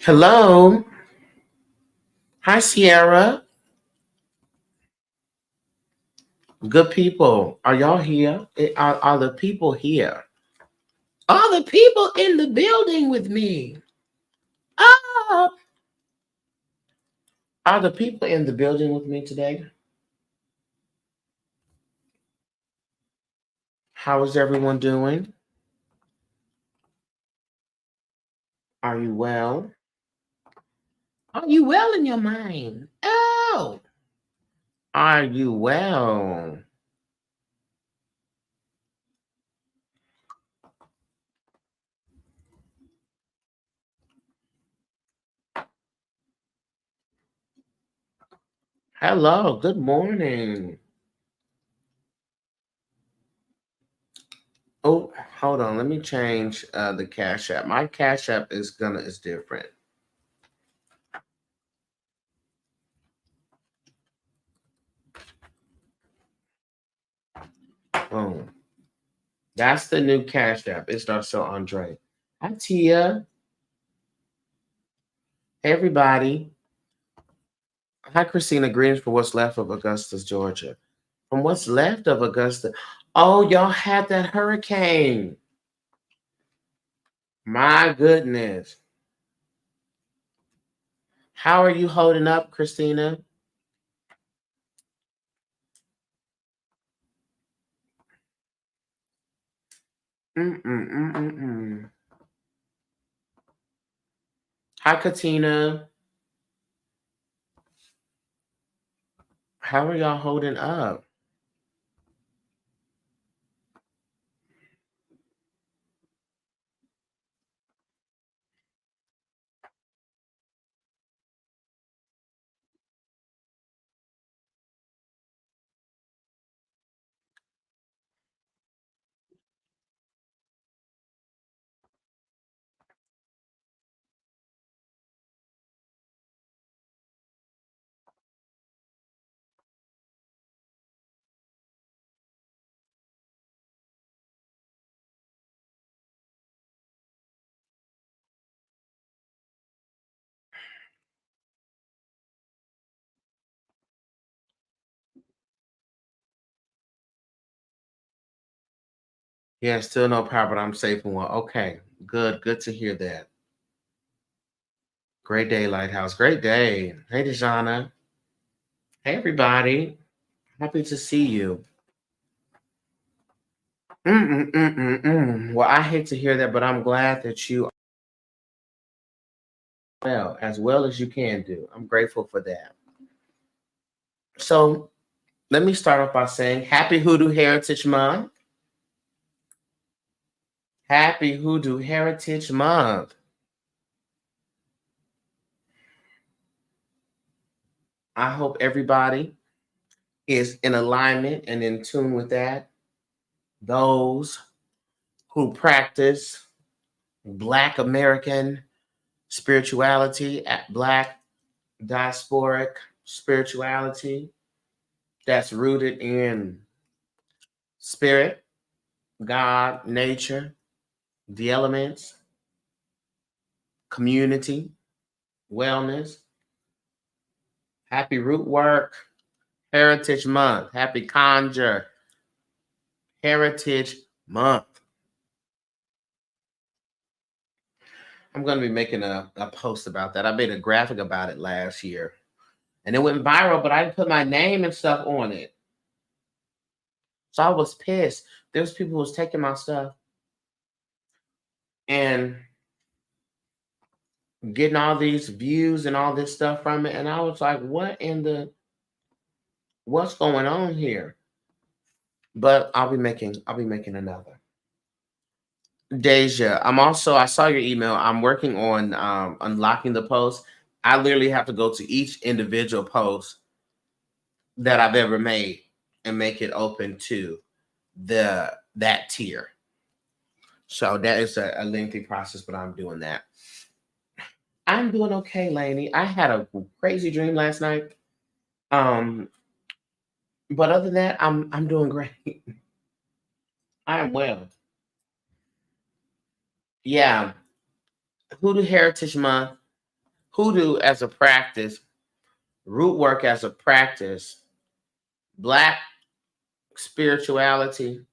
Hello. Hi, Sierra. Good people. Are y'all here? Are the people here? Are the people in the building with me? Ah, are the people in the building with me today? How is everyone doing? Are you well? Are you well in your mind? Oh, are you well? Hello. Good morning. Oh, hold on. Let me change the Cash App. My Cash App is different. Boom. That's the new Cash App. It's darcellandre. Hi, Tia. Hey, everybody. Hi, Christina. Greetings for what's left of Augusta, Georgia. From what's left of Augusta. Oh, y'all had that hurricane. My goodness. How are you holding up, Christina? Mm-mm-mm-mm-mm. Hi, Katina. How are y'all holding up? Yeah, still no power, but I'm safe and well. Okay, good. Good to hear that. Great day, Lighthouse. Great day. Hey, Dejana. Hey, everybody. Happy to see you. Well, I hate to hear that, but I'm glad that you are well as you can do. I'm grateful for that. So let me start off by saying Happy Hoodoo Heritage Month. Happy Hoodoo Heritage Month. I hope everybody is in alignment and in tune with that. Those who practice Black American spirituality, Black diasporic spirituality that's rooted in spirit, God, nature, the elements, community, wellness. Happy Root Work Heritage Month. Happy Conjure Heritage Month. I'm going to be making a post about that. I made a graphic about it last year and it went viral, but I didn't put my name and stuff on it. So I was pissed. There was people who was taking my stuff and getting all these views and all this stuff from it. And I was like, what's going on here? But I'll be making another. Deja, I saw your email. I'm working on unlocking the post. I literally have to go to each individual post that I've ever made and make it open to that tier. So that is a lengthy process, but I'm doing that. I'm doing okay, Lainey. I had a crazy dream last night. Um, but other than that, I'm doing great. I am well. Yeah, Hoodoo Heritage Month. Hoodoo as a practice, root work as a practice, Black spirituality,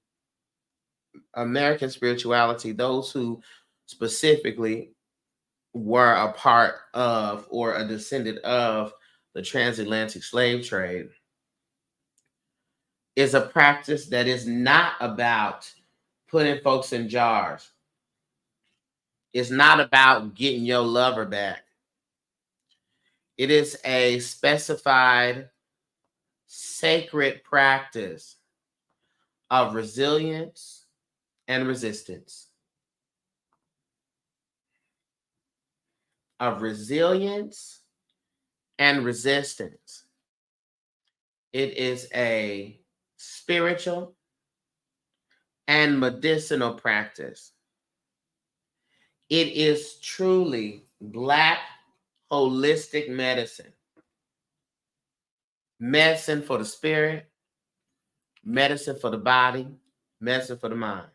American spirituality, those who specifically were a part of or a descendant of the transatlantic slave trade, is a practice that is not about putting folks in jars. It's not about getting your lover back. It is a specified sacred practice of resilience and resistance. Of resilience and resistance. It is a spiritual and medicinal practice. It is truly Black holistic medicine. Medicine for the spirit, medicine for the body, medicine for the mind.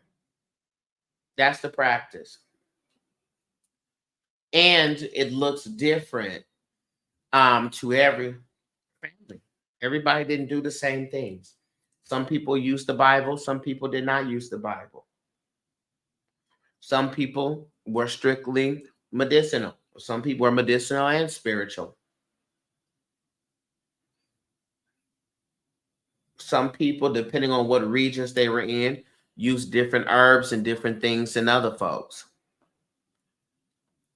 That's the practice. And it looks different to every family. Everybody didn't do the same things. Some people used the Bible, some people did not use the Bible. Some people were strictly medicinal. Some people were medicinal and spiritual. Some people, depending on what regions they were in, used different herbs and different things than other folks.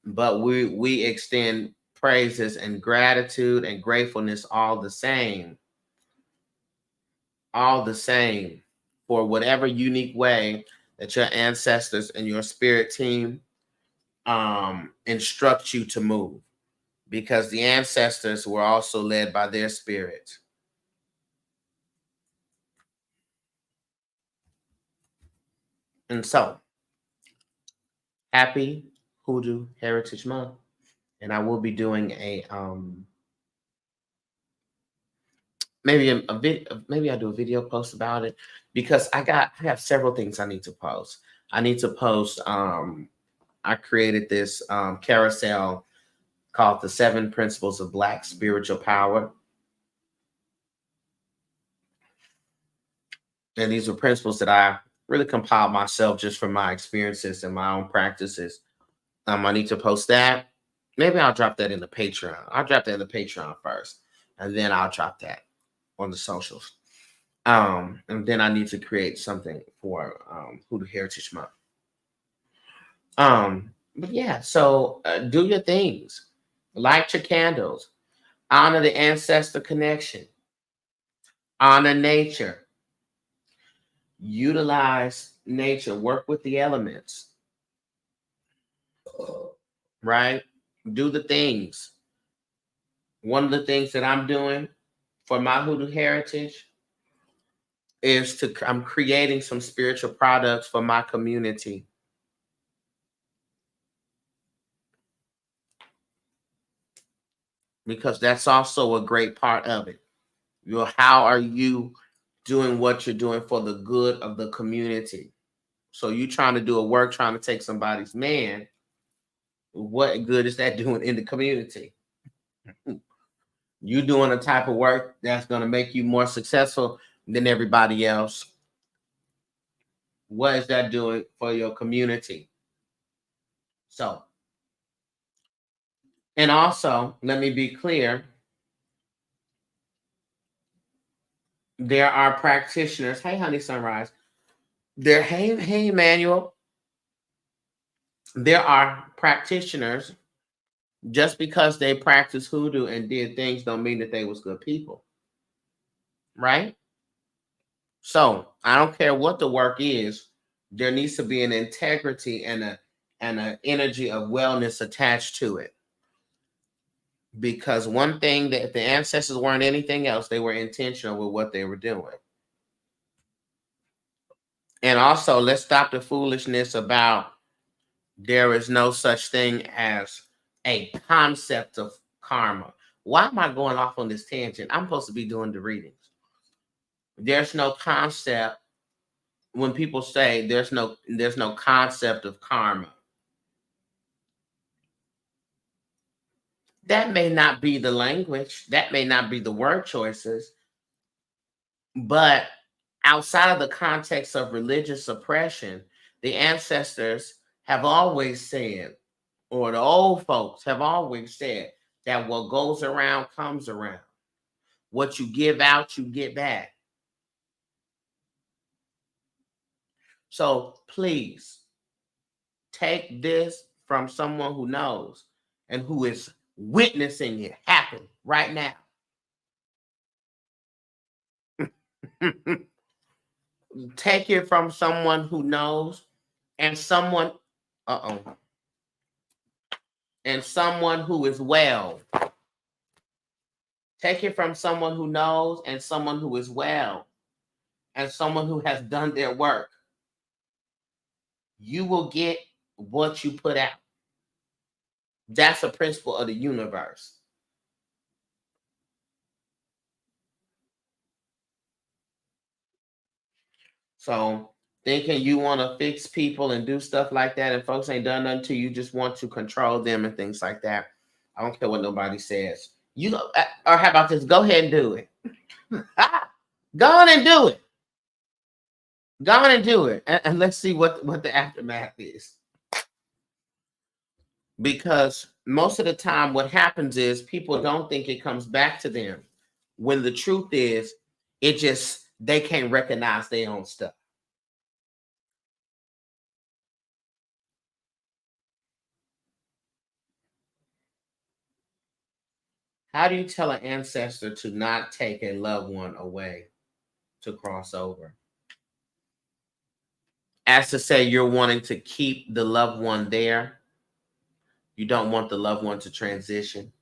But we extend praises and gratitude and gratefulness all the same for whatever unique way that your ancestors and your spirit team instruct you to move, because the ancestors were also led by their spirits. And so, happy Hoodoo Heritage Month. And I will be doing a maybe I'll do a video post about it, because I have several things I need to post. I need to post I created this carousel called the 7 Principles of Black Spiritual Power. And these are principles that I really compiled myself just from my experiences and my own practices. I need to post that. Maybe I'll drop that in the Patreon. I'll drop that in the Patreon first, and then I'll drop that on the socials. And then I need to create something for Hoodoo Heritage Month. But yeah, so do your things. Light your candles. Honor the ancestor connection. Honor nature. Utilize nature. Work with the elements. Right? Do the things. One of the things that I'm doing for my Hoodoo heritage is I'm creating some spiritual products for my community. Because that's also a great part of it. How are you doing what you're doing for the good of the community? So you trying to do a work, trying to take somebody's man. What good is that doing in the community? You doing a type of work that's going to make you more successful than everybody else. What is that doing for your community? So, and also, let me be clear. There are practitioners. Hey, honey, sunrise. Hey, Emmanuel. There are practitioners. Just because they practice hoodoo and did things don't mean that they was good people. Right? So I don't care what the work is, there needs to be an integrity and an energy of wellness attached to it. Because one thing, that if the ancestors weren't anything else, they were intentional with what they were doing. And also, let's stop the foolishness about there is no such thing as a concept of karma. Why am I going off on this tangent? I'm supposed to be doing the readings. There's no concept. When people say there's no concept of karma, That may not be the language, that may not be the word choices, but outside of the context of religious oppression, the ancestors have always said, or the old folks have always said, that what goes around comes around. What you give out, you get back. So please take this from someone who knows and who is witnessing it happen right now. Take it from someone who knows and someone, and someone who is well. Take it from someone who knows and someone who is well and someone who has done their work. You will get what you put out. That's a principle of the universe. So thinking you want to fix people and do stuff like that, and folks ain't done nothing to you, just want to control them and things like that. I don't care what nobody says. You go, or how about this? Go ahead and do it. Go on and do it. Go on and do it, and let's see what the aftermath is. Because most of the time, what happens is people don't think it comes back to them. When the truth is, it just they can't recognize their own stuff. How do you tell an ancestor to not take a loved one away to cross over? As to say, you're wanting to keep the loved one there. You don't want the loved one to transition.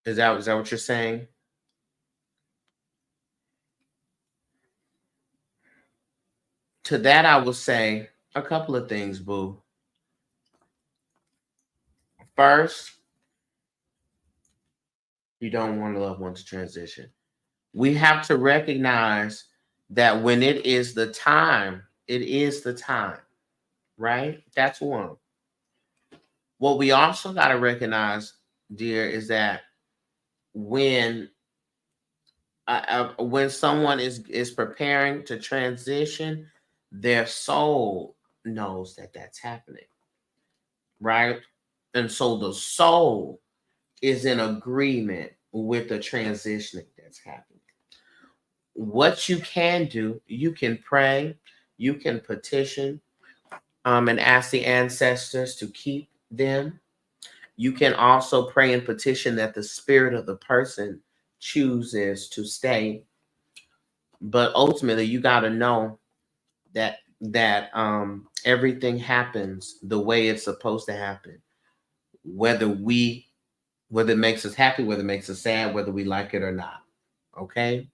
Is that what you're saying? To that, I will say a couple of things, boo. First, you don't want a loved one to transition. We have to recognize that when it is the time, it is the time, right? That's one. What we also got to recognize, dear, is that when someone is preparing to transition, their soul knows that that's happening, right? And so the soul is in agreement with the transitioning that's happening. What you can do, you can pray, you can petition, and ask the ancestors to keep them. You can also pray and petition that the spirit of the person chooses to stay. But ultimately, you got to know that everything happens the way it's supposed to happen, whether it makes us happy, whether it makes us sad, whether we like it or not. Okay.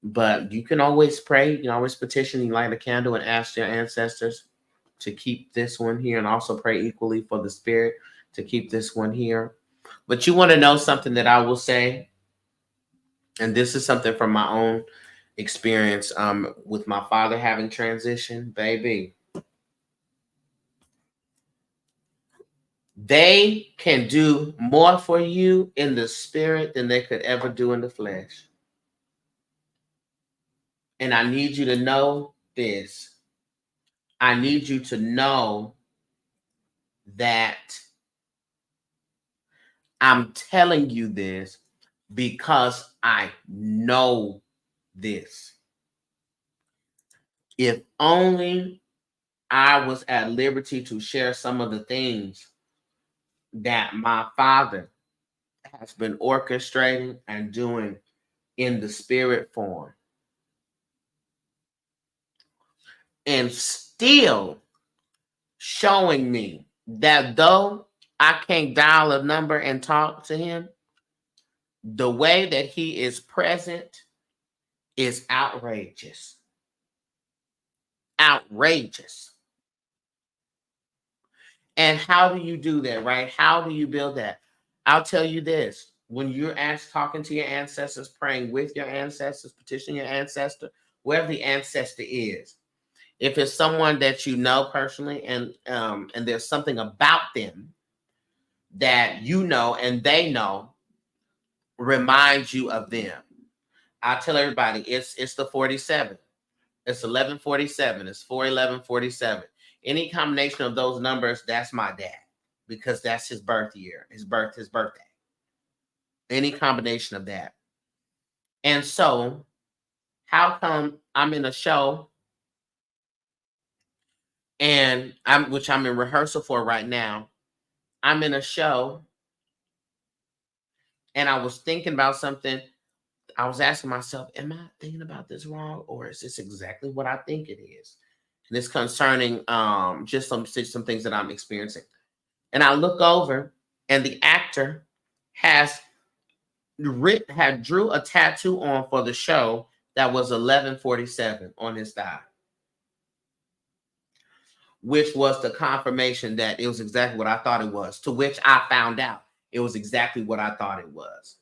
But you can always pray, you can always petition, you light a candle and ask your ancestors to keep this one here, and also pray equally for the spirit to keep this one here. But you want to know something that I will say, and this is something from my own experience with my father having transition, baby. They can do more for you in the spirit than they could ever do in the flesh. And I need you to know this. I need you to know that I'm telling you this because I know this. If only I was at liberty to share some of the things that my father has been orchestrating and doing in the spirit form, and still showing me that though I can't dial a number and talk to him, the way that he is present is outrageous. Outrageous. And how do you do that, right? How do you build that? I'll tell you this. When you're talking to your ancestors, praying with your ancestors, petitioning your ancestor, wherever the ancestor is, If it's someone that you know personally, and there's something about them that you know and they know reminds you of them. I tell everybody it's the 47. It's 1147. It's 4/11/47. Any combination of those numbers, that's my dad, because that's his birth year, his birthday. Any combination of that. And so, how come I'm in a show and which I'm in rehearsal for right now? I'm in a show and I was thinking about something. I was asking myself, am I thinking about this wrong, or is this exactly what I think it is? And it's concerning just some things that I'm experiencing. And I look over, and the actor had drew a tattoo on for the show that was 1147 on his thigh, which was the confirmation that it was exactly what I thought it was, to which I found out it was exactly what I thought it was.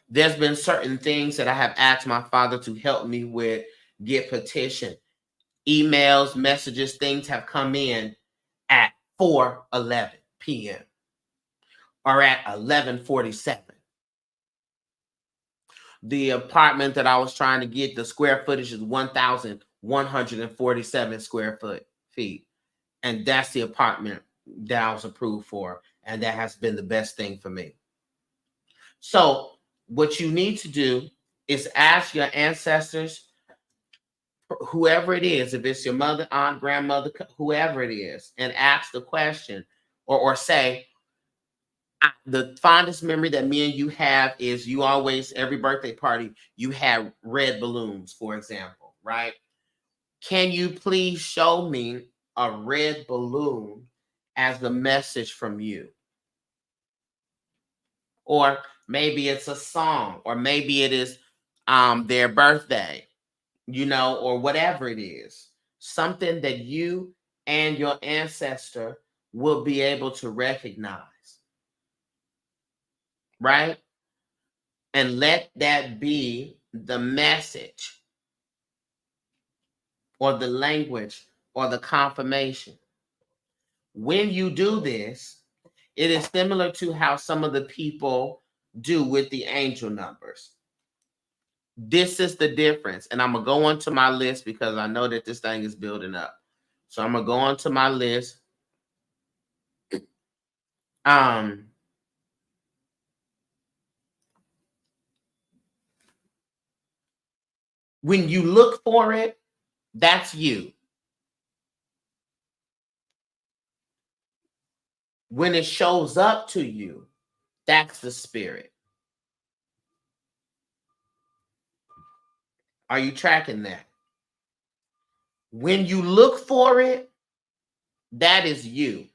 There's been certain things that I have asked my father to help me with, get petition. Emails, messages, things have come in at 4:11 p.m. or at 11:47. The apartment that I was trying to get, the square footage is 1,147 feet. And that's the apartment that I was approved for. And that has been the best thing for me. So what you need to do is ask your ancestors, whoever it is, if it's your mother, aunt, grandmother, whoever it is, and ask the question, or say, the fondest memory that me and you have is you always, every birthday party, you have red balloons, for example, right? Can you please show me a red balloon as the message from you? Or maybe it's a song, or maybe it is their birthday, or whatever it is. Something that you and your ancestor will be able to recognize, right? And let that be the message or the language or the confirmation. When you do this, it is similar to how some of the people do with the angel numbers. This is the difference. And I'm going to go onto my list because I know that this thing is building up. So I'm going to go onto my list. When you look for it, that's you. When it shows up to you, that's the spirit. Are you tracking that? When you look for it, that is you.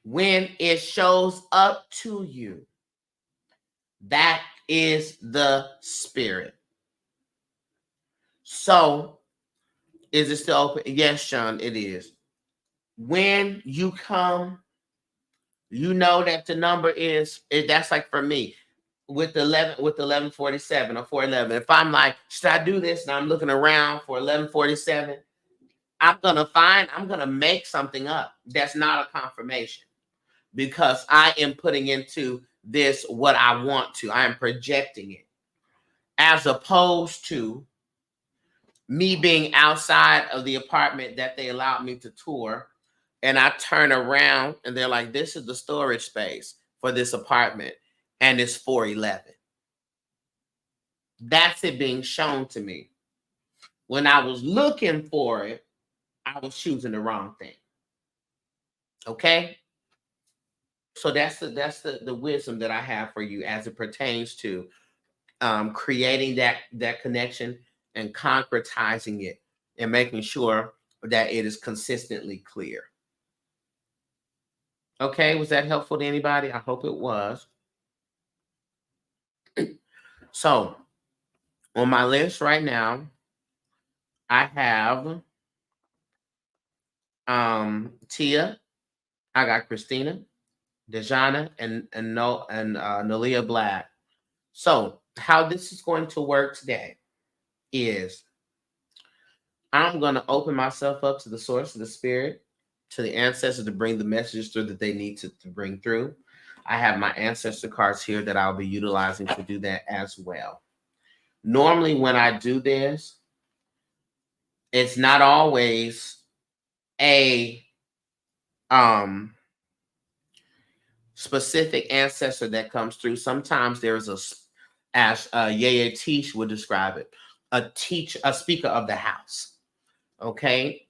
When it shows up to you, that is the spirit. So, is it still open? Yes, Sean, it is. When you come, you know that the number is, that's like for me, with 1147 or 411. If I'm like, should I do this? And I'm looking around for 1147, I'm gonna make something up that's not a confirmation, because I am putting into this what I want to. I am projecting it, as opposed to me being outside of the apartment that they allowed me to tour, and I turn around and they're like, this is the storage space for this apartment, and it's 411. That's it being shown to me. When I was looking for it, I was choosing the wrong thing. Okay? So that's the wisdom that I have for you as it pertains to creating that connection and concretizing it, and making sure that it is consistently clear. Okay, was that helpful to anybody? I hope it was. So on my list right now, I have Tia, I got Christina, Dejana, and Nalia Black. So how this is going to work today is I'm going to open myself up to the source of the spirit, to the ancestors to bring the messages through that they need to bring through. I have my ancestor cards here that I'll be utilizing to do that as well. Normally, when I do this, it's not always a specific ancestor that comes through. Sometimes there's as Yaya Tish would describe it, a speaker of the house. Okay.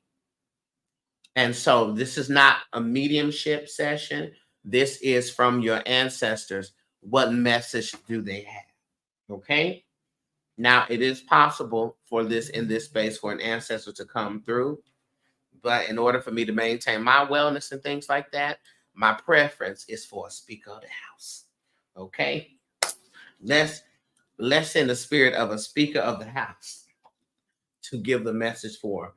And so this is not a mediumship session. This is from your ancestors. What message do they have? Okay. Now it is possible for this in this space for an ancestor to come through. But in order for me to maintain my wellness and things like that, my preference is for a speaker of the house. Okay. Let's send the spirit of a speaker of the house to give the message for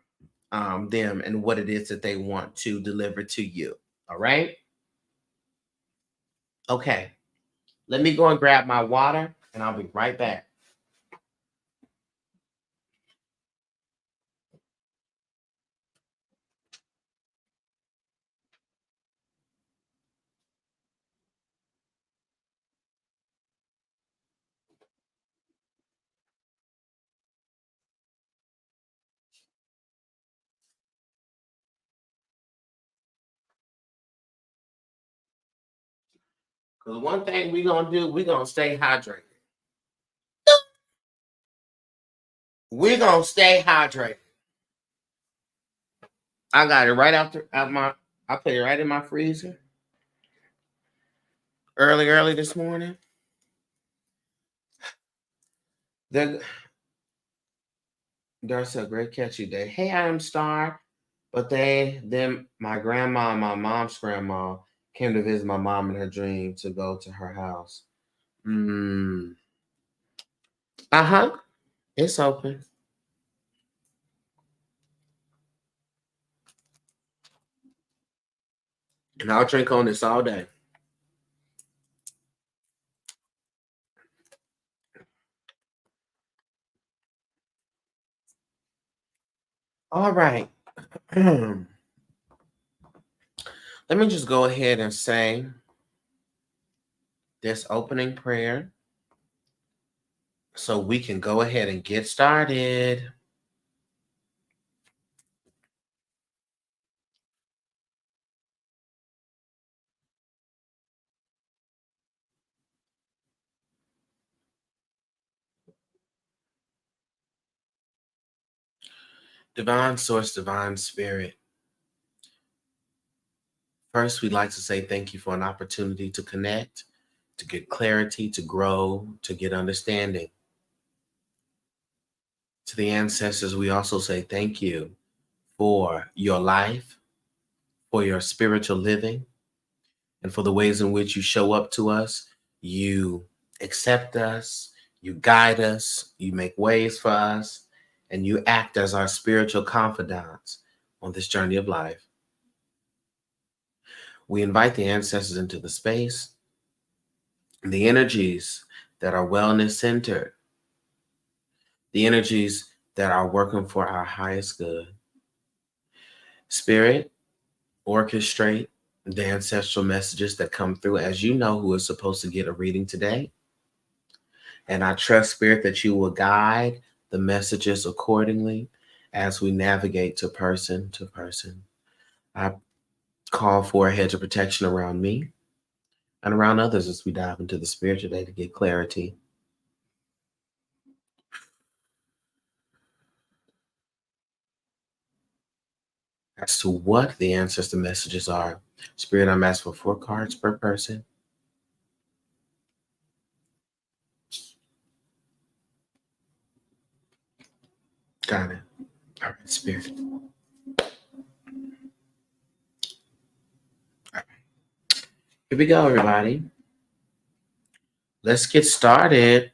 them and what it is that they want to deliver to you. All right. Okay. Let me go and grab my water and I'll be right back. Because one thing we're going to do, we're going to stay hydrated. We're going to stay hydrated. I got it right I put it right in my freezer. Early this morning. There's a great catch you day. Hey, I am Star. But then my grandma and my mom's grandma came to visit my mom in her dream to go to her house. Uh-huh. It's open. And I'll drink on this all day. All right. Let me just go ahead and say this opening prayer so we can go ahead and get started. Divine Source, Divine Spirit. First, we'd like to say thank you for an opportunity to connect, to get clarity, to grow, to get understanding. To the ancestors, we also say thank you for your life, for your spiritual living, and for the ways in which you show up to us. You accept us, you guide us, you make ways for us, and you act as our spiritual confidants on this journey of life. We invite the ancestors into the space, the energies that are wellness centered, the energies that are working for our highest good. Spirit, orchestrate the ancestral messages that come through, as you know who is supposed to get a reading today. And I trust, Spirit, that you will guide the messages accordingly as we navigate to person to person. I call for a hedge of protection around me and around others as we dive into the spirit today to get clarity as to what the ancestor messages are. Spirit, I'm asking for 4 cards per person. Got it. All right, Spirit. All right. Here we go, everybody. Let's get started.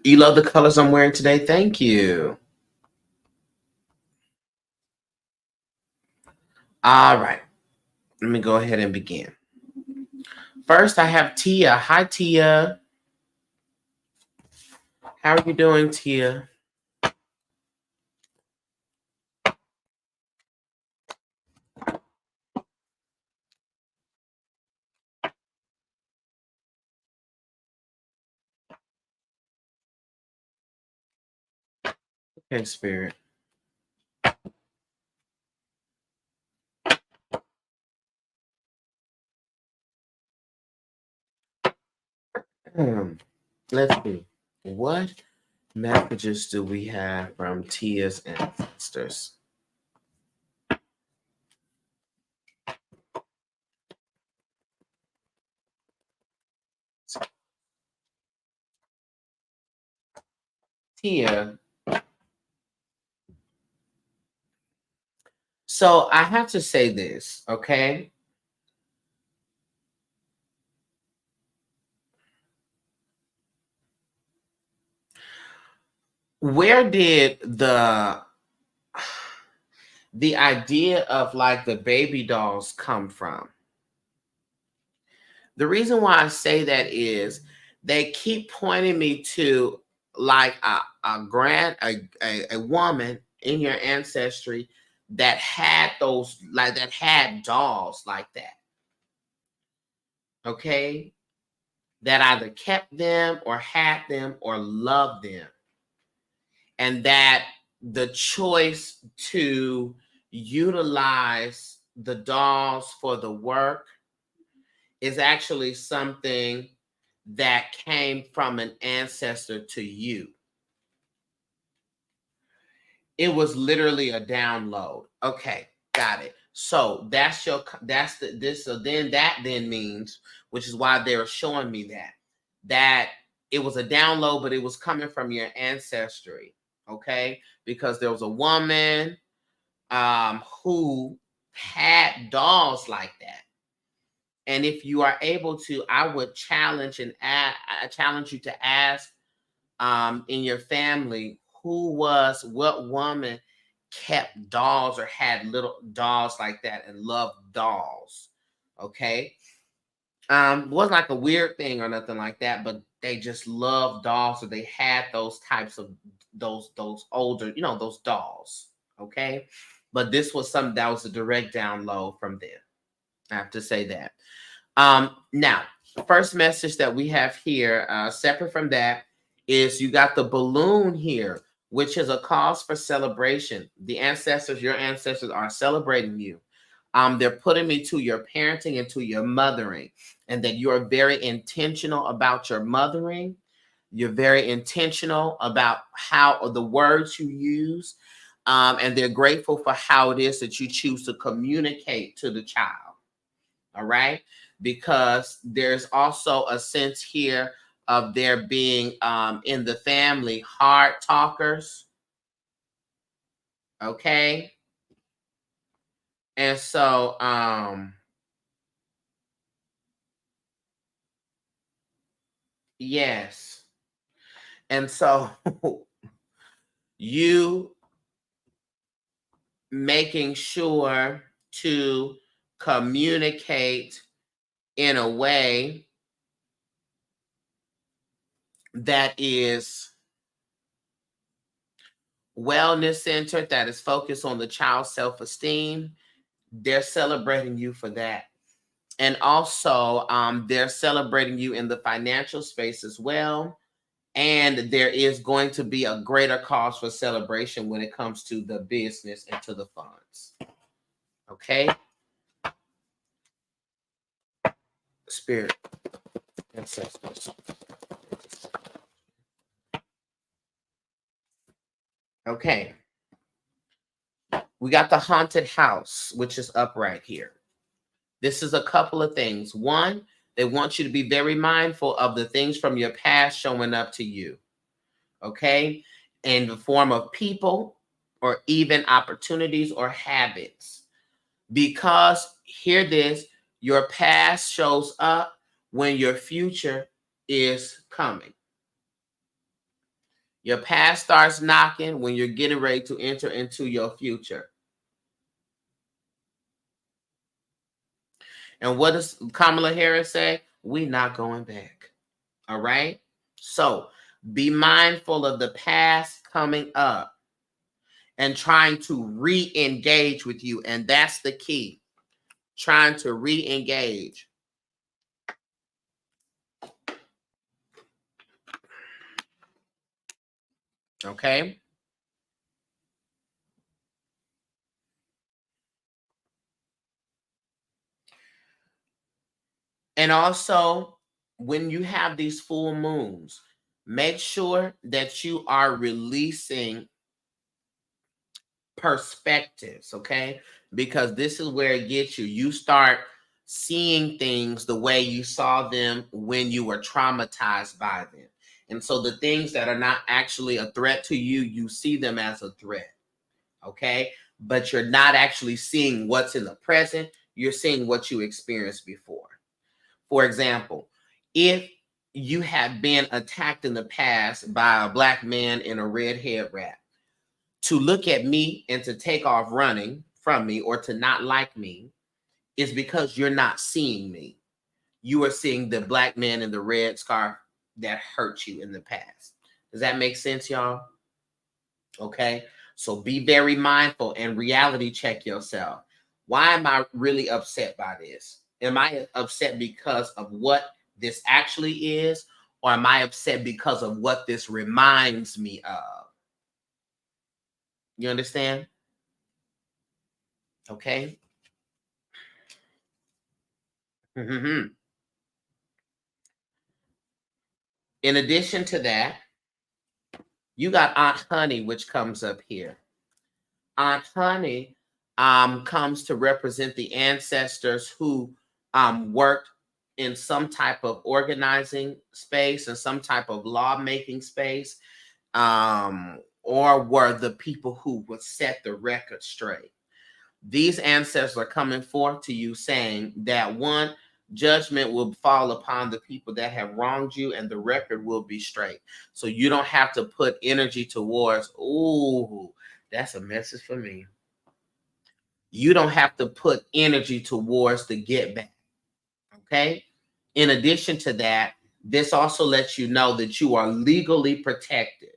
You love the colors I'm wearing today? Thank you. All right. Let me go ahead and begin. First, I have Tia. Hi, Tia. How are you doing, Tia? Okay, Spirit. Let's see. What messages do we have from Tia's ancestors? Tia. So I have to say this, okay? Where did the idea of like the baby dolls come from? The reason why I say that is they keep pointing me to like a woman in your ancestry that had those like that had dolls like that. Okay? That either kept them or had them or loved them. And that the choice to utilize the dolls for the work is actually something that came from an ancestor to you. It was literally a download. Okay, got it. So that's the this so then that then means, which is why they were showing me that it was a download, but it was coming from your ancestry. Okay, because there was a woman who had dolls like that. And if you are able to, I would challenge I challenge you to ask in your family what woman kept dolls or had little dolls like that and loved dolls. Okay. Wasn't like a weird thing or nothing like that, but they just loved dolls, so they had those types of those older, those dolls. Okay. But this was something that was a direct download from them. I have to say that. Now, the first message that we have here, separate from that, is you got the balloon here, which is a cause for celebration. The ancestors, your ancestors are celebrating you. They're putting me to your parenting and to your mothering, and that you're very intentional about your mothering. You're very intentional about how the words you use, and they're grateful for how it is that you choose to communicate to the child. All right, because there's also a sense here of there being in the family hard talkers. Okay, and so yes, and so you making sure to communicate in a way that is wellness centered, that is focused on the child's self-esteem. They're celebrating you for that. And also, they're celebrating you in the financial space as well. And there is going to be a greater cause for celebration when it comes to the business and to the funds. Okay? Spirit, ancestors. Okay. We got the haunted house, which is up right here. This is a couple of things. One, they want you to be very mindful of the things from your past showing up to you. Okay? In the form of people or even opportunities or habits. Because, hear this, your past shows up when your future is coming. Your past starts knocking when you're getting ready to enter into your future. And what does Kamala Harris say? we not going back. All right? So be mindful of the past coming up and trying to re-engage with you. And that's the key. Trying to re-engage. Okay? And also, when you have these full moons, make sure that you are releasing perspectives, okay? Because this is where it gets you. You start seeing things the way you saw them when you were traumatized by them. And so the things that are not actually a threat to you, you see them as a threat, okay? But you're not actually seeing what's in the present. You're seeing what you experienced before. For example, if you have been attacked in the past by a black man in a red head wrap, to look at me and to take off running from me or to not like me is because you're not seeing me. You are seeing the black man in the red scarf that hurt you in the past. Does that make sense, y'all? Okay. So be very mindful and reality check yourself. Why am I really upset by this? Am I upset because of what this actually is? Or am I upset because of what this reminds me of? You understand? Okay. In addition to that, you got Aunt Honey, which comes up here. Aunt Honey comes to represent the ancestors who worked in some type of organizing space and some type of lawmaking space, or were the people who would set the record straight. These ancestors are coming forth to you saying that one, judgment will fall upon the people that have wronged you and the record will be straight. So you don't have to put energy towards, ooh, that's a message for me. You don't have to put energy towards the get back. Okay. In addition to that, this also lets you know that you are legally protected.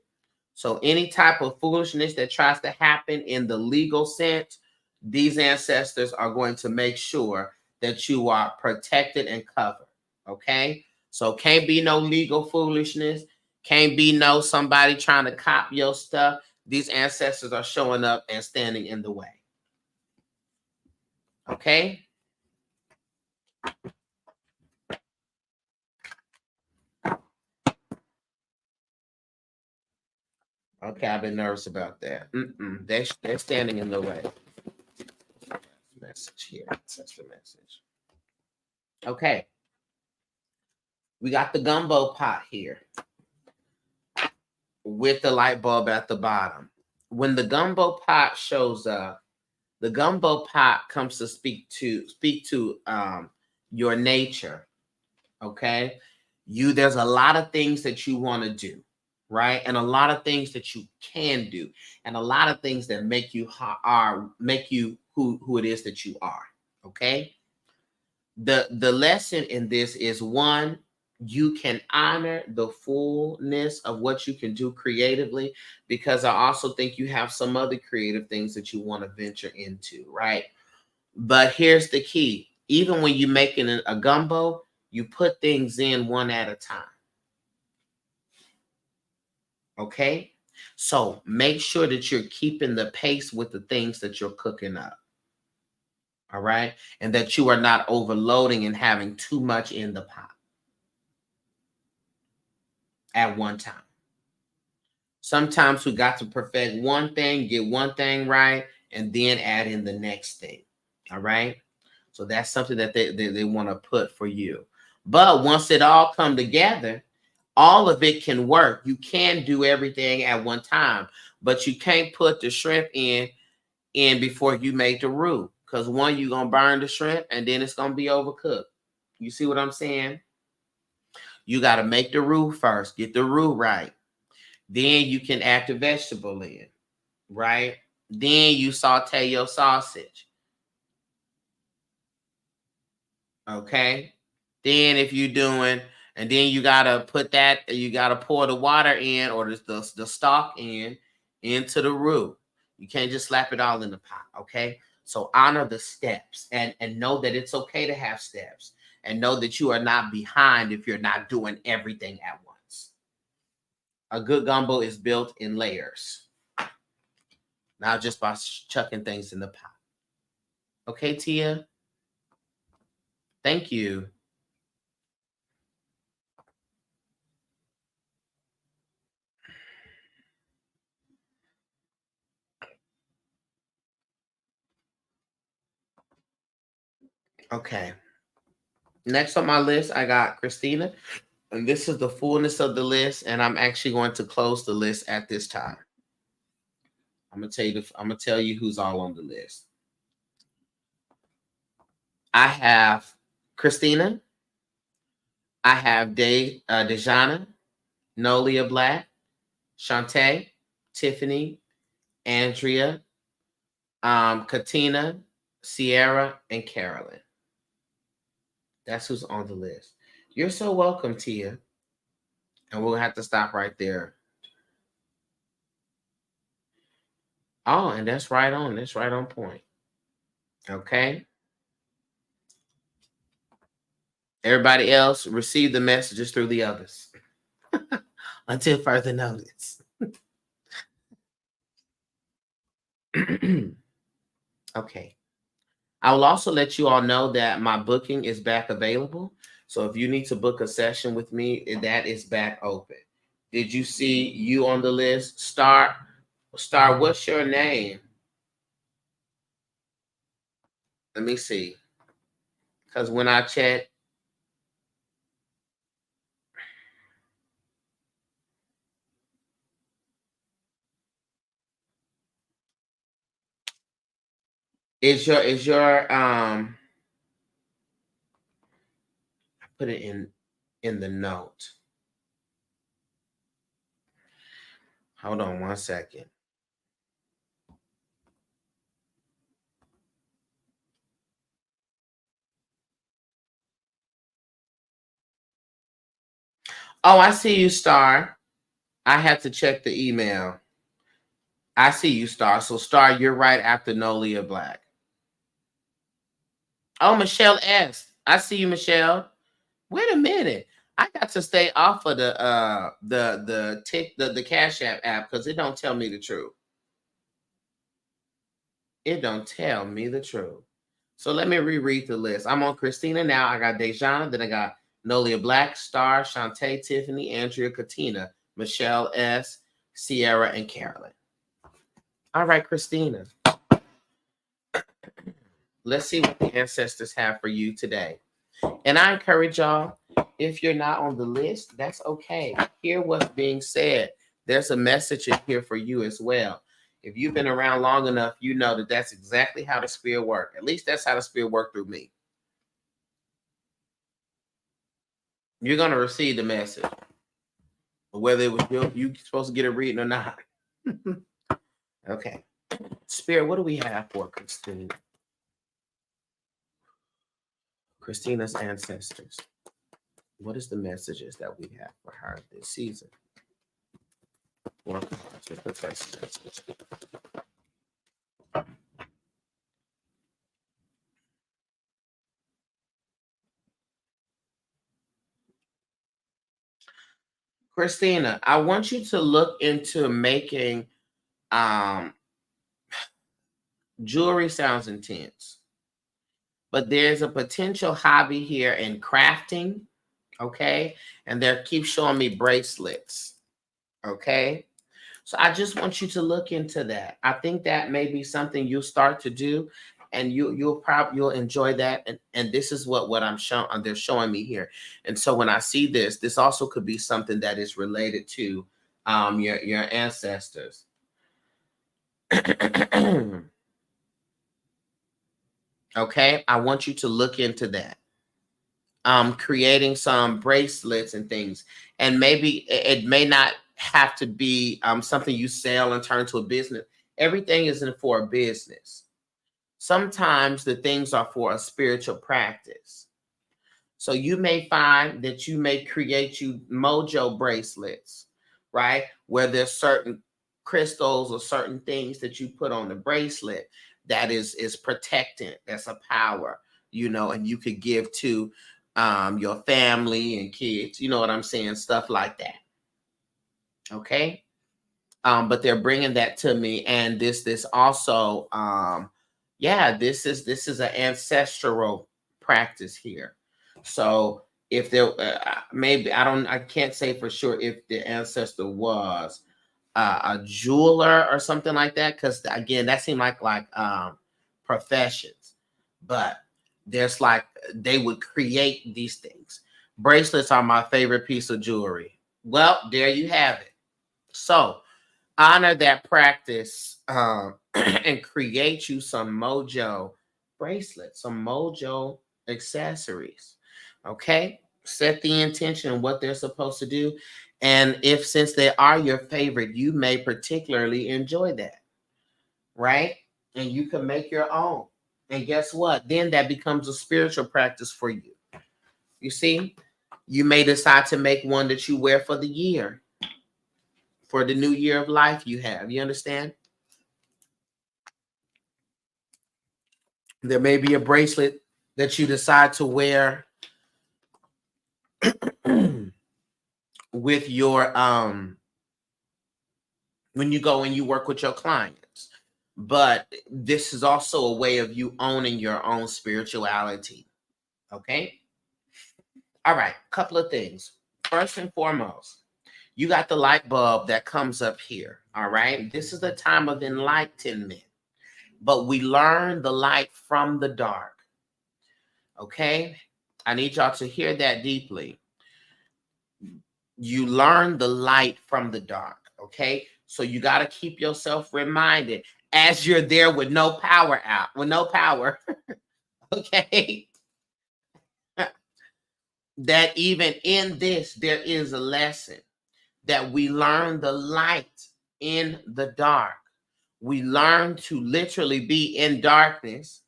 So any type of foolishness that tries to happen in the legal sense, these ancestors are going to make sure that you are protected and covered. Okay. So can't be no legal foolishness. Can't be no somebody trying to copy your stuff. These ancestors are showing up and standing in the way. Okay. Okay, I've been nervous about that. They're standing in the way. Message here. That's the message. Okay. We got the gumbo pot here with the light bulb at the bottom. When the gumbo pot shows up, the gumbo pot comes to speak to your nature. Okay. There's a lot of things that you want to do, right? And a lot of things that you can do, and a lot of things that make you who it is that you are. Okay. The lesson in this is one, you can honor the fullness of what you can do creatively, because I also think you have some other creative things that you want to venture into, right? But here's the key. Even when you're making a gumbo, you put things in one at a time. Okay? So make sure that you're keeping the pace with the things that you're cooking up. All right? And that you are not overloading and having too much in the pot at one time. Sometimes we got to perfect one thing, get one thing right, and then add in the next thing. All right? So that's something that they want to put for you. But once it all come together, all of it can work. You can do everything at one time, but you can't put the shrimp in before you make the roux, because one, you're gonna burn the shrimp and then it's gonna be overcooked. You see what I'm saying? You got to make the roux first, get the roux right. Then you can add the vegetable in, right? Then you saute your sausage. Okay. Then if you're doing, and then you gotta put that, you gotta pour the water in, or the stock into the root. You can't just slap it all in the pot, okay? So honor the steps, and know that it's okay to have steps, and know that you are not behind if you're not doing everything at once. A good gumbo is built in layers, not just by chucking things in the pot. Okay, Tia? Thank you. Okay. Next on my list, I got Christina. And this is the fullness of the list, and I'm actually going to close the list at this time. I'm gonna tell you who's all on the list. I have Christina. I have Dejana, Nolia Black, Shantae, Tiffany, Andrea, Katina, Sierra, and Carolyn. That's who's on the list. You're so welcome, Tia. And we'll have to stop right there. Oh, and that's right on. That's right on point. Okay. Everybody else receive the messages through the others until further notice. Okay. I will also let you all know that my booking is back available. So if you need to book a session with me, that is back open. Did you see you on the list? Star, what's your name? Let me see. Because when I check, is your I put it in the note. Hold on one second. Oh, I see you, Star. I have to check the email. I see you, Star. So, Star, you're right after Nolia Black. Oh, Michelle S. I see you, Michelle. Wait a minute. I got to stay off of the Cash app because it don't tell me the truth. It don't tell me the truth. So let me reread the list. I'm on Christina now. I got Dejana. Then I got Nolia Black, Star, Shantae, Tiffany, Andrea, Katina, Michelle S., Sierra, and Carolyn. All right, Christina. Let's see what the ancestors have for you today. And I encourage y'all, if you're not on the list, that's okay. Hear what's being said. There's a message in here for you as well. If you've been around long enough, you know that that's exactly how the spirit works. At least that's how the spirit worked through me. You're going to receive the message, whether it was you supposed to get a reading or not. Okay. Spirit, what do we have for Christina? Christina's ancestors. What is the messages that we have for her this season? Christina, I want you to look into making jewelry. Sounds intense, but there's a potential hobby here in crafting. Okay. And they keep showing me bracelets. Okay. So I just want you to look into that. I think that may be something you'll start to do, and you'll enjoy that. And this is what I'm showing. They're showing me here. And so when I see this also could be something that is related to your ancestors. Okay, I want you to look into that. Creating some bracelets and things, and maybe it may not have to be something you sell and turn to a business. Everything isn't for a business. Sometimes the things are for a spiritual practice. So you may find that you may create you mojo bracelets, right? Where there's certain crystals or certain things that you put on the bracelet that is protectant, that's a power, and you could give to your family and kids, you know what I'm saying? Stuff like that. Okay. But they're bringing that to me, and this also, this is an ancestral practice here. So if there, maybe I can't say for sure if the ancestor was a jeweler or something like that, because again, that seemed like professions, but there's like they would create these things. Bracelets are my favorite piece of jewelry. Well, there you have it. So honor that practice and create you some mojo bracelets, some mojo accessories. Okay, set the intention of what they're supposed to do, and if since they are your favorite, you may particularly enjoy that, right? And you can make your own, and guess what, then that becomes a spiritual practice for you. You see, you may decide to make one that you wear for the year, for the new year of life you have. You understand? There may be a bracelet that you decide to wear with your when you go and you work with your clients. But this is also a way of you owning your own spirituality. Okay? All right, couple of things. First and foremost, you got the light bulb that comes up here. All right? This is the time of enlightenment. But we learn the light from the dark. Okay? I need y'all to hear that deeply. You learn the light from the dark. Okay? So you got to keep yourself reminded as you're there with no power out, with no power. Okay? That even in this, there is a lesson that we learn the light in the dark. We learn to literally be in darkness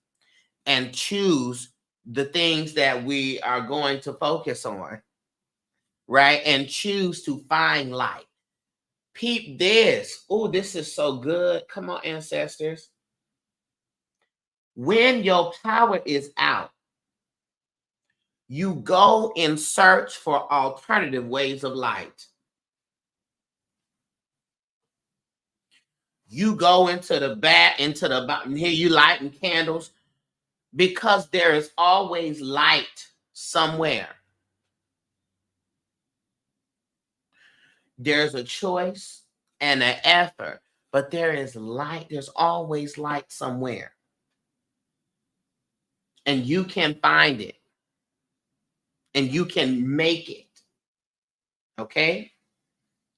and choose the things that we are going to focus on, right? And choose to find light. Peep this. Oh, this is so good. Come on, ancestors. When your power is out, you go in search for alternative ways of light. You go into the back, into the bottom. Here you lighting candles because there is always light somewhere. There's a choice and an effort, but there is light. There's always light somewhere. And you can find it. And you can make it. Okay?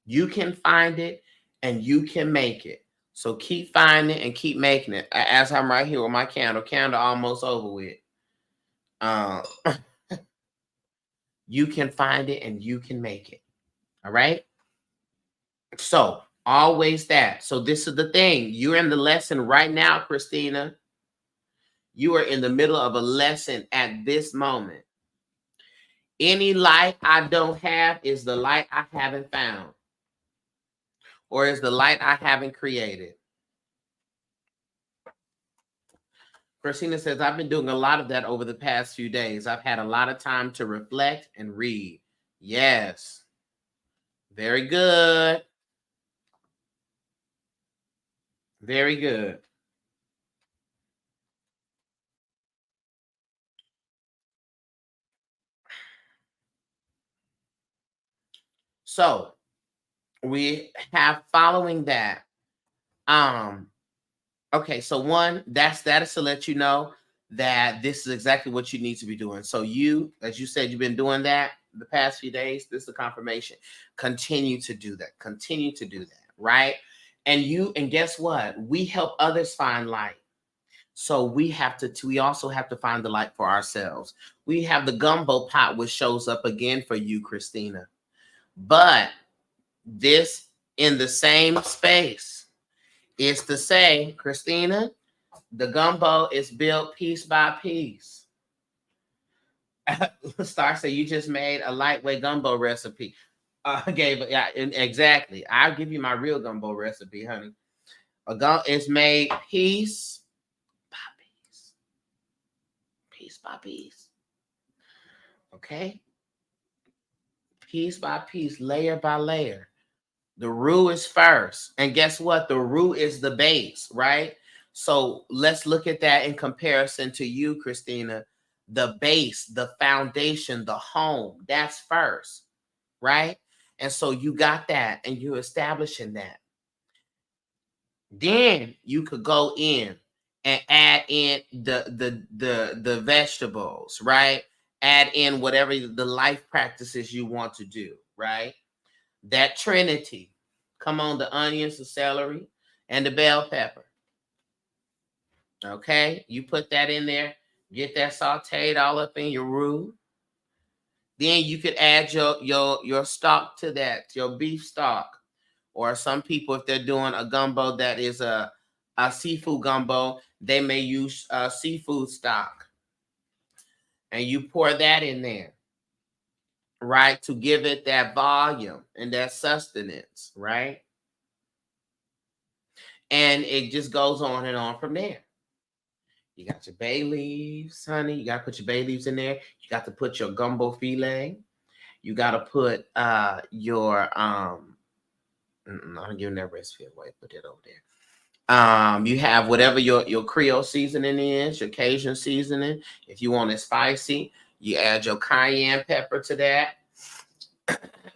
You can find it and you can make it. So keep finding it and keep making it. As I'm right here with my candle almost over with. You can find it and you can make it. All right? So always that. So this is the thing. You're in the lesson right now, Christina. You are in the middle of a lesson at this moment. Any light I don't have is the light I haven't found, or is the light I haven't created. Christina says, I've been doing a lot of that over the past few days. I've had a lot of time to reflect and read. Yes. Very good. Very good. So we have following that. Okay, so that is to let you know that this is exactly what you need to be doing. So you, as you said, you've been doing that the past few days. This is a confirmation. Continue to do that. Continue to do that, right? And guess what? We help others find light. So we also have to find the light for ourselves. We have the gumbo pot, which shows up again for you, Christina. But this in the same space is to say, Christina, the gumbo is built piece by piece. Star said you just made a lightweight gumbo recipe. Yeah, exactly. I'll give you my real gumbo recipe, honey. It's made piece by piece, piece by piece. Okay, piece by piece, layer by layer. The roux is first, and guess what? The roux is the base, right? So let's look at that in comparison to you, Christina. The base, the foundation, the home, that's first, right? And so you got that, and you're establishing that. Then you could go in and add in the vegetables, right? Add in whatever the life practices you want to do, right? That trinity. Come on, the onions, the celery, and the bell pepper. Okay, you put that in there, get that sauteed all up in your roux. Then you could add your stock to that, your beef stock. Or some people, if they're doing a gumbo that is a seafood gumbo, they may use seafood stock. And you pour that in there, right, to give it that volume and that sustenance, right? And it just goes on and on from there. You got your bay leaves, honey. You got to put your bay leaves in there. You got to put your gumbo filet. You got to put your I'm giving that recipe away. Put it over there. You have whatever your Creole seasoning is, your Cajun seasoning. If you want it spicy, you add your cayenne pepper to that.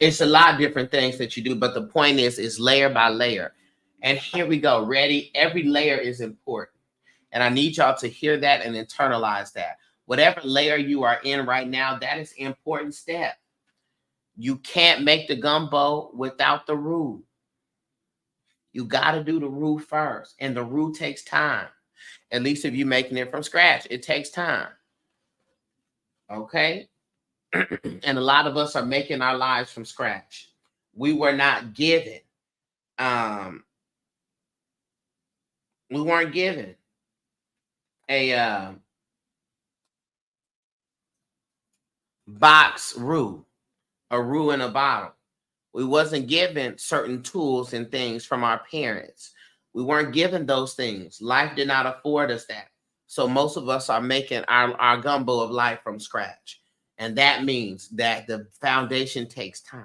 It's a lot of different things that you do, but the point is layer by layer. And here we go. Ready? Every layer is important. And I need y'all to hear that and internalize that. Whatever layer you are in right now, that is an important step. You can't make the gumbo without the roux. You got to do the roux first. And the roux takes time. At least if you're making it from scratch, it takes time. Okay? And a lot of us are making our lives from scratch. We were not given. We weren't given a box roux, a roux in a bottle. We wasn't given certain tools and things from our parents. We weren't given those things. Life did not afford us that. So most of us are making our gumbo of life from scratch. And that means that the foundation takes time.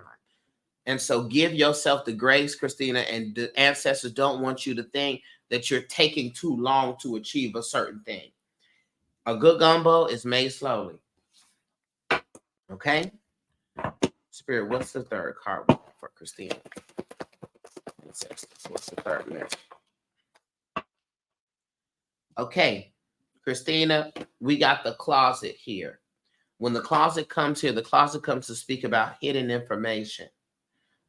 And so give yourself the grace, Christina, and the ancestors don't want you to think that you're taking too long to achieve a certain thing. A good gumbo is made slowly. Okay? Spirit, what's the third card for Christina? Ancestors, what's the third message? Okay, Christina, we got the closet here. When the closet comes here, the closet comes to speak about hidden information.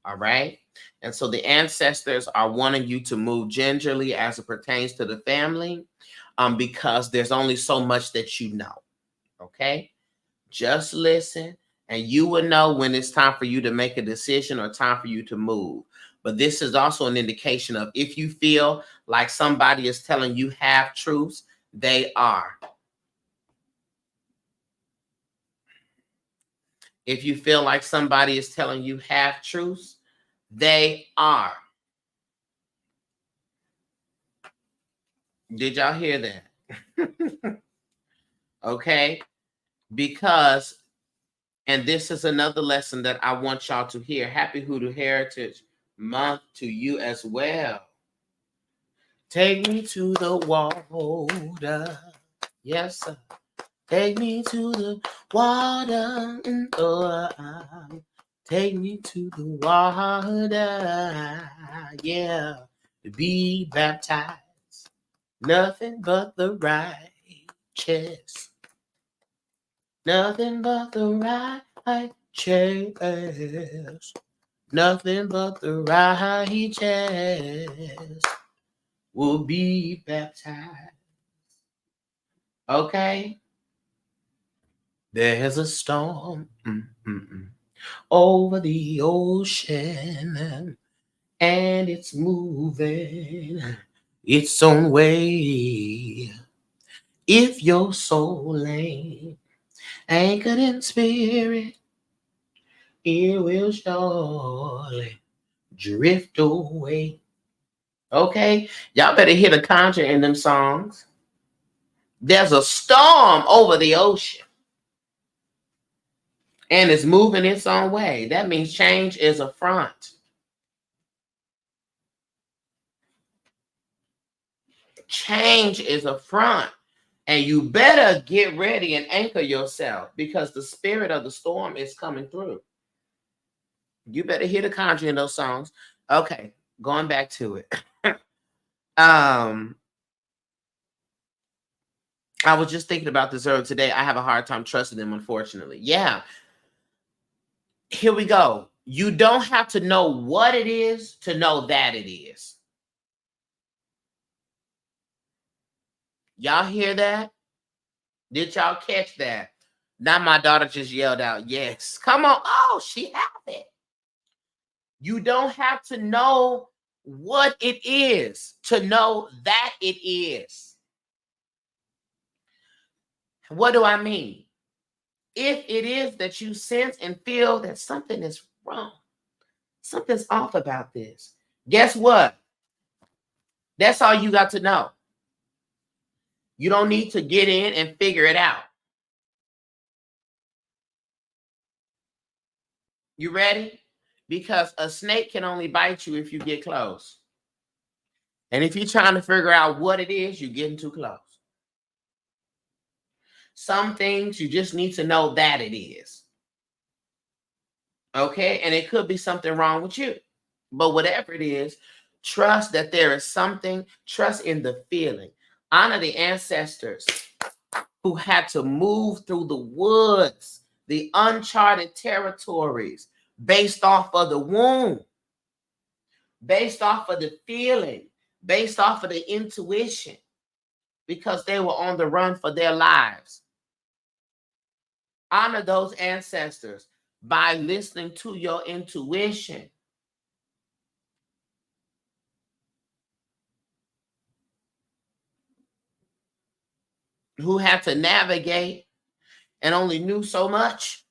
All right? And so the ancestors are wanting you to move gingerly as it pertains to the family, because there's only so much that you know. Okay? Just listen, and you will know when it's time for you to make a decision or time for you to move. But this is also an indication of if you feel like somebody is telling you half truths, they are. If you feel like somebody is telling you half truths, they are. Did y'all hear that? Okay? Because, and this is another lesson that I want y'all to hear. Happy Hoodoo Heritage Month to you as well. Take me to the water. Yes, sir. Take me to the water. Take me to the water. Yeah. To be baptized. Nothing but the righteous. Nothing but the righteous. Nothing but the righteous will be baptized. Okay? There's a storm over the ocean, and it's moving its own way. If your soul ain't Anchored in spirit, it will surely drift away. Okay, y'all better hear the conjure in them songs. There's a storm over the ocean, and it's moving its own way. That means change is a front. Change is a front. And you better get ready and anchor yourself because the spirit of the storm is coming through. You better hear the conjure in those songs. Okay, going back to it. I was just thinking about this earlier today. I have a hard time trusting them, unfortunately. Yeah. Here we go. You don't have to know what it is to know that it is. Y'all hear that? Did y'all catch that? Now my daughter just yelled out, yes. Come on. Oh, she has it. You don't have to know what it is to know that it is. What do I mean? If it is that you sense and feel that something is wrong, something's off about this, guess what? That's all you got to know. You don't need to get in and figure it out. You ready? Because a snake can only bite you if you get close. And if you're trying to figure out what it is, you're getting too close. Some things you just need to know that it is. Okay? And it could be something wrong with you. But whatever it is, trust that there is something. Trust in the feeling. Honor the ancestors who had to move through the woods, the uncharted territories, based off of the womb, based off of the feeling, based off of the intuition, because they were on the run for their lives. Honor those ancestors by listening to your intuition. Who had to navigate and only knew so much.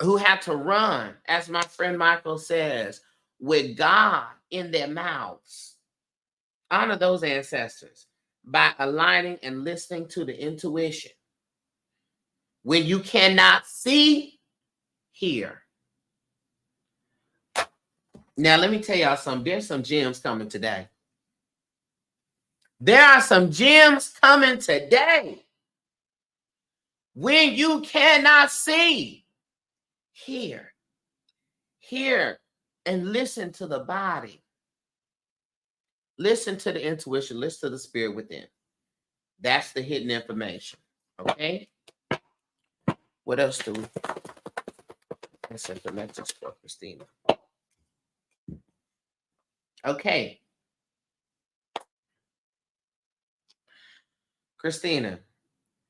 Who had to run, as my friend Michael says, with God in their mouths. Honor those ancestors by aligning and listening to the intuition. When you cannot see, hear. Now, let me tell y'all something. There's some gems coming today. There are some gems coming today. When you cannot see, hear. Hear and listen to the body. Listen to the intuition. Listen to the spirit within. That's the hidden information. Okay? What else do we? That's information for Christina. Okay. Christina,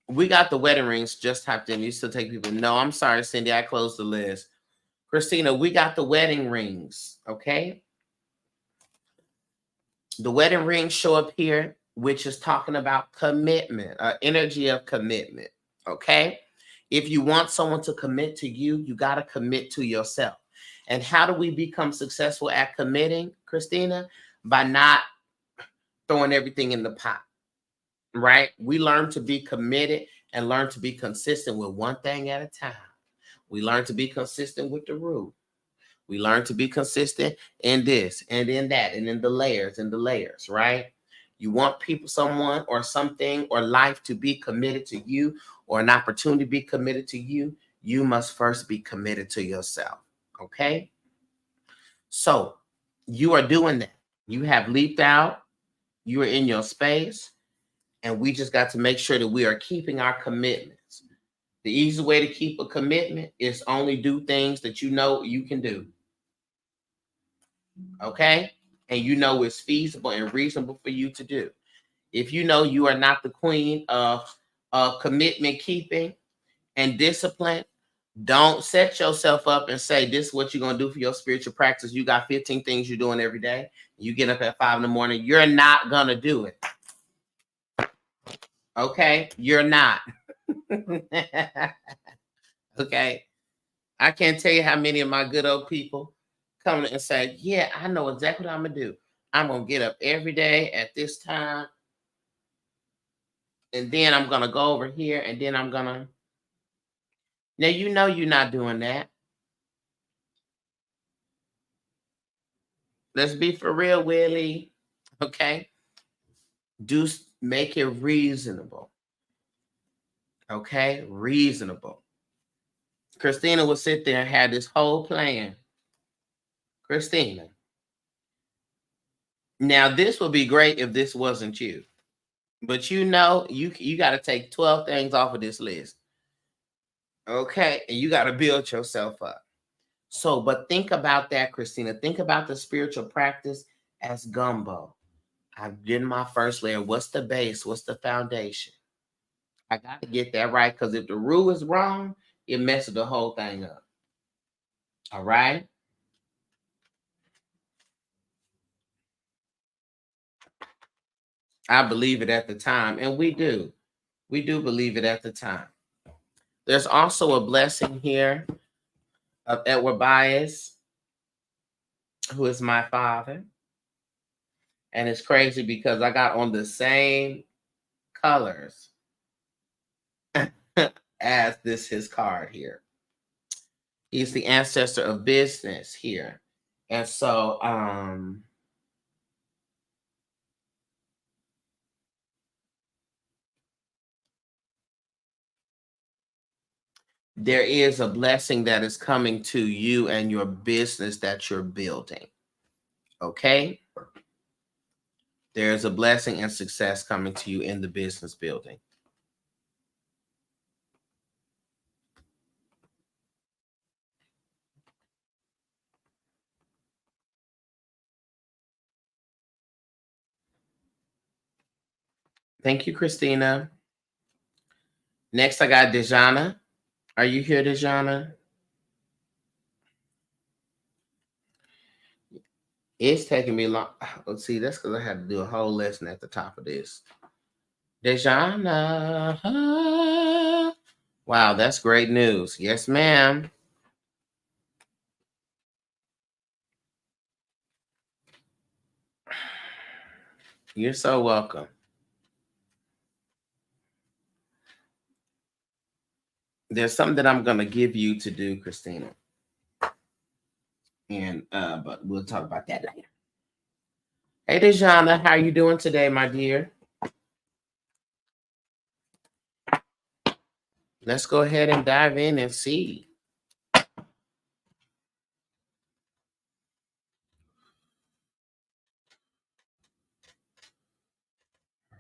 we got the wedding rings just typed in. You still take people. No, I'm sorry, Cindy. I closed the list. Christina, we got the wedding rings. Okay. The wedding rings show up here, which is talking about commitment, energy of commitment. Okay. If you want someone to commit to you, you got to commit to yourself. And how do we become successful at committing, Christina? By not throwing everything in the pot, right? We learn to be committed and learn to be consistent with one thing at a time. We learn to be consistent with the root. We learn to be consistent in this and in that and in the layers, right? You want people, someone or something or life to be committed to you or an opportunity to be committed to you, you must first be committed to yourself, okay? So you are doing that. You have leaped out. You are in your space. And we just got to make sure that we are keeping our commitments. The easy way to keep a commitment is only do things that you know you can do. Okay? And you know it's feasible and reasonable for you to do. If you know you are not the queen of commitment keeping and discipline, don't set yourself up and say this is what you're going to do for your spiritual practice. You got 15 things you're doing every day. You get up at 5 a.m. You're not going to do it. Okay? You're not. Okay. I can't tell you how many of my good old people come and say, yeah, I know exactly what I'm going to do. I'm going to get up every day at this time. And then I'm going to go over here. And then I'm going to. Now, you know you're not doing that. Let's be for real, Willie. Okay. Do make it reasonable. Okay. Reasonable. Christina would sit there and have this whole plan. Christina. Now, this would be great if this wasn't you. But you know, you got to take 12 things off of this list. Okay. And you got to build yourself up. So, but think about that, Christina. Think about the spiritual practice as gumbo. I did my first layer. What's the base? What's the foundation? I got to get that right, because if the roux is wrong, it messes the whole thing up. All right. I believe it at the time, and we do. We do believe it at the time. There's also a blessing here of Edward Bias, who is my father. And it's crazy because I got on the same colors as his card here. He's the ancestor of business here. And so there is a blessing that is coming to you and your business that you're building. Okay? There's a blessing and success coming to you in the business building. Thank you, Christina. Next, I got Dejana. Are you here, Dejana? It's taking me long. Let's see, that's because I had to do a whole lesson at the top of this. Dejana. Wow, that's great news. Yes, ma'am. You're so welcome. There's something that I'm going to give you to do, Christina. And but we'll talk about that later. Hey, Dejana, how are you doing today, my dear? Let's go ahead and dive in and see. All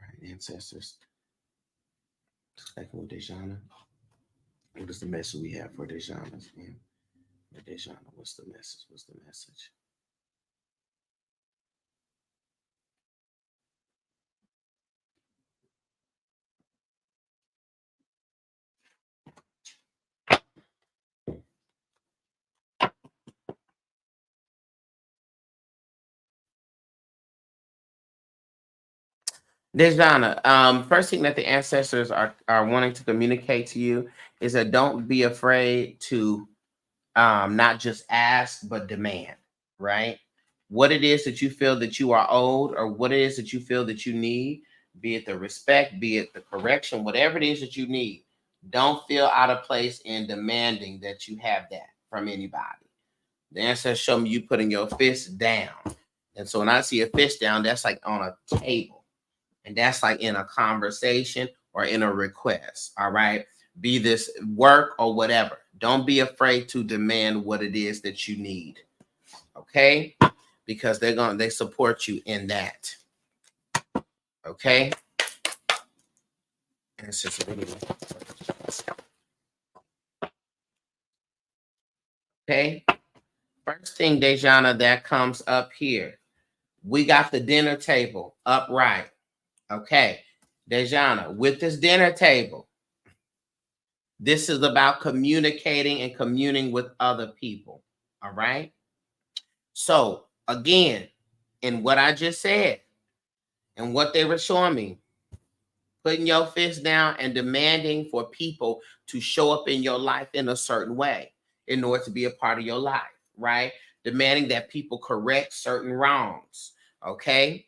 right, ancestors. Checking with Dejana. What is the message we have for Dejana? Dejana, what's the message? What's the message? Dejana, first thing that the ancestors are wanting to communicate to you is that don't be afraid to not just ask, but demand, right? What it is that you feel that you are owed, or what it is that you feel that you need, be it the respect, be it the correction, whatever it is that you need, don't feel out of place in demanding that you have that from anybody. The ancestors show me you putting your fist down. And so when I see a fist down, that's like on a table. And that's like in a conversation or in a request. All right. Be this work or whatever. Don't be afraid to demand what it is that you need. Okay. Because they support you in that. Okay. And it's just really okay. First thing, Dejana, that comes up here. We got the dinner table upright. Okay. Dejana, with this dinner table, this is about communicating and communing with other people. All right. So, again, in what I just said and what they were showing me, putting your fist down and demanding for people to show up in your life in a certain way in order to be a part of your life, right? Demanding that people correct certain wrongs, okay?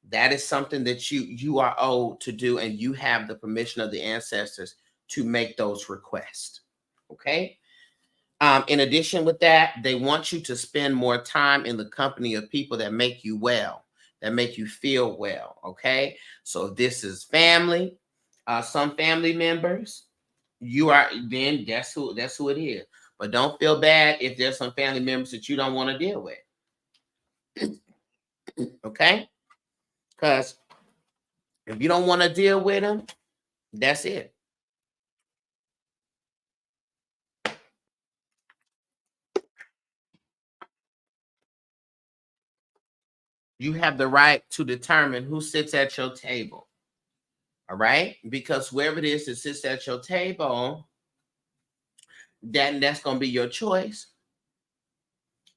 That is something that you are owed to do, and you have the permission of the ancestors to make those requests, okay? In addition with that, they want you to spend more time in the company of people that make you well, that make you feel well, okay? So if this is family, some family members, then that's who it is. But don't feel bad if there's some family members that you don't want to deal with, okay? Because if you don't want to deal with them, that's it. You have the right to determine who sits at your table. All right? Because whoever it is that sits at your table, that's going to be your choice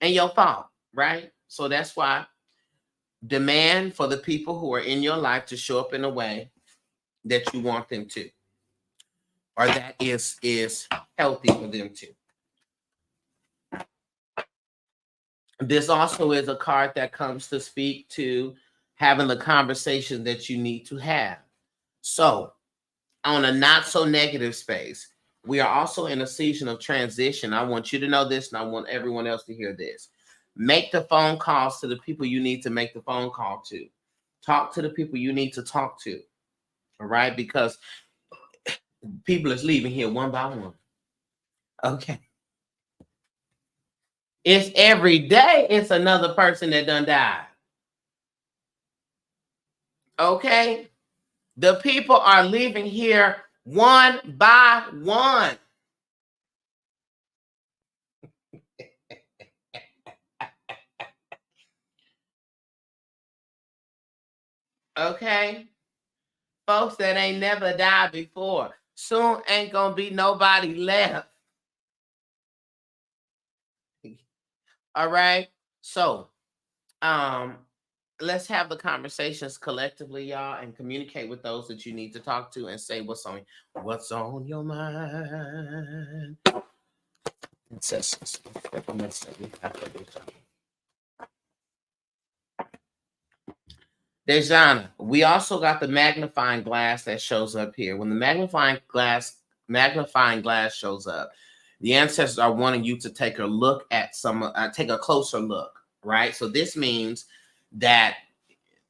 and your fault, right? So that's why demand for the people who are in your life to show up in a way that you want them to, or that is healthy for them to. This also is a card that comes to speak to having the conversation that you need to have. So, on a not so negative space, we are also in a season of transition. I want you to know this, and I want everyone else to hear this. Make the phone calls to the people you need to make the phone call to. Talk to the people you need to talk to. All right? Because people is leaving here one by one. Okay. It's every day it's another person that done died. Okay? The people are leaving here one by one. Okay? Folks that ain't never died before. Soon ain't gonna be nobody left. All right? So, let's have the conversations collectively, y'all, and communicate with those that you need to talk to and say what's on your mind. Ancestors. Dejana, we also got the magnifying glass that shows up here. When the magnifying glass shows up, the ancestors are wanting you to take a look at take a closer look, right? So this means that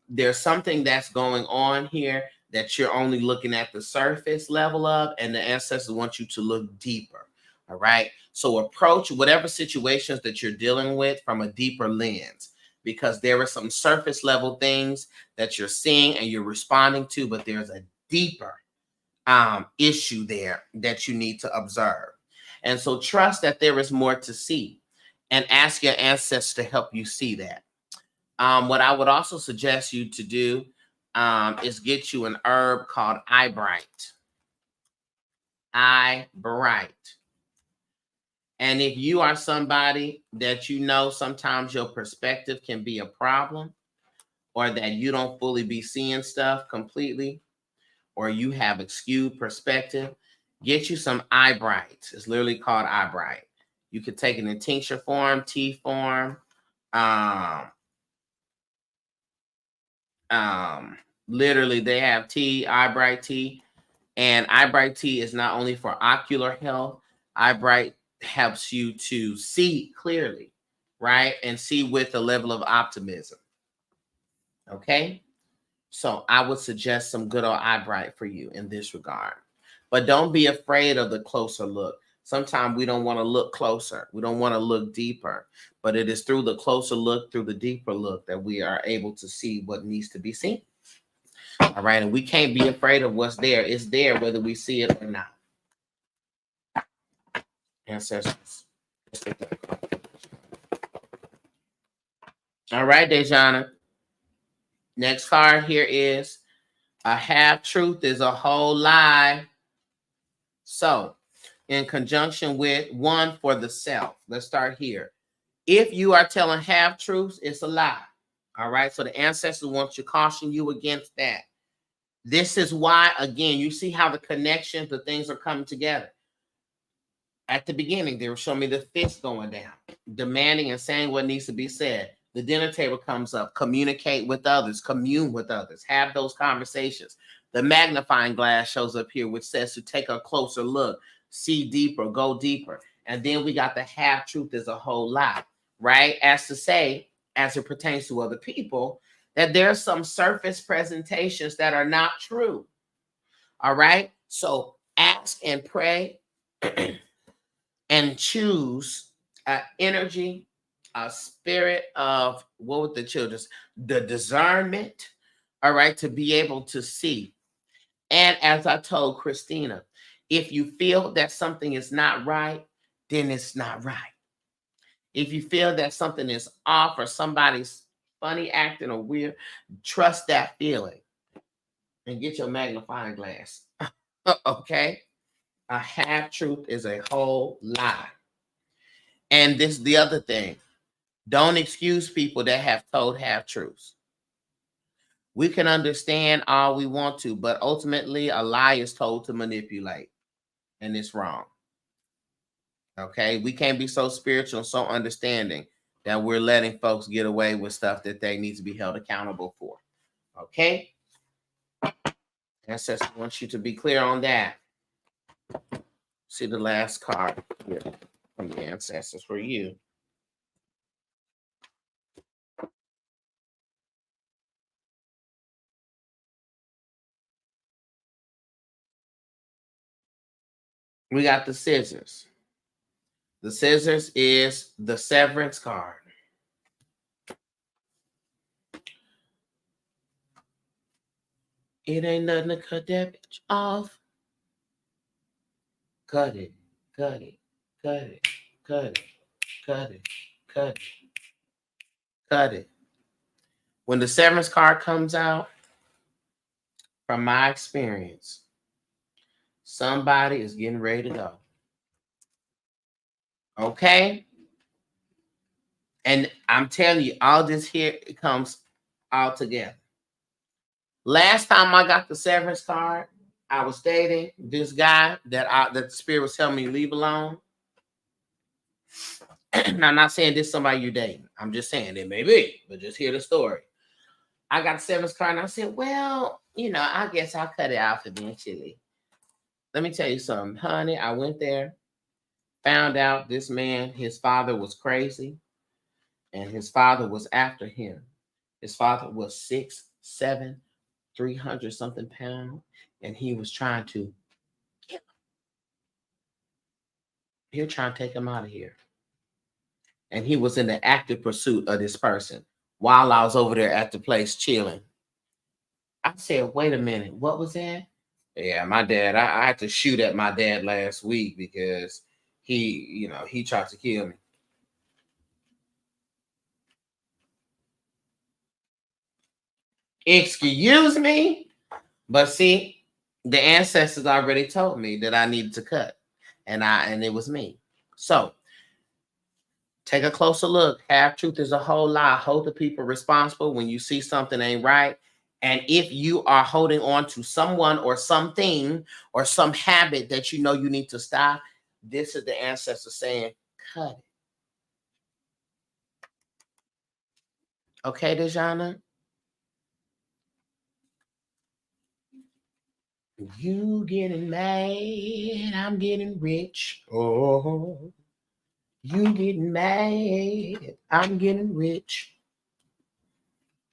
there's something that's going on here that you're only looking at the surface level of, and the ancestors want you to look deeper. All right. So approach whatever situations that you're dealing with from a deeper lens, because there are some surface level things that you're seeing and you're responding to, but there's a deeper issue there that you need to observe. And so trust that there is more to see, and ask your ancestors to help you see that. What I would also suggest you to do is get you an herb called eyebright. Eyebright. And if you are somebody that you know sometimes your perspective can be a problem, or that you don't fully be seeing stuff completely, or you have a skewed perspective, get you some eyebright. It's literally called eyebright. You could take it in tincture form, tea form. Literally, they have tea, eyebright tea. And eyebright tea is not only for ocular health, eyebright helps you to see clearly, right? And see with a level of optimism. Okay? So I would suggest some good old eyebright for you in this regard. But don't be afraid of the closer look. Sometimes we don't want to look closer. We don't want to look deeper. But it is through the closer look, through the deeper look, that we are able to see what needs to be seen. All right. And we can't be afraid of what's there. It's there whether we see it or not. Ancestors. All right, Dejana. Next card here is a half-truth is a whole lie. So, in conjunction with one for the self. Let's start here. If you are telling half-truths, it's a lie. All right. So the ancestors want to caution you against that. This is why, again, you see how the connections, the things are coming together. At the beginning, they were showing me the fist going down, demanding and saying what needs to be said. The dinner table comes up, communicate with others, commune with others, have those conversations. The magnifying glass shows up here, which says to take a closer look, see deeper, go deeper. And then we got the half truth is a whole lot, right? As to say, as it pertains to other people, that there's some surface presentations that are not true. All right. So ask and pray and choose energy, a spirit of, what with the children's, the discernment, all right, to be able to see. And as I told Christina, if you feel that something is not right, then it's not right. If you feel that something is off or somebody's funny acting or weird, trust that feeling and get your magnifying glass. Okay? A half truth is a whole lie. And this the other thing. Don't excuse people that have told half truths. We can understand all we want to, but ultimately a lie is told to manipulate, and it's wrong. Okay? We can't be so spiritual and so understanding that we're letting folks get away with stuff that they need to be held accountable for. Okay? Ancestor wants you to be clear on that. See the last card here from the ancestors for you. We got the scissors. The scissors is the severance card. It ain't nothing to cut that bitch off. Cut it, cut it, cut it, cut it, cut it, cut it, cut it. When the severance card comes out, from my experience, somebody is getting ready to go. Okay? And I'm telling you, all this here, it comes all together. Last time I got the severance card, I was dating this guy that the spirit was telling me leave alone. Now, I'm not saying this is somebody you're dating. I'm just saying it may be, but just hear the story. I got the severance card and I said, well, I guess I'll cut it off eventually. Let me tell you something, honey. I went there, found out this man, his father was crazy, and his father was after him. His father was 6'7", 300 something pounds, and he was trying to kill him. He was trying to take him out of here. And he was in the active pursuit of this person while I was over there at the place chilling. I said, wait a minute, what was that? Yeah, my dad, I had to shoot at my dad last week because he tried to kill me. Excuse me? But see, the ancestors already told me that I needed to cut. And it was me. So take a closer look. Half truth is a whole lie. Hold the people responsible when you see something ain't right. And if you are holding on to someone or something or some habit that you know you need to stop, this is the ancestor saying, cut it. Okay, Dejana? You getting mad, I'm getting rich. Oh, you getting mad, I'm getting rich.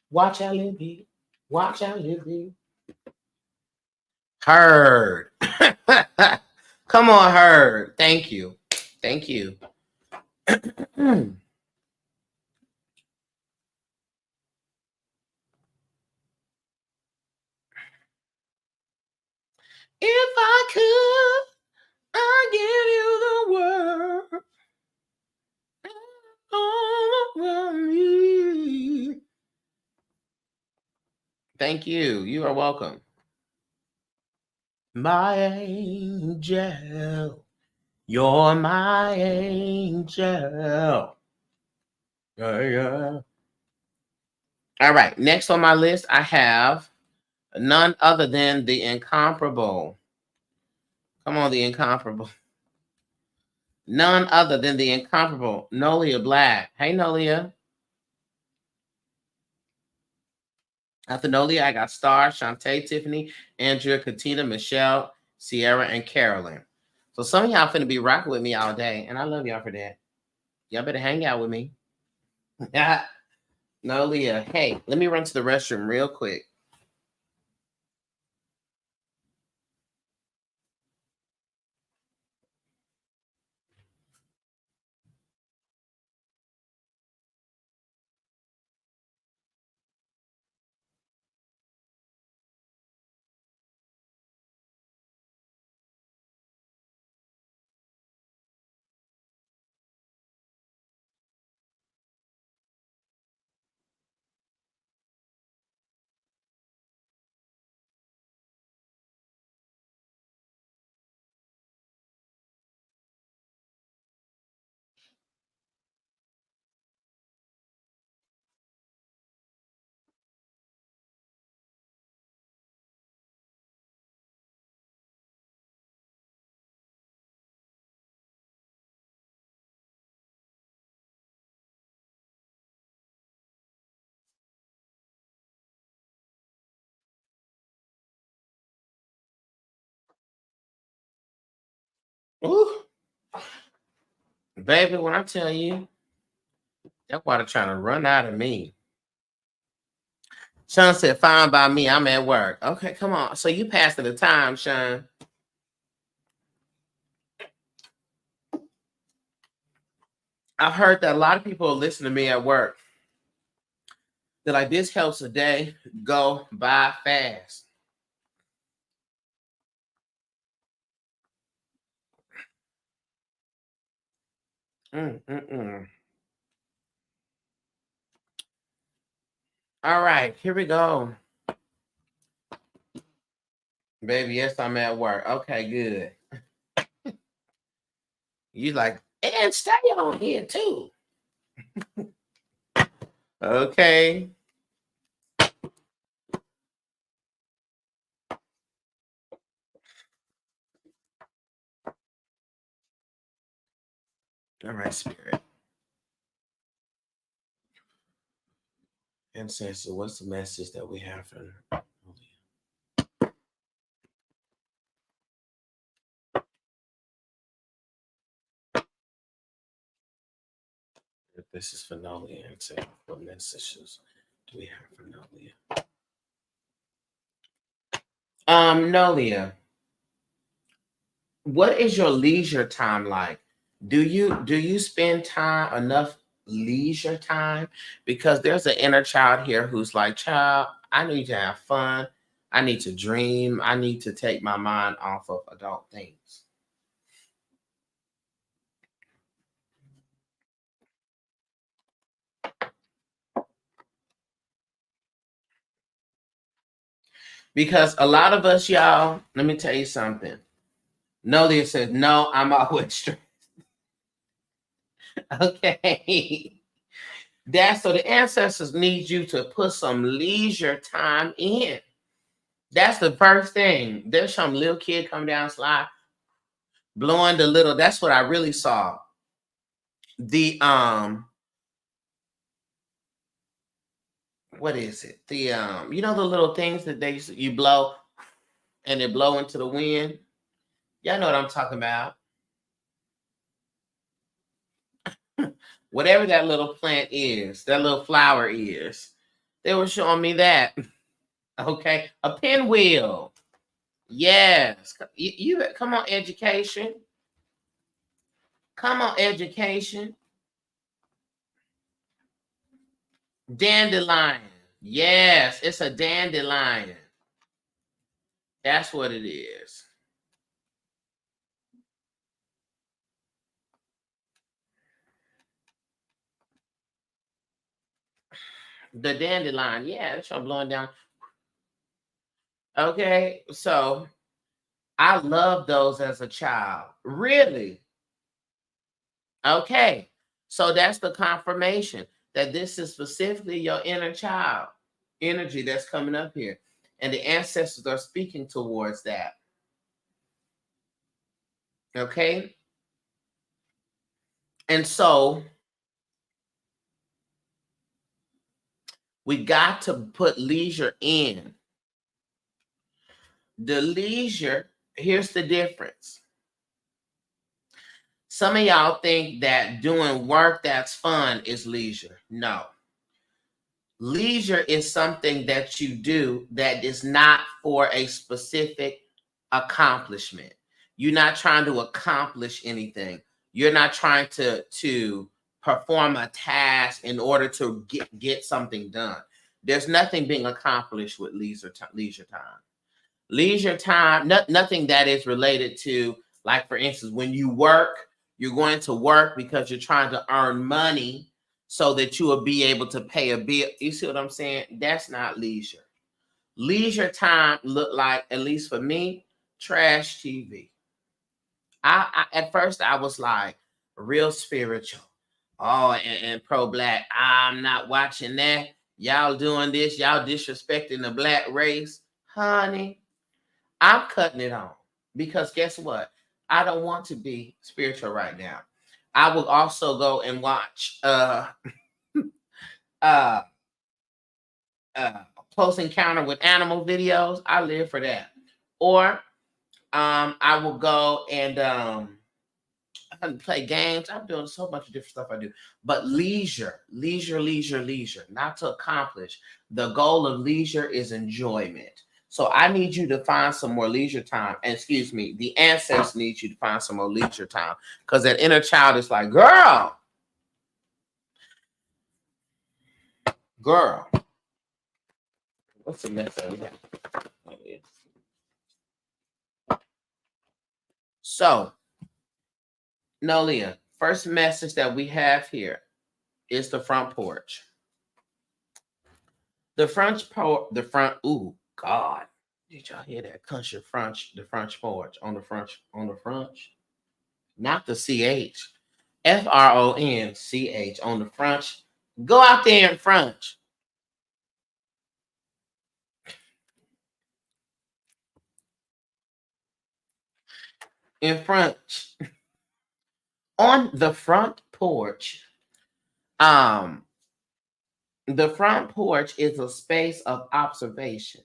Watch out, little bit. Watch out, little bit. Heard. Come on, Heard. Thank you. Thank you. If I could, I'd give you the world. All around you. Thank you. You are welcome. My angel. You're my angel. Yeah. All right. Next on my list, I have None other than the incomparable. Come on, the incomparable. None other than the incomparable Nolia Black. Hey, Nolia. After Nolia, I got Star, Shantae, Tiffany, Andrea, Katina, Michelle, Sierra, and Carolyn. So some of y'all finna be rocking with me all day, and I love y'all for that. Y'all better hang out with me. Nolia, hey, let me run to the restroom real quick. Ooh, baby, when I tell you, that water trying to run out of me. Sean said, fine by me. I'm at work. Okay, come on. So you passing the time, Sean. I've heard that a lot of people listen to me at work. They're like, this helps a day go by fast. Mm-mm-mm. All right, here we go. Baby, yes, I'm at work. Okay, good. You like, and stay on here too. Okay. All right, Spirit. Ancestor, what's the message that we have for this is for Nolia? And what messages do we have for Nolia? Nolia, what is your leisure time like? Do you spend time enough leisure time? Because there's an inner child here who's like, child, I need to have fun. I need to dream. I need to take my mind off of adult things. Because a lot of us, y'all, let me tell you something. Nolia said, no, I'm always stressed. Okay. That's so the ancestors need you to put some leisure time in. That's the first thing. There's some little kid coming down the slide, blowing the little. That's what I really saw. The what is it? The you know the little things that you blow and they blow into the wind. Y'all know what I'm talking about. Whatever that little plant is, that little flower is. They were showing me that. Okay, a pinwheel. Yes, you come on, education. Come on, education. Dandelion. Yes, it's a dandelion. That's what it is. The dandelion. Yeah, it's blowing down. Okay, so I love those as a child. Really? Okay. So that's the confirmation that this is specifically your inner child energy that's coming up here. And the ancestors are speaking towards that. Okay? And so we got to put leisure in. The leisure, here's the difference. Some of y'all think that doing work that's fun is leisure. No. Leisure is something that you do that is not for a specific accomplishment. You're not trying to accomplish anything. You're not trying to perform a task in order to get something done. There's nothing being accomplished with leisure time. Leisure time, nothing that is related to, like, for instance, when you work, you're going to work because you're trying to earn money so that you will be able to pay a bill. You see what I'm saying? That's not leisure. Leisure time look like, at least for me, trash TV. I at first I was like real spiritual. Oh, and pro-black. I'm not watching that. Y'all doing this. Y'all disrespecting the black race. Honey, I'm cutting it on, because guess what? I don't want to be spiritual right now. I will also go and watch Close Encounter with Animal videos. I live for that. Or I will go and play games. I'm doing so much different stuff I do. But leisure, not to accomplish. The goal of leisure is enjoyment. So I need you to find some more leisure time. And excuse me, the ancestors need you to find some more leisure time. Because that inner child is like, girl. What's the next one? So, Nolia, first message that we have here is the front porch. Ooh, God. Did y'all hear that? Country the front porch on the front, not the CH. FRONCH on the front. Go out there in front. In front. On the front porch. The front porch is a space of observation.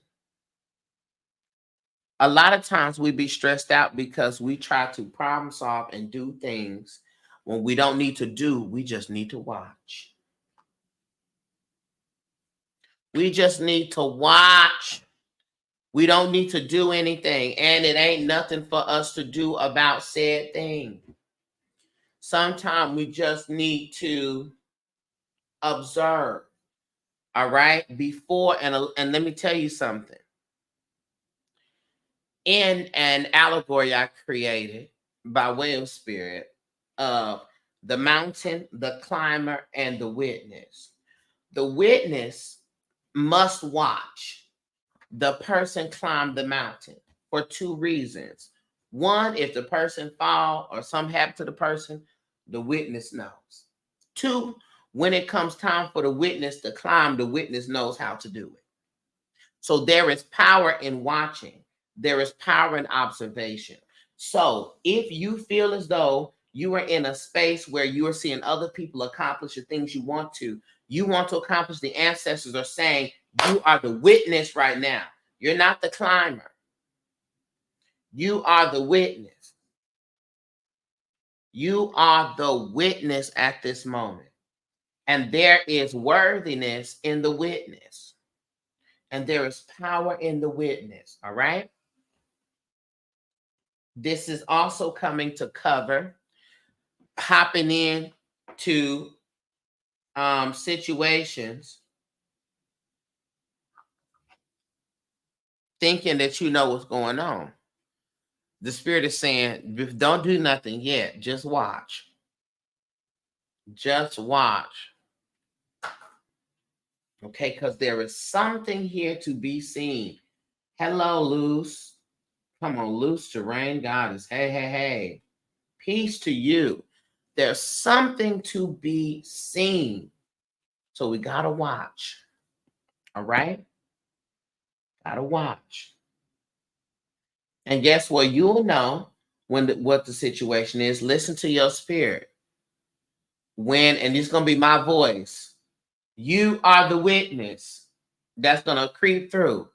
A lot of times we be stressed out because we try to problem solve and do things when we don't need to do. We just need to watch. We just need to watch. We don't need to do anything, and it ain't nothing for us to do about said thing. Sometimes we just need to observe. All right, before and let me tell you something. In an allegory I created by way of spirit of the mountain, the climber, and the witness. The witness must watch the person climb the mountain for two reasons. One, if the person fall or something happened to the person, the witness knows. Two, when it comes time for the witness to climb, the witness knows how to do it. So there is power in watching. There is power in observation. So if you feel as though you are in a space where you are seeing other people accomplish the things you want to accomplish, the ancestors are saying you are the witness right now. You're not the climber. You are the witness. You are the witness at this moment. And there is worthiness in the witness. And there is power in the witness. All right. This is also coming to cover hopping in to situations thinking that you know what's going on. The spirit is saying, don't do nothing yet. Just watch. Just watch. Okay, because there is something here to be seen. Hello, Luce. Come on, Luce, Terrain Goddess. Hey, hey, hey. Peace to you. There's something to be seen. So we got to watch. All right? Gotta watch. And guess what? You'll know what the situation is. Listen to your spirit. And it's gonna be my voice. You are the witness that's gonna creep through,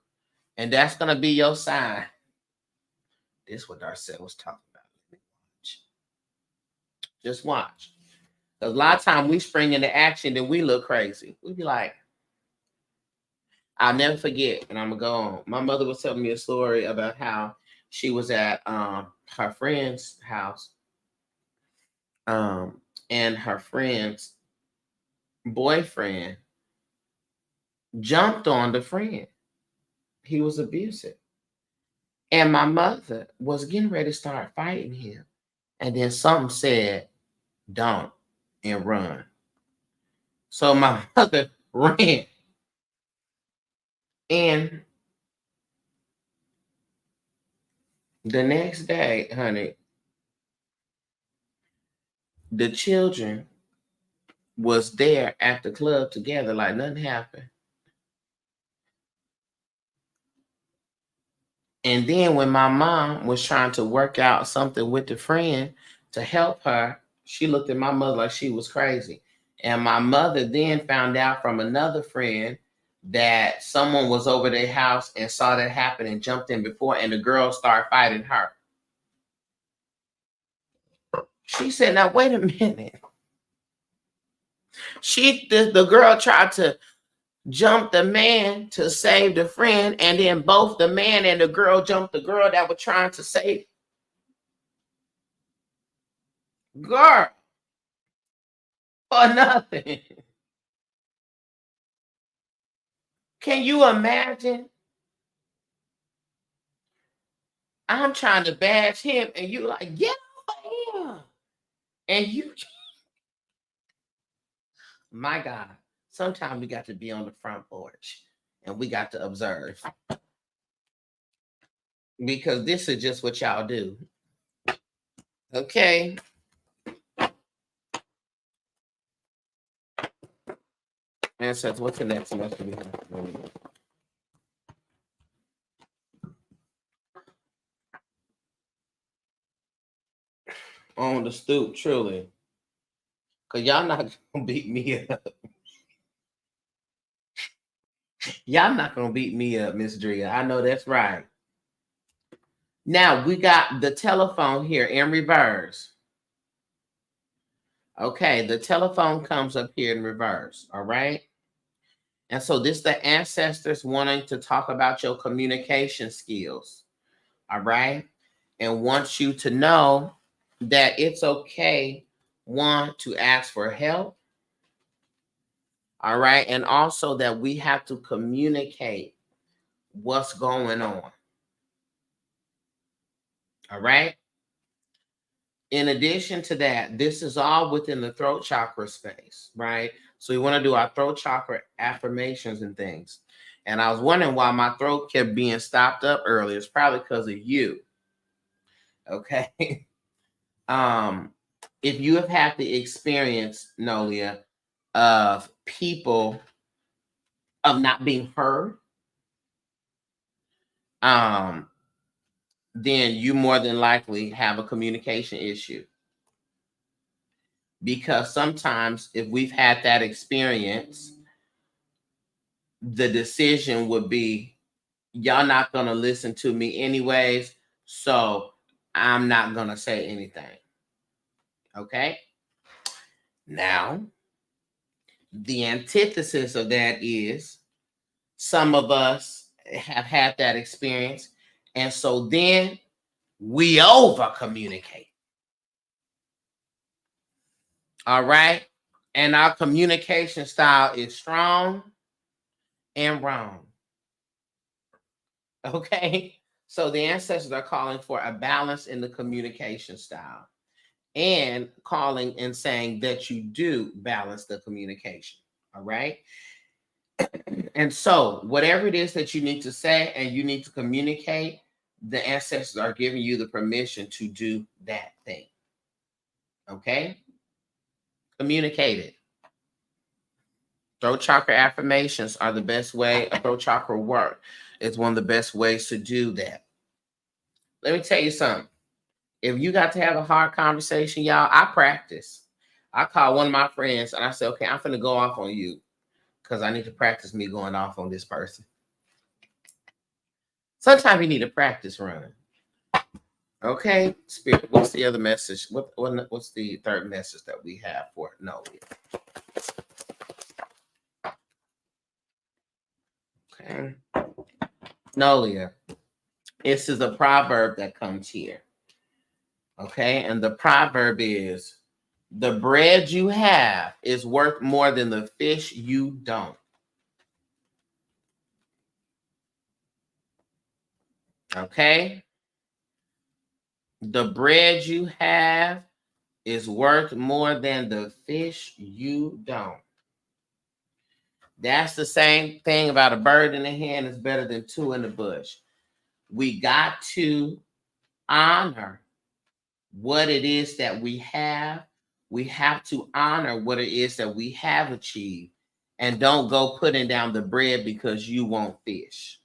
and that's gonna be your sign. This is what Darcel was talking about. Just watch. Because a lot of times we spring into action, then we look crazy. We be like, I'll never forget, and I'm gonna go on. My mother was telling me a story about how she was at her friend's house, and her friend's boyfriend jumped on the friend. He was abusive. And my mother was getting ready to start fighting him. And then something said, don't, and run. So my mother ran. And the next day, honey, the children was there at the club together like nothing happened. And then when my mom was trying to work out something with the friend to help her, she looked at my mother like she was crazy. And my mother then found out from another friend that someone was over their house and saw that happen and jumped in before, and the girl started fighting her. She said, now wait a minute. The girl tried to jump the man to save the friend, and then both the man and the girl jumped the girl that were trying to save. Girl, for nothing. Can you imagine? I'm trying to bash him, and you like, get over here. And you, my God, sometimes we got to be on the front porch and we got to observe. Because this is just what y'all do. Okay. Ancestor, what's the next message we have? On the stoop, truly. Because y'all not going to beat me up. Y'all not going to beat me up, Miss Drea. I know that's right. Now, we got the telephone here in reverse. Okay, the telephone comes up here in reverse, all right? And so this the ancestors wanting to talk about your communication skills, all right? And wants you to know that it's okay, one, to ask for help, all right? And also that we have to communicate what's going on, all right? In addition to that, this is all within the throat chakra space, right? So we want to do our throat chakra affirmations and things. And I was wondering why my throat kept being stopped up earlier. It's probably because of you. Okay. If you have had the experience, Nolia, of people of not being heard, then you more than likely have a communication issue. Because sometimes if we've had that experience, the decision would be, y'all not going to listen to me anyways, so I'm not going to say anything. Okay? Now, the antithesis of that is some of us have had that experience, and so then we over communicate. All right? And our communication style is strong and wrong. Okay? So the ancestors are calling for a balance in the communication style and calling and saying that you do balance the communication. All right? And so whatever it is that you need to say and you need to communicate, the ancestors are giving you the permission to do that thing. Okay? Communicate it. Throat chakra affirmations are the best way a throat chakra work. It's one of the best ways to do that. Let me tell you something. If you got to have a hard conversation, y'all, I practice. I call one of my friends and I say, okay, I'm finna go off on you because I need to practice me going off on this person. Sometimes you need to practice running. Okay, Spirit, what's the other message? What's the third message that we have for Nolia? Okay. Nolia, this is a proverb that comes here. Okay, and the proverb is, the bread you have is worth more than the fish you don't. Okay? The bread you have is worth more than the fish you don't. That's the same thing about a bird in the hand is better than two in the bush. We got to honor what it is that we have. We have to honor what it is that we have achieved. And don't go putting down the bread because you want fish.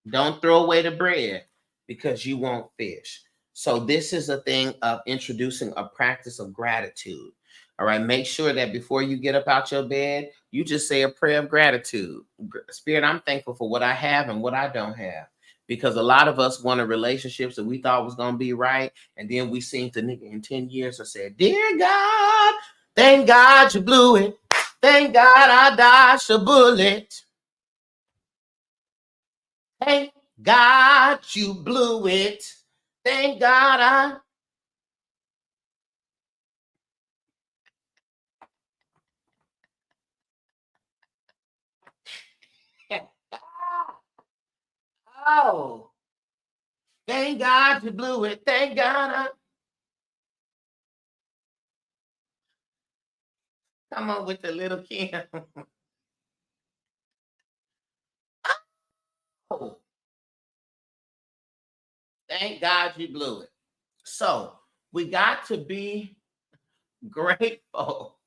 Don't throw away the bread because you want fish. So this is a thing of introducing a practice of gratitude. All right. Make sure that before you get up out your bed, you just say a prayer of gratitude. Spirit, I'm thankful for what I have and what I don't have. Because a lot of us wanted relationships that we thought was going to be right. And then we seen the nigga in 10 years or said, dear God, thank God you blew it. Thank God I dodged a bullet. Thank God you blew it. Thank God I. Oh, thank God you blew it. Thank God I. Come on with the little Kim. Oh, thank God you blew it. So we got to be grateful.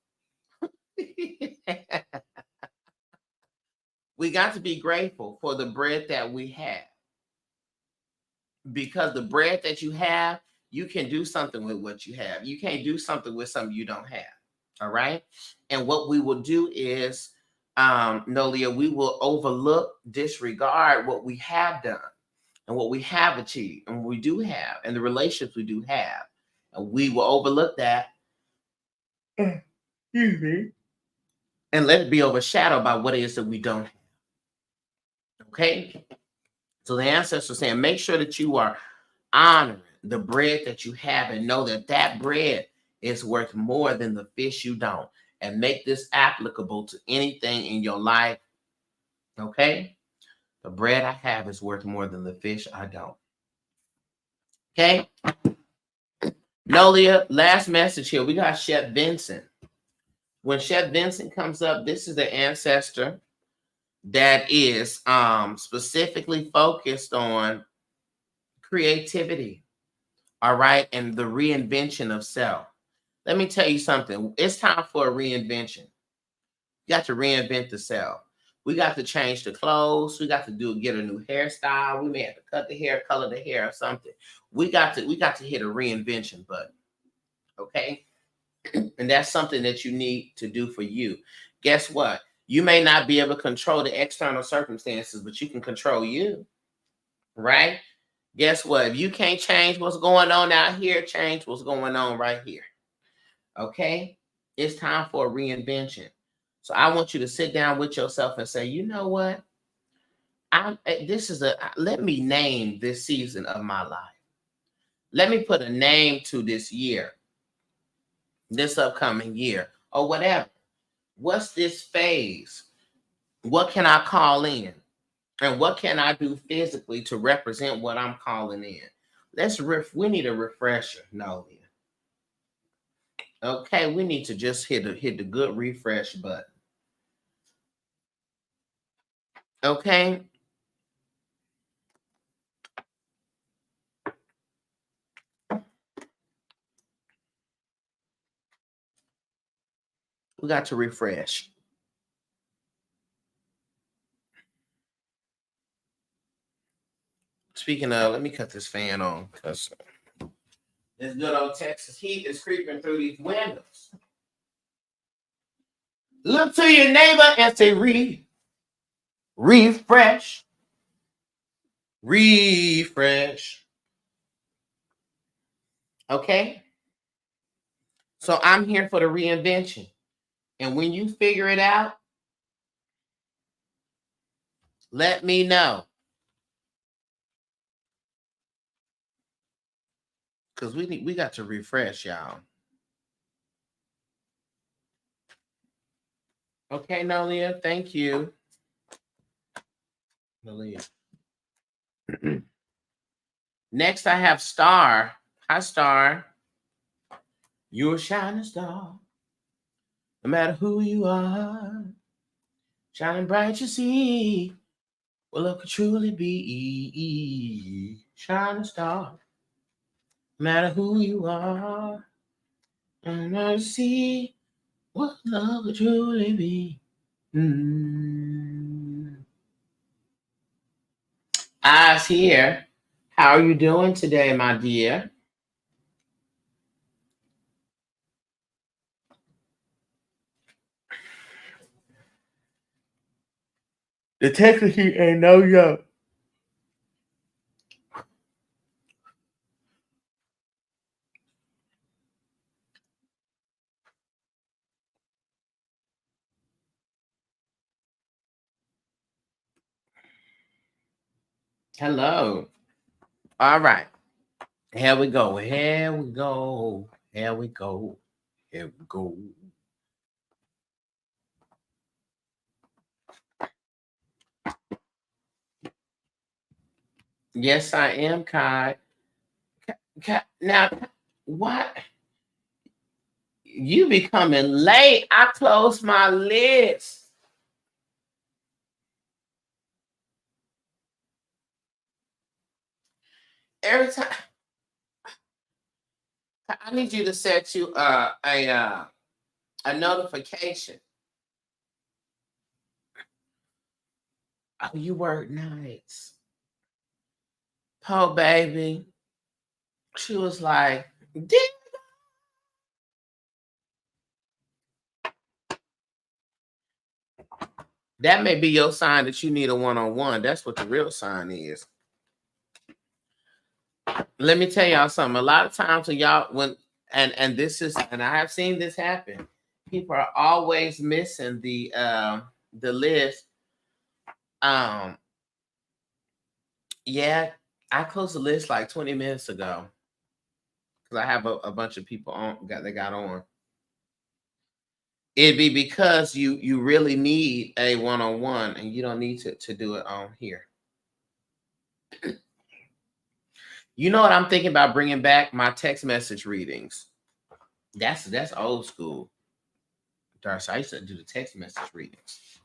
We got to be grateful for the bread that we have. Because the bread that you have, you can do something with what you have. You can't do something with something you don't have. All right. And what we will do is, Nolia, we will overlook, disregard what we have done and what we have achieved and what we do have and the relationships we do have. And we will overlook that. Excuse me. And let it be overshadowed by what it is that we don't have. Okay. So the ancestors are saying, make sure that you are honoring the bread that you have and know that that bread is worth more than the fish you don't. And make this applicable to anything in your life. Okay? The bread I have is worth more than the fish I don't. Okay? Nolia, last message here. We got Chef Vincent. When Chef Vincent comes up, this is the ancestor that is specifically focused on creativity. All right? And the reinvention of self. Let me tell you something. It's time for a reinvention. You got to reinvent the self. We got to change the clothes. We got to get a new hairstyle. We may have to cut the hair, color the hair, or something. We got to hit a reinvention button. Okay? And that's something that you need to do for you. Guess what? You may not be able to control the external circumstances, but you can control you. Right? Guess what? If you can't change what's going on out here, change what's going on right here. Okay? It's time for a reinvention. So I want you to sit down with yourself and say, you know what? Let me name this season of my life. Let me put a name to this year, this upcoming year, or whatever. What's this phase? What can I call in? And what can I do physically to represent what I'm calling in? We need a refresher, Nolia. Okay, we need to just hit the good refresh button. Okay. We got to refresh. Speaking of, let me cut this fan on because this good old Texas heat is creeping through these windows. Look to your neighbor and say, refresh. Refresh. Okay? So I'm here for the reinvention. And when you figure it out, let me know. Because we got to refresh, y'all. Okay, Nolia, thank you. Nolia. Next, I have Star. Hi, Star. You're a shining star. No matter who you are, shining bright you see. Well, love could truly be shining star. No matter who you are, and I see what love could truly be. Eyes here. How are you doing today, my dear? The Texas heat ain't no joke. Hello. All right. Here we go. Here we go. Here we go. Here we go. Yes, I am, Kai. Now, what? You be coming late. I closed my lids. Every time. I need you to set you a notification. Oh, you work nights. Oh, baby. She was like, that may be your sign that you need a one-on-one. That's what the real sign is. Let me tell y'all something. A lot of times when y'all and this is, and I have seen this happen, people are always missing the list. Yeah, I closed the list like 20 minutes ago because I have a bunch of people that got on. It'd be because you really need a one-on-one and you don't need to do it on here. You know what I'm thinking about bringing back? My text message readings. That's old school. Darcy, I used to do the text message readings.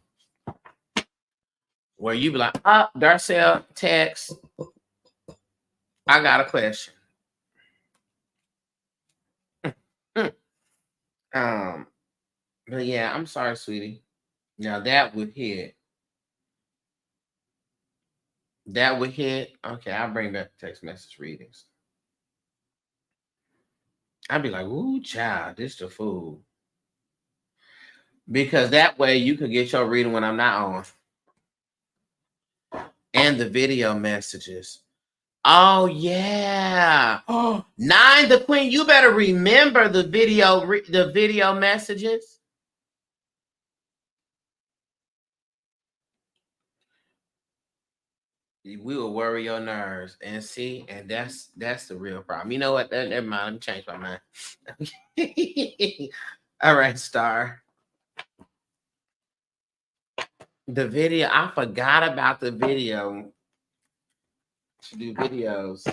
Where you be like, Darcel, text. I got a question. But yeah, I'm sorry, sweetie. Now that would hit. That would hit. Okay, I'll bring back text message readings. I'd be like, ooh, child, this the fool. Because that way you could get your reading when I'm not on. And the video messages. Oh yeah. Oh, 9 the Queen. You better remember the video messages. We will worry your nerves and see, and that's the real problem. You know what? Never mind. Let me change my mind. All right, Star. The video. I forgot about the video. To do videos.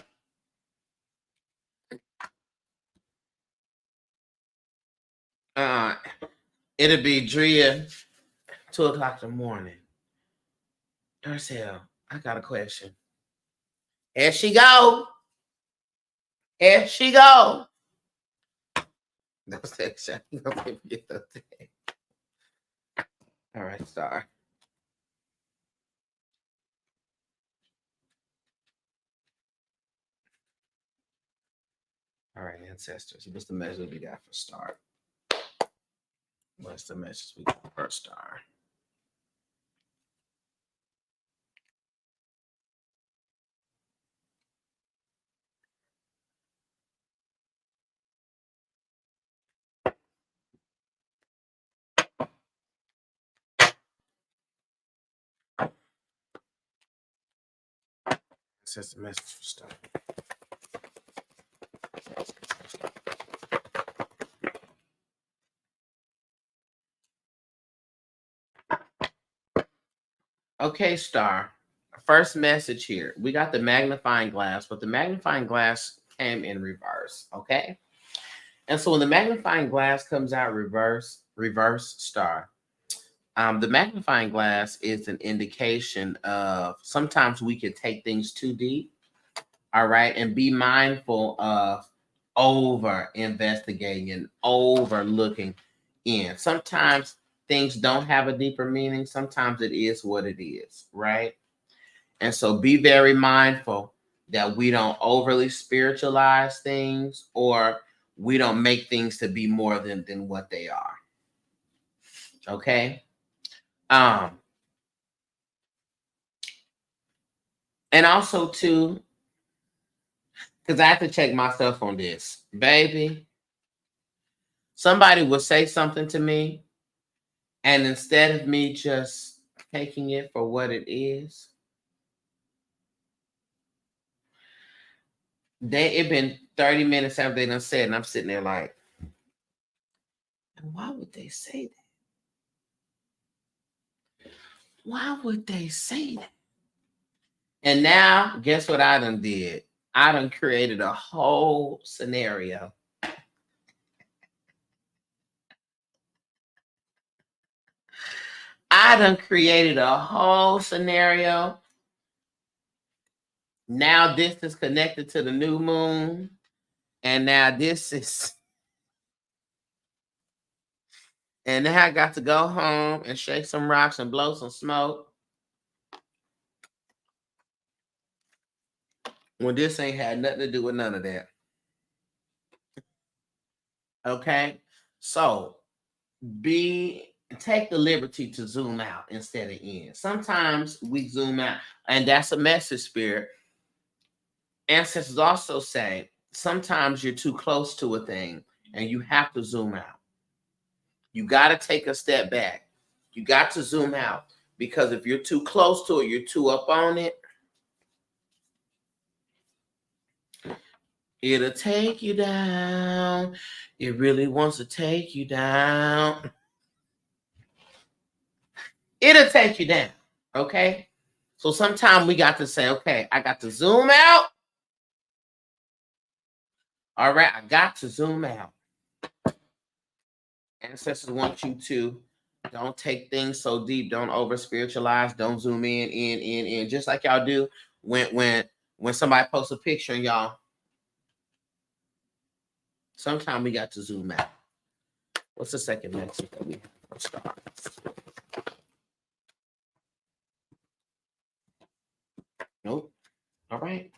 It'll be Drea, 2:00 in the morning. Darcel, I got a question. Here she go. Here she go. All right, Star. All right, ancestors. What's the message we got for start? What's the message we got for star? What's the message for start? Okay, star. First message here. We got the magnifying glass, but the magnifying glass came in reverse. Okay. And so when the magnifying glass comes out reverse star, the magnifying glass is an indication of sometimes we can take things too deep. All right. And be mindful of over investigating and overlooking in. Sometimes things don't have a deeper meaning. Sometimes it is what it is. Right. And so be very mindful that we don't overly spiritualize things, or we don't make things to be more than what they are. Okay. And also too, because I have to check myself on this, baby. Somebody will say something to me, and instead of me just taking it for what it is, it been 30 minutes after they done said, and I'm sitting there like, why would they say that? Why would they say that? And now, guess what I done did? I done created a whole scenario. I done created a whole scenario. Now this is connected to the new moon. And now this is... And now I got to go home and shake some rocks and blow some smoke. When this ain't had nothing to do with none of that. Okay? So, take the liberty to zoom out instead of in. Sometimes we zoom out, and that's a message, spirit. Ancestors also say sometimes you're too close to a thing and you have to zoom out. You got to take a step back. You got to zoom out, because if you're too close to it, you're too up on it, it'll take you down. It really wants to take you down. It'll take you down. Okay? So sometimes we got to say, okay, I got to zoom out. All right, I got to zoom out. Ancestors want you to don't take things so deep. Don't over spiritualize. Don't zoom in. Just like y'all do when somebody posts a picture and y'all. Sometimes we got to zoom out. What's the second message that we have for start? Nope. All right.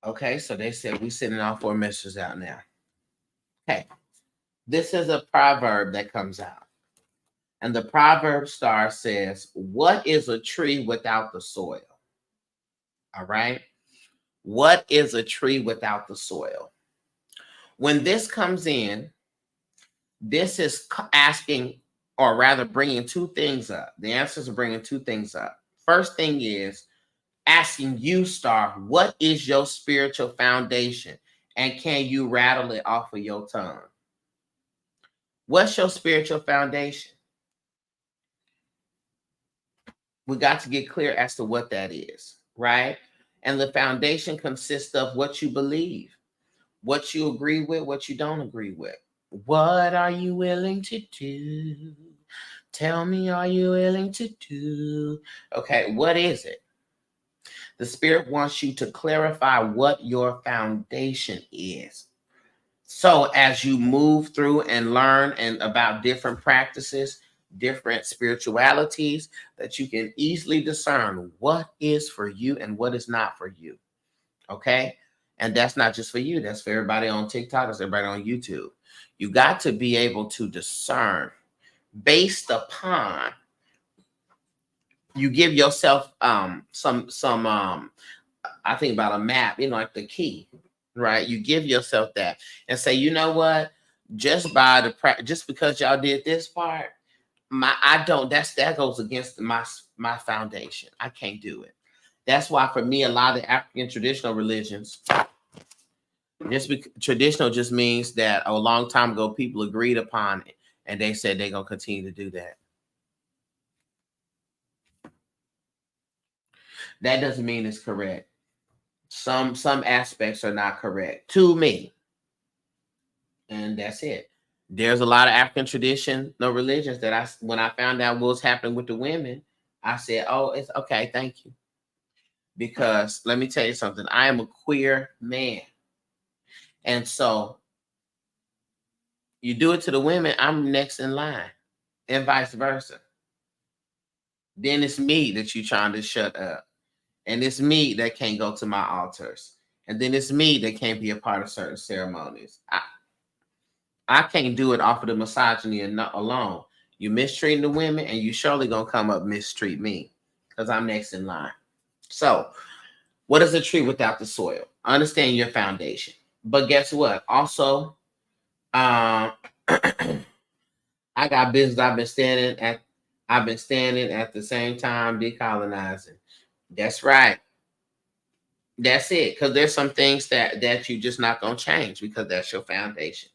Okay, so they said we sending all 4 messages out now. Okay. This is a proverb that comes out. And the proverb star says, what is a tree without the soil? All right. What is a tree without the soil? When this comes in, this is asking, or rather bringing 2 things up. The answers are bringing 2 things up. First thing is asking you, star, what is your spiritual foundation? And can you rattle it off of your tongue? What's your spiritual foundation? We got to get clear as to what that is, right? And the foundation consists of what you believe, what you agree with, what you don't agree with. What are you willing to do? Tell me, are you willing to do? Okay, what is it? The spirit wants you to clarify what your foundation is. So as you move through and learn and about different practices, different spiritualities, that you can easily discern what is for you and what is not for you. Okay? And that's not just for you. That's for everybody on TikTok. That's everybody on YouTube. You got to be able to discern based upon, you give yourself some I think about a map, like the key, right? You give yourself that and say, you know what? Just because y'all did this part, that goes against my foundation. I can't do it. That's why for me, a lot of the African traditional religions, traditional just means that a long time ago people agreed upon it and they said they're gonna continue to do that. That doesn't mean it's correct. Some aspects are not correct to me. And that's it. There's a lot of African tradition, no religions that when I found out what was happening with the women, I said, oh, it's okay, thank you. Because let me tell you something, I am a queer man. And so you do it to the women, I'm next in line, and vice versa. Then it's me that you're trying to shut up. And it's me that can't go to my altars. And then it's me that can't be a part of certain ceremonies. I can't do it off of the misogyny alone. You mistreating the women, and you surely gonna come up mistreat me because I'm next in line. So, what is a tree without the soil? Understand your foundation. But guess what? Also, I got business. I've been standing at the same time decolonizing. That's right. That's it. Because there's some things that you just not gonna change because that's your foundation.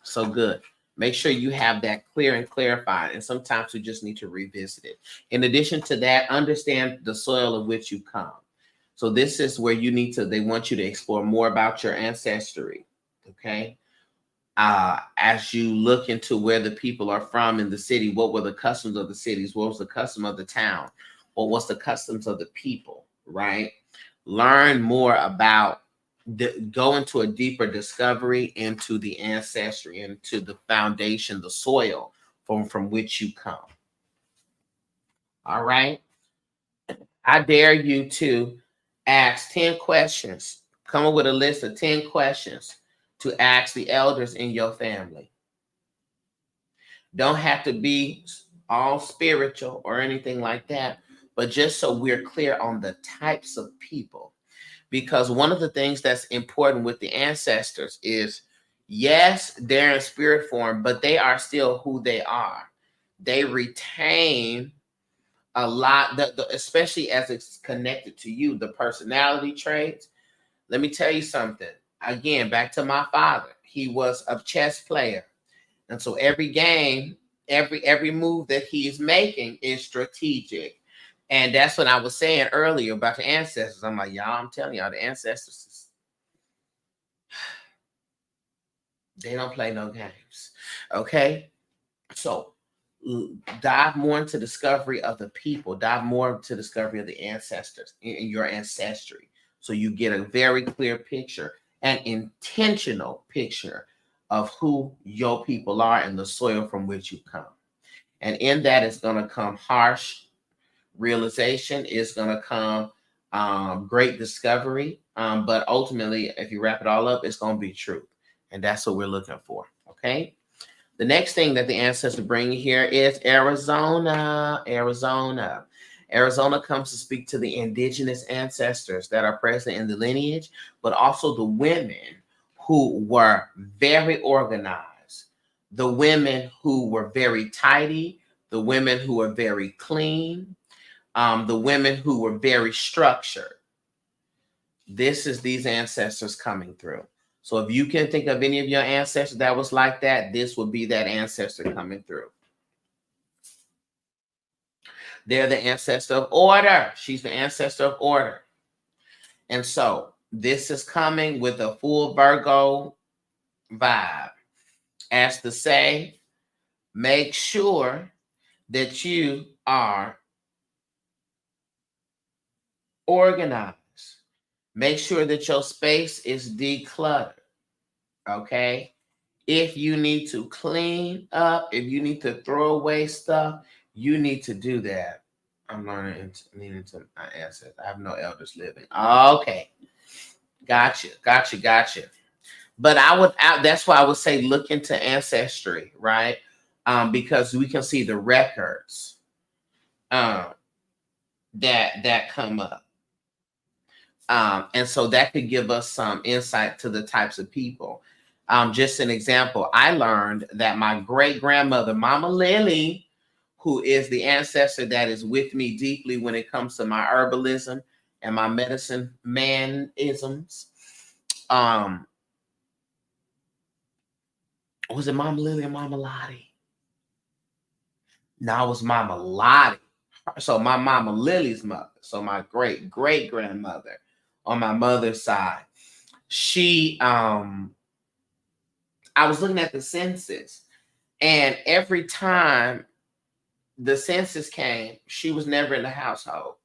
So good. Make sure you have that clear and clarified. And sometimes we just need to revisit it. In addition to that, understand the soil of which you come. So this is where they want you to explore more about your ancestry. Okay. As you look into where the people are from in the city, what were the customs of the cities? What was the custom of the town? What was the customs of the people, right? Learn more about, go into a deeper discovery into the ancestry, into the foundation, the soil from which you come. All right. I dare you to ask 10 questions. Come up with a list of 10 questions to ask the elders in your family. Don't have to be all spiritual or anything like that, but just so we're clear on the types of people. Because one of the things that's important with the ancestors is, yes, they're in spirit form, but they are still who they are. They retain a lot, especially as it's connected to you, the personality traits. Let me tell you something. Again, back to my father. He was a chess player. And so every game, every move that he's making is strategic. And that's what I was saying earlier about the ancestors. I'm like, y'all, I'm telling y'all, the ancestors, they don't play no games. Okay? So dive more into discovery of the people, dive more into discovery of the ancestors in your ancestry. So you get a very clear picture, an intentional picture of who your people are and the soil from which you come. And in that is going to come harsh realization, is going to come great discovery. But ultimately, if you wrap it all up, it's going to be truth. And that's what we're looking for. Okay. The next thing that the ancestors bring here is Arizona. Arizona comes to speak to the indigenous ancestors that are present in the lineage, but also the women who were very organized, the women who were very tidy, the women who were very clean, the women who were very structured. This is these ancestors coming through. So if you can think of any of your ancestors that was like that, this would be that ancestor coming through. They're the ancestor of order. She's the ancestor of order. And so this is coming with a full Virgo vibe. As to say, make sure that you are organized. Make sure that your space is decluttered. Okay? If you need to clean up, if you need to throw away stuff, you need to do that. I'm learning into my ancestors. I have no elders living. Okay. Gotcha. But that's why I would say look into Ancestry, right? Because we can see the records um, that come up. And so that could give us some insight to the types of people. Just an example, I learned that my great grandmother, Mama Lily, who is the ancestor that is with me deeply when it comes to my herbalism and my medicine manisms. Was it Mama Lily or Mama Lottie? No, it was Mama Lottie. So my Mama Lily's mother, so my great grandmother on my mother's side, she I was looking at the census, and every time the census came, she was never in the household,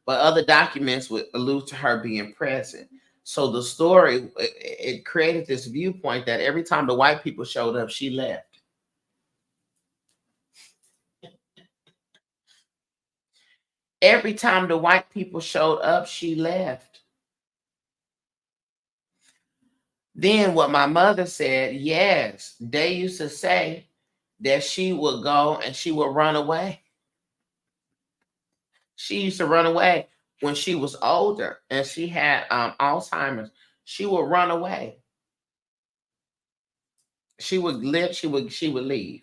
but other documents would allude to her being present. So the story, it created this viewpoint that every time the white people showed up, she left. Every time the white people showed up, she left. Then what my mother said, yes, they used to say that she would go and she would run away. She used to run away when she was older and she had Alzheimer's. She would run away. She would live, she would leave.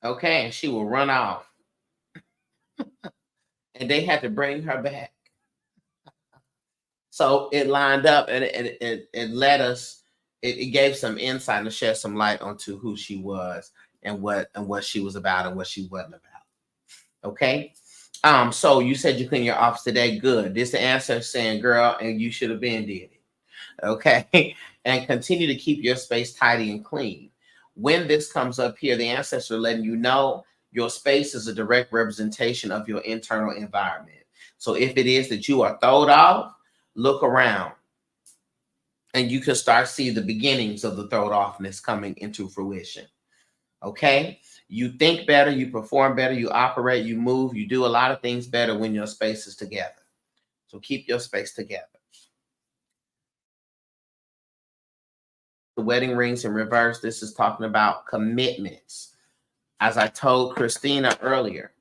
Okay, and she would run off. And they had to bring her back. So it lined up and it led us, it gave some insight and shed some light onto who she was and what she was about and what she wasn't about. Okay. So you said you clean your office today. Good. This the answer saying, girl, and you should have been did it. Okay. And continue to keep your space tidy and clean. When this comes up here, the ancestor letting you know your space is a direct representation of your internal environment. So if it is that you are thrown off, look around and you can start see the beginnings of the thrown offness coming into fruition. Okay. You think better, you perform better, you operate, you move, you do a lot of things better when your space is together. So keep your space together. The wedding rings in reverse. This is talking about commitments. As I told Christina earlier,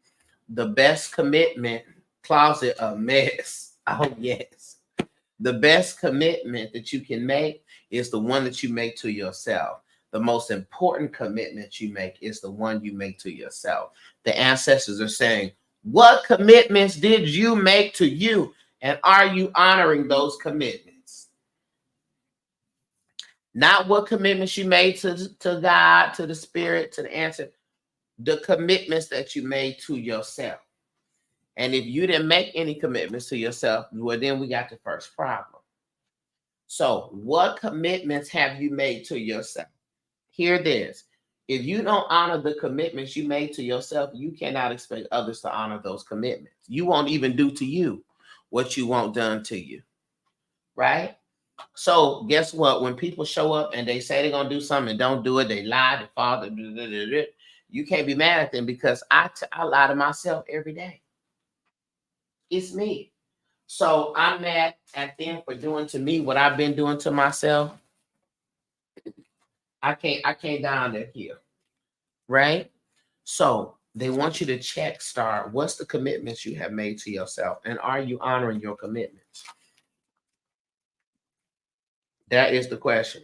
the best commitment, closet a mess. Oh, yes. The best commitment that you can make is the one that you make to yourself. The most important commitment you make is the one you make to yourself. The ancestors are saying, what commitments did you make to you? And are you honoring those commitments? Not what commitments you made to God, to the spirit, to the answer, the commitments that you made to yourself. And if you didn't make any commitments to yourself, well, then we got the first problem. So what commitments have you made to yourself? Hear this. If you don't honor the commitments you made to yourself, you cannot expect others to honor those commitments. You won't even do to you what you want done to you. Right? So guess what? When people show up and they say they're going to do something and don't do it, they lie, they fall, you can't be mad at them because I lie to myself every day. It's me. So I'm mad at them for doing to me what I've been doing to myself. I can't down that hill. Right? So they want you to check start. What's the commitments you have made to yourself? And are you honoring your commitments? That is the question.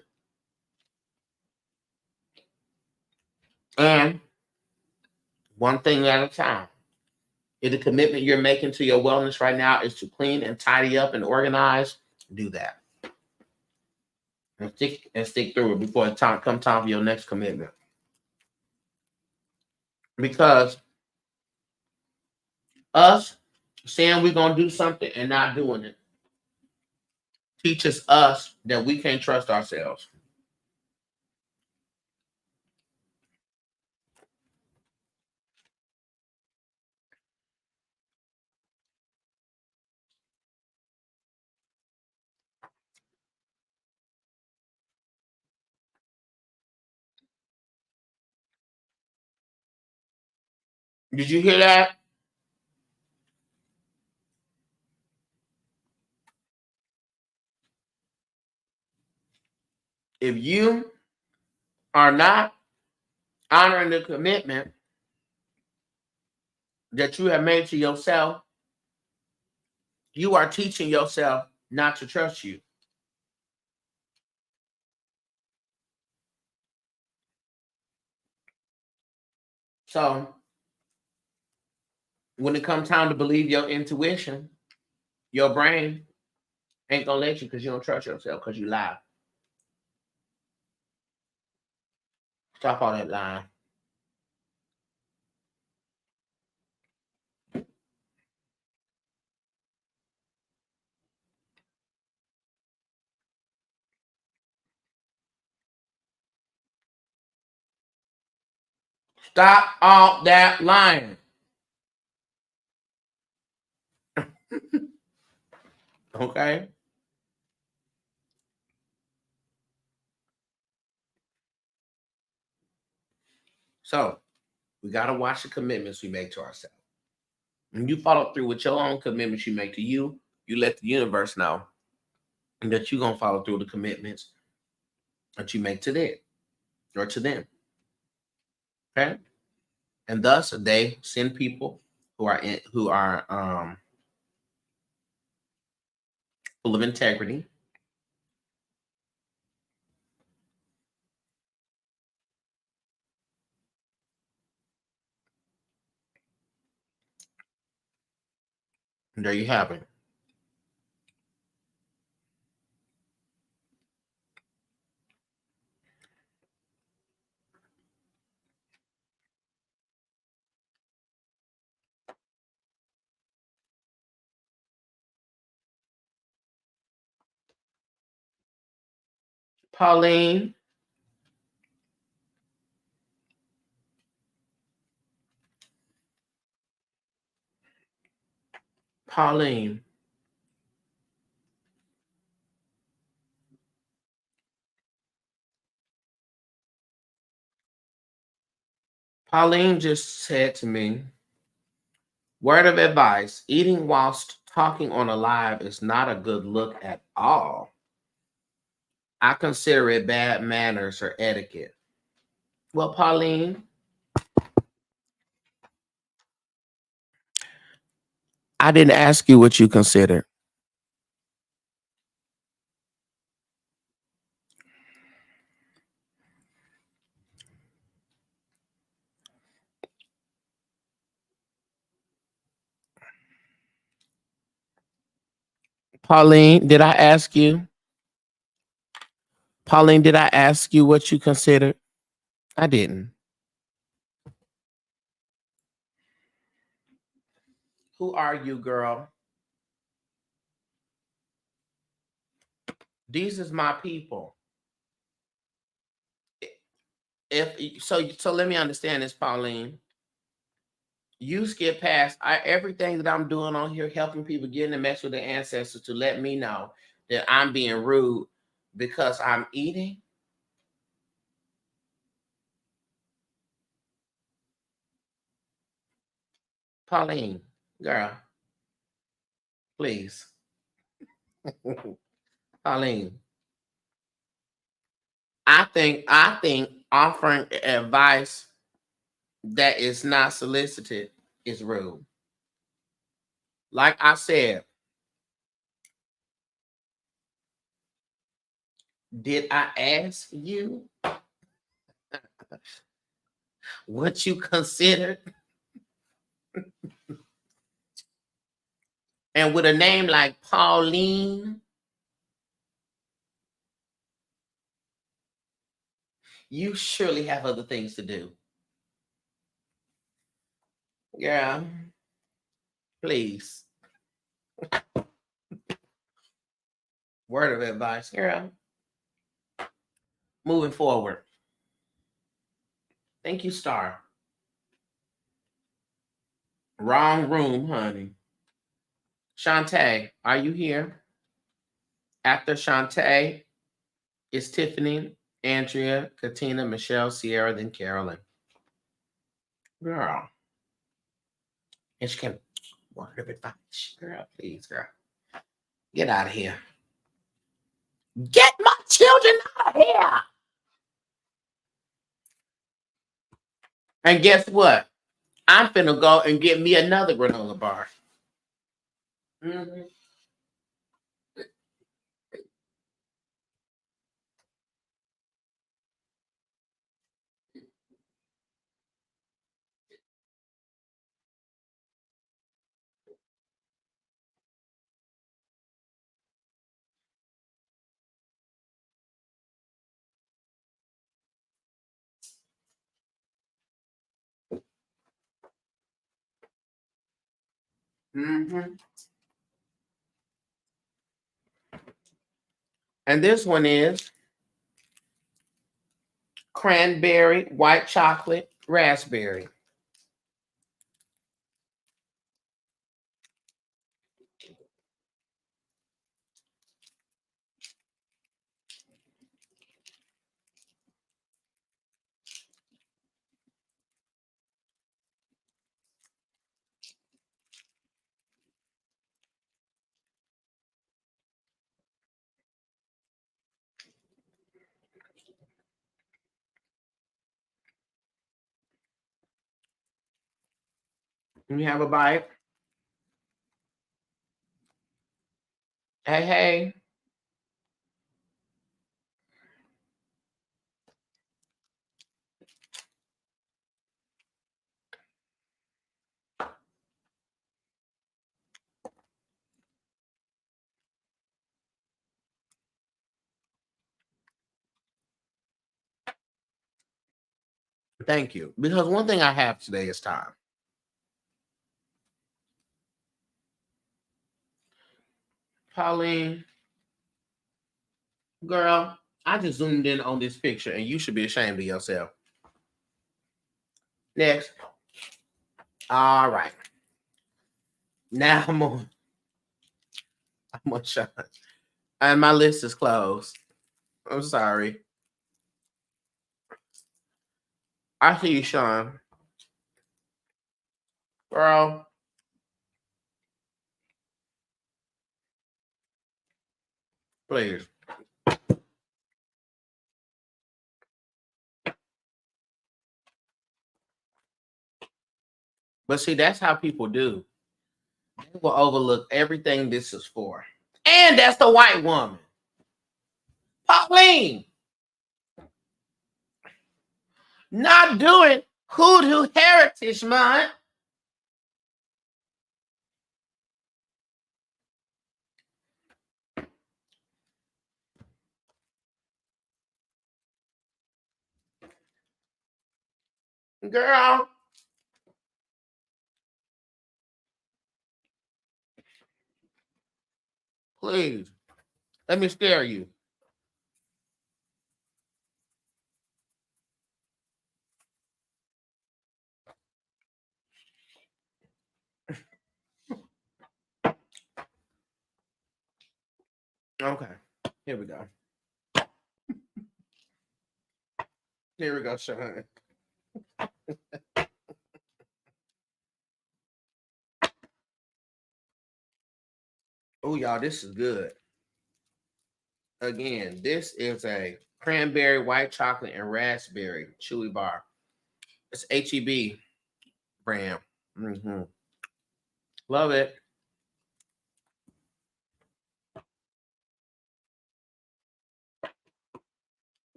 And one thing at a time. If the commitment you're making to your wellness right now is to clean and tidy up and organize, do that. And stick through it before time for your next commitment. Because us saying we're gonna do something and not doing it teaches us that we can't trust ourselves. Did you hear that? If you are not honoring the commitment that you have made to yourself, you are teaching yourself not to trust you. So when it comes time to believe your intuition, your brain ain't gonna let you because you don't trust yourself because you lie. Stop all that lying. Stop all that lying. Okay? So we got to watch the commitments we make to ourselves. When you follow through with your own commitments you make to you, you let the universe know that you're going to follow through the commitments that you make to them or to them. Okay? And thus they send people who are full of integrity. And there you have it. Pauline. Pauline. Pauline just said to me, word of advice, eating whilst talking on a live is not a good look at all. I consider it bad manners or etiquette. Well, Pauline, I didn't ask you what you consider. Pauline, did I ask you? Pauline, did I ask you what you considered? I didn't. Who are you, girl? These is my people. If so let me understand this, Pauline. You skip past everything that I'm doing on here, helping people get in the mess with their ancestors to let me know that I'm being rude because I'm eating. Pauline, girl, please. Pauline, I think offering advice that is not solicited is rude. Like I said, did I ask you what you considered? And with a name like Pauline, you surely have other things to do. Yeah, please. Word of advice, girl. Moving forward. Thank you, Star. Wrong room, honey. Shantae, are you here? After Shantae is Tiffany, Andrea, Katina, Michelle, Sierra, then Carolyn. Girl. And she can word of advice. Girl, please, girl. Get out of here. Get my children out of here. And guess what? I'm finna go and get me another granola bar. Mm-hmm. Mm-hmm. And this one is cranberry, white chocolate, raspberry. Can you have a bite? Hey, hey. Thank you. Because one thing I have today is time. Pauline, girl, I just zoomed in on this picture and you should be ashamed of yourself. Next. All right. Now I'm on shot. And my list is closed. I'm sorry. I see you, Sean. Girl. Please. But see, that's how people do. They will overlook everything this is for. And that's the white woman. Pauline. Not doing Hoodoo Heritage Month. Girl. Please. Let me scare you. Okay. Here we go. Here we go, Sean. Oh, y'all, this is good. Again, this is a cranberry, white chocolate, and raspberry chewy bar. It's HEB brand. Mm-hmm. Love it.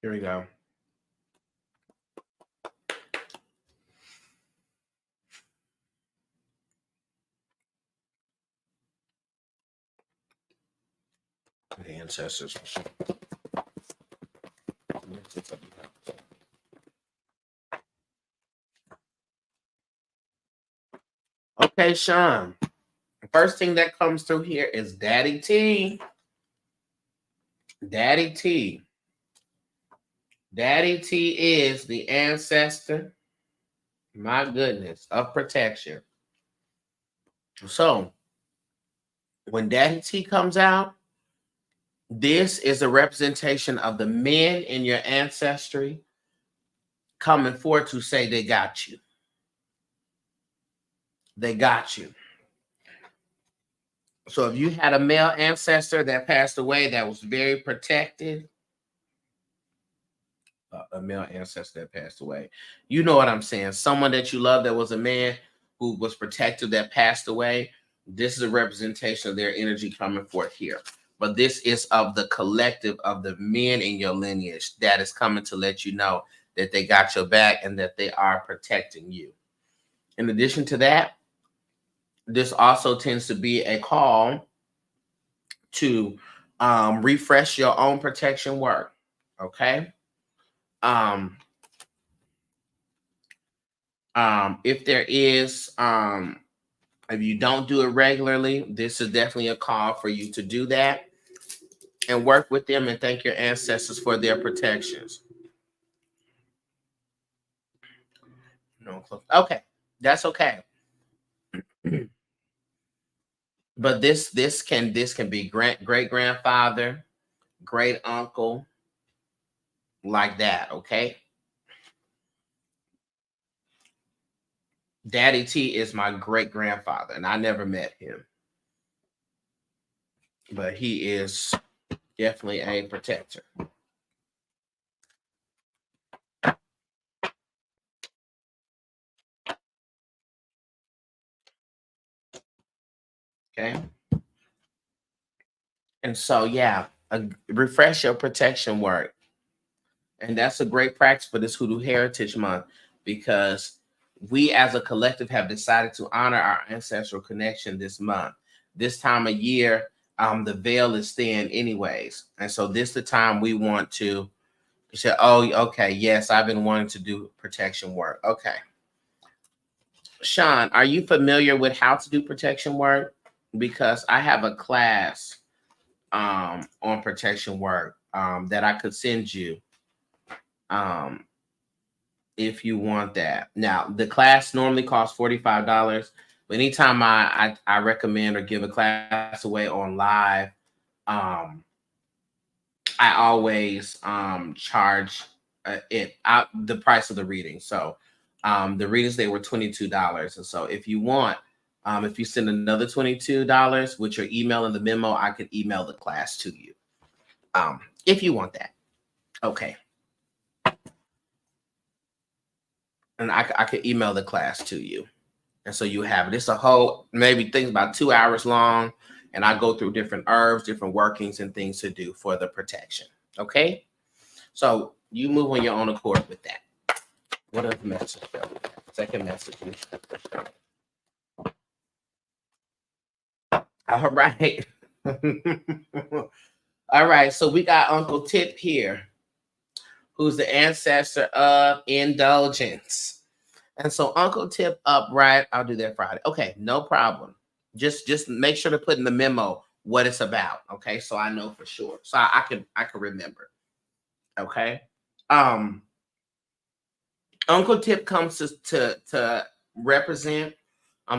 Here we go. The ancestors. Okay, Sean. First thing that comes through here is Daddy T. Daddy T. Daddy T is the ancestor, my goodness, of protection. So when Daddy T comes out, this is a representation of the men in your ancestry coming forward to say they got you. They got you. So if you had a male ancestor that passed away that was very protected, a male ancestor that passed away, you know what I'm saying? Someone that you love that was a man who was protected that passed away. This is a representation of their energy coming forth here. But this is of the collective of the men in your lineage that is coming to let you know that they got your back and that they are protecting you. In addition to that, this also tends to be a call to refresh your own protection work. Okay. Um, if there is, if you don't do it regularly, this is definitely a call for you to do that and work with them and thank your ancestors for their protections. No, okay, that's okay. But this can be great grandfather, great uncle, like that. Okay, Daddy T is my great grandfather, and I never met him, but he is definitely a protector. Okay, and so yeah, refresh your protection work. And that's a great practice for this Hoodoo Heritage Month because we as a collective have decided to honor our ancestral connection this month. This time of year, the veil is thin anyways. And so this is the time we want to say, oh, okay, yes, I've been wanting to do protection work. Okay. Sean, are you familiar with how to do protection work? Because I have a class on protection work that I could send you. If you want that. Now, the class normally costs $45. But anytime I recommend or give a class away on live, I always charge the price of the reading. So the readings, they were $22. And so if you want, if you send another $22 with your email and the memo, I could email the class to you. If you want that. Okay. And I could email the class to you. And so you have it. It's a whole, maybe things about 2 hours long. And I go through different herbs, different workings and things to do for the protection. Okay. So you move on your own accord with that. What other message? Second message. All right. All right. So we got Uncle Tip here, who's the ancestor of indulgence. And so Uncle Tip upright, I'll do that Friday. Okay, no problem. Just make sure to put in the memo what it's about. Okay, so I know for sure. So I can remember. Okay. Um, Uncle Tip comes to represent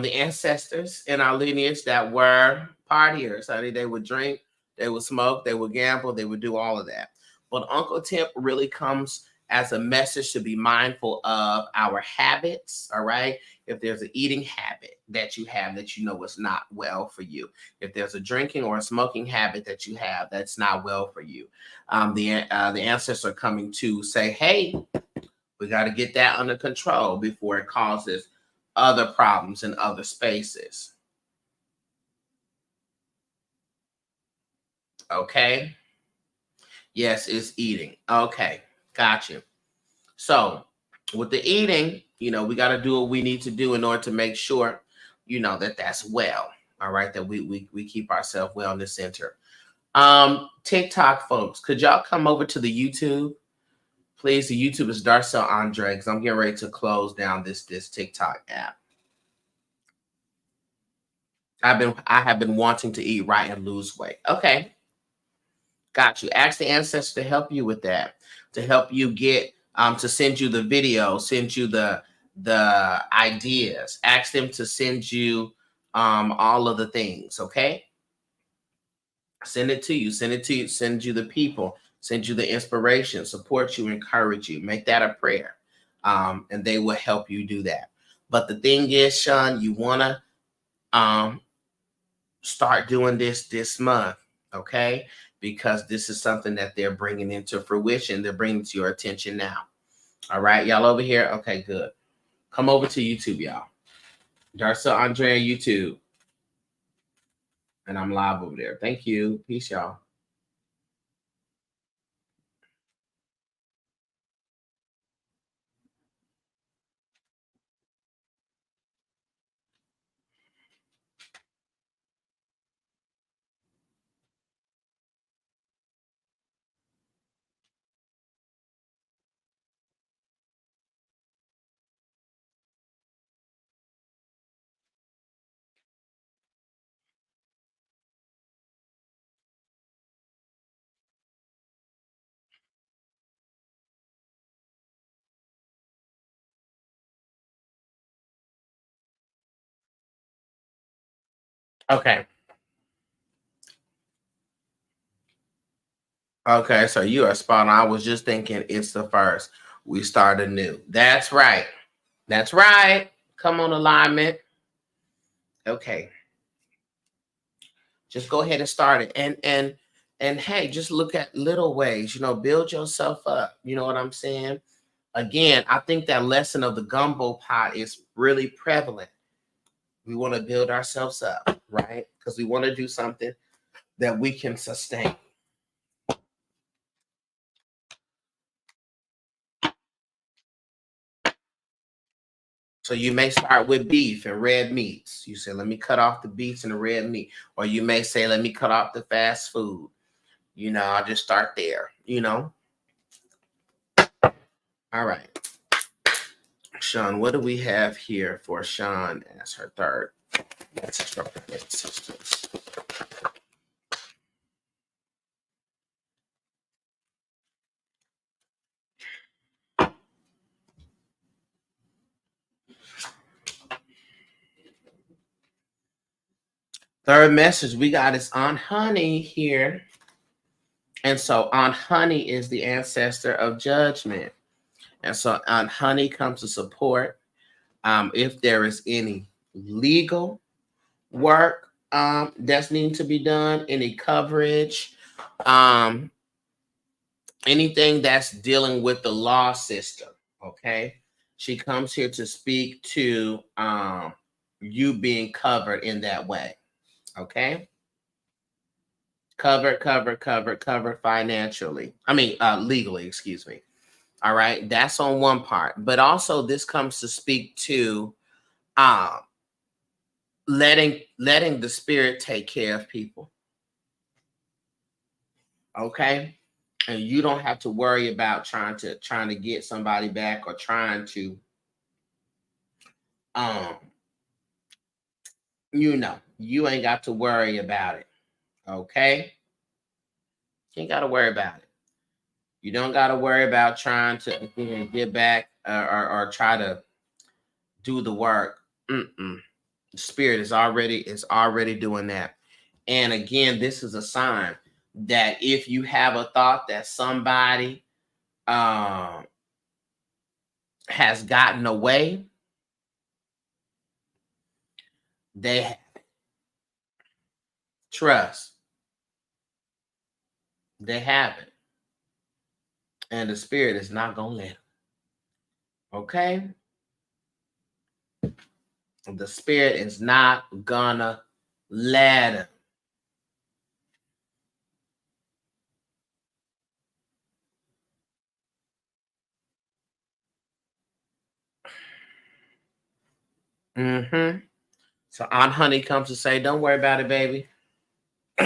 the ancestors in our lineage that were partiers. I mean, they would drink, they would smoke, they would gamble, they would do all of that. But Uncle Tip really comes as a message to be mindful of our habits. All right. If there's an eating habit that you have that you know is not well for you, if there's a drinking or a smoking habit that you have that's not well for you, the ancestors are coming to say, hey, we got to get that under control before it causes other problems in other spaces. Okay. Yes, it's eating. Okay. Got you. So with the eating, we got to do what we need to do in order to make sure, that that's well. All right. That we keep ourselves well in the center. TikTok folks, could y'all come over to the YouTube? Please, the YouTube is darcellandre because I'm getting ready to close down this TikTok app. I have been wanting to eat right and lose weight. Okay. Got you. Ask the ancestor to help you with that, to help you get to send you the video, send you the ideas. Ask them to send you all of the things. Okay. Send it to you. Send it to you. Send you the people. Send you the inspiration. Support you. Encourage you. Make that a prayer, and they will help you do that. But the thing is, Sean, you wanna start doing this month, okay? Because this is something that they're bringing into fruition. They're bringing to your attention now. All right, y'all over here? Okay, good. Come over to YouTube, y'all. Darcellandre YouTube. And I'm live over there. Thank you. Peace, y'all. Okay. Okay, so you are spot on. I was just thinking it's the first. We start anew. That's right. That's right. Come on, alignment. Okay. Just go ahead and start it. And hey, just look at little ways, build yourself up. You know what I'm saying? Again, I think that lesson of the gumbo pot is really prevalent. We want to build ourselves up, right? Because we want to do something that we can sustain. So you may start with beef and red meats. You say, let me cut off the beets and the red meat. Or you may say, let me cut off the fast food. I'll just start there. All right. Sean, what do we have here for Sean as her third message from her ancestors? Third message we got is on Honey here. And so on Honey is the ancestor of judgment. And so on Honey comes to support if there is any legal work that's needing to be done, any coverage, anything that's dealing with the law system. Okay. She comes here to speak to you being covered in that way. Okay. Covered financially. Legally, excuse me. All right. That's on one part. But also this comes to speak to letting the spirit take care of people. Okay. And you don't have to worry about trying to get somebody back or trying to you ain't got to worry about it. Okay. You ain't got to worry about it. You don't got to worry about trying to get back or try to do the work. The spirit is already doing that. And again, this is a sign that if you have a thought that somebody has gotten away, they have it. Trust. They have it. And the spirit is not going to let them. Okay? The spirit is not gonna let him. So Aunt Honey comes to say, don't worry about it, baby.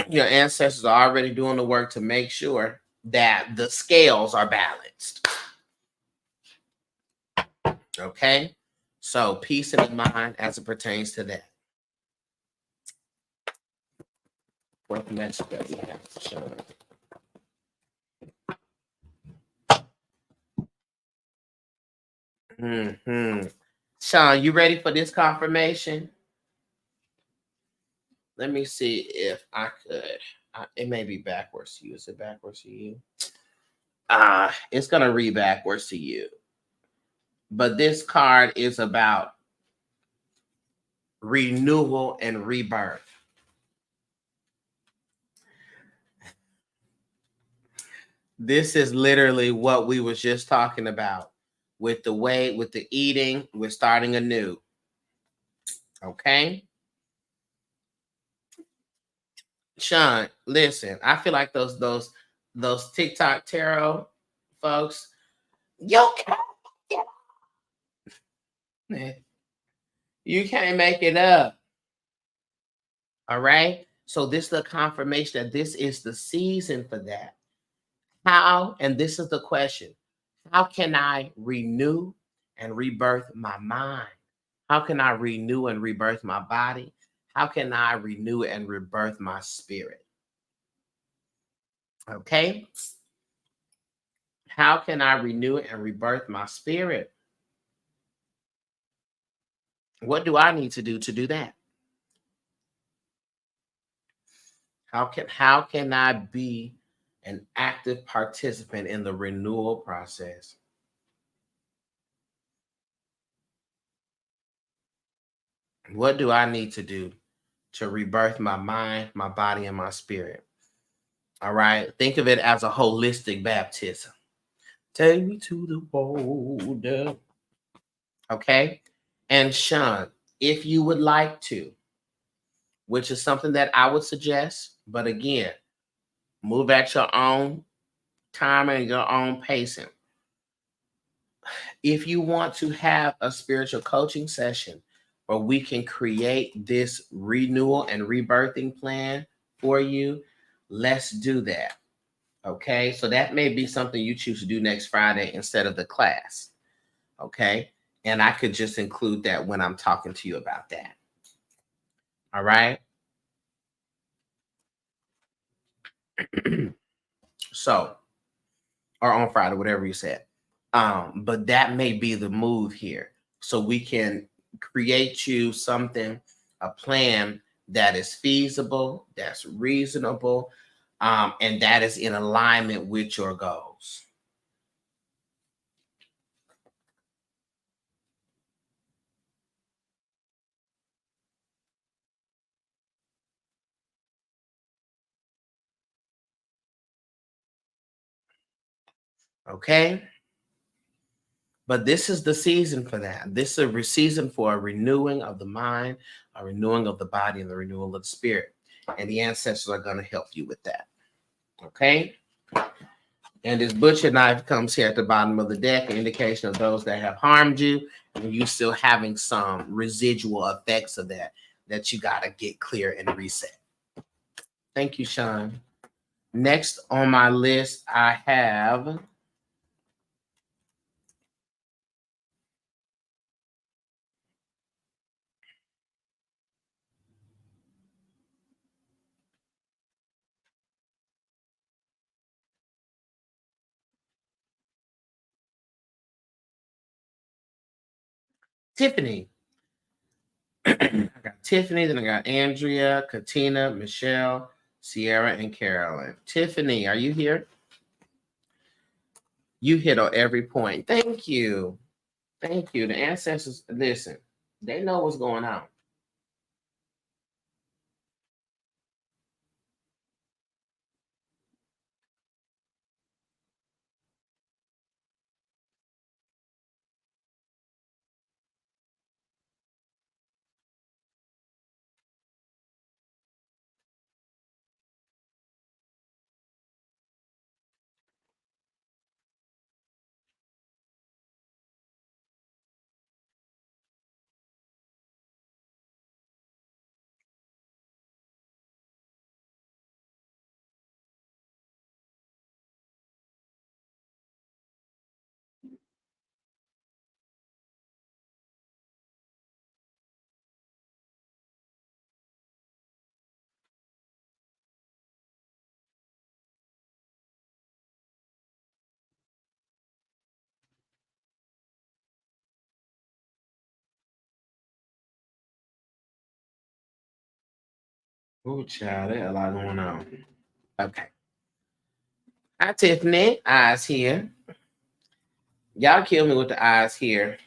Your ancestors are already doing the work to make sure that the scales are balanced. Okay? So peace in the mind as it pertains to that. What message that we have to show? Sean, you ready for this confirmation? Let me see if I could. It may be backwards to you. Is it backwards to you? It's gonna read backwards to you. But this card is about renewal and rebirth. This is literally what we was just talking about with the weight, with the eating. We're starting anew. Okay. Sean, listen, I feel like those TikTok tarot folks, you can't you can't make it up. All right. So this is the confirmation that this is the season for that. How, and this is the question, how can I renew and rebirth my mind? How can I renew and rebirth my body? How can I renew and rebirth my spirit? Okay. How can I renew and rebirth my spirit? What do I need to do that? How can I be an active participant in the renewal process? What do I need to do to rebirth my mind, my body, and my spirit? All right. Think of it as a holistic baptism. Take me to the water. Okay. And Sean, if you would like to, which is something that I would suggest, but again, move at your own time and your own pacing. If you want to have a spiritual coaching session where we can create this renewal and rebirthing plan for you, let's do that. Okay. So that may be something you choose to do next Friday instead of the class. Okay. And I could just include that when I'm talking to you about that. All right. So, or on Friday, whatever you said. But that may be the move here. So we can create you something, a plan that is feasible, that's reasonable, and that is in alignment with your goals. Okay. But this is the season for that. This is a season for a renewing of the mind, a renewing of the body, and the renewal of the spirit. And the ancestors are going to help you with that. Okay. And this butcher knife comes here at the bottom of the deck, an indication of those that have harmed you, and you still having some residual effects of that you got to get clear and reset. Thank you, Sean. Next on my list, I have Tiffany. I got Tiffany, then I got Andrea, Katina, Michelle, Sierra, and Carolyn. Tiffany, are you here? You hit on every point. Thank you. Thank you. The ancestors, listen, they know what's going on. Oh, child, there's a lot going on. Okay. Hi, Tiffany. Eyes here. Y'all kill me with the eyes here.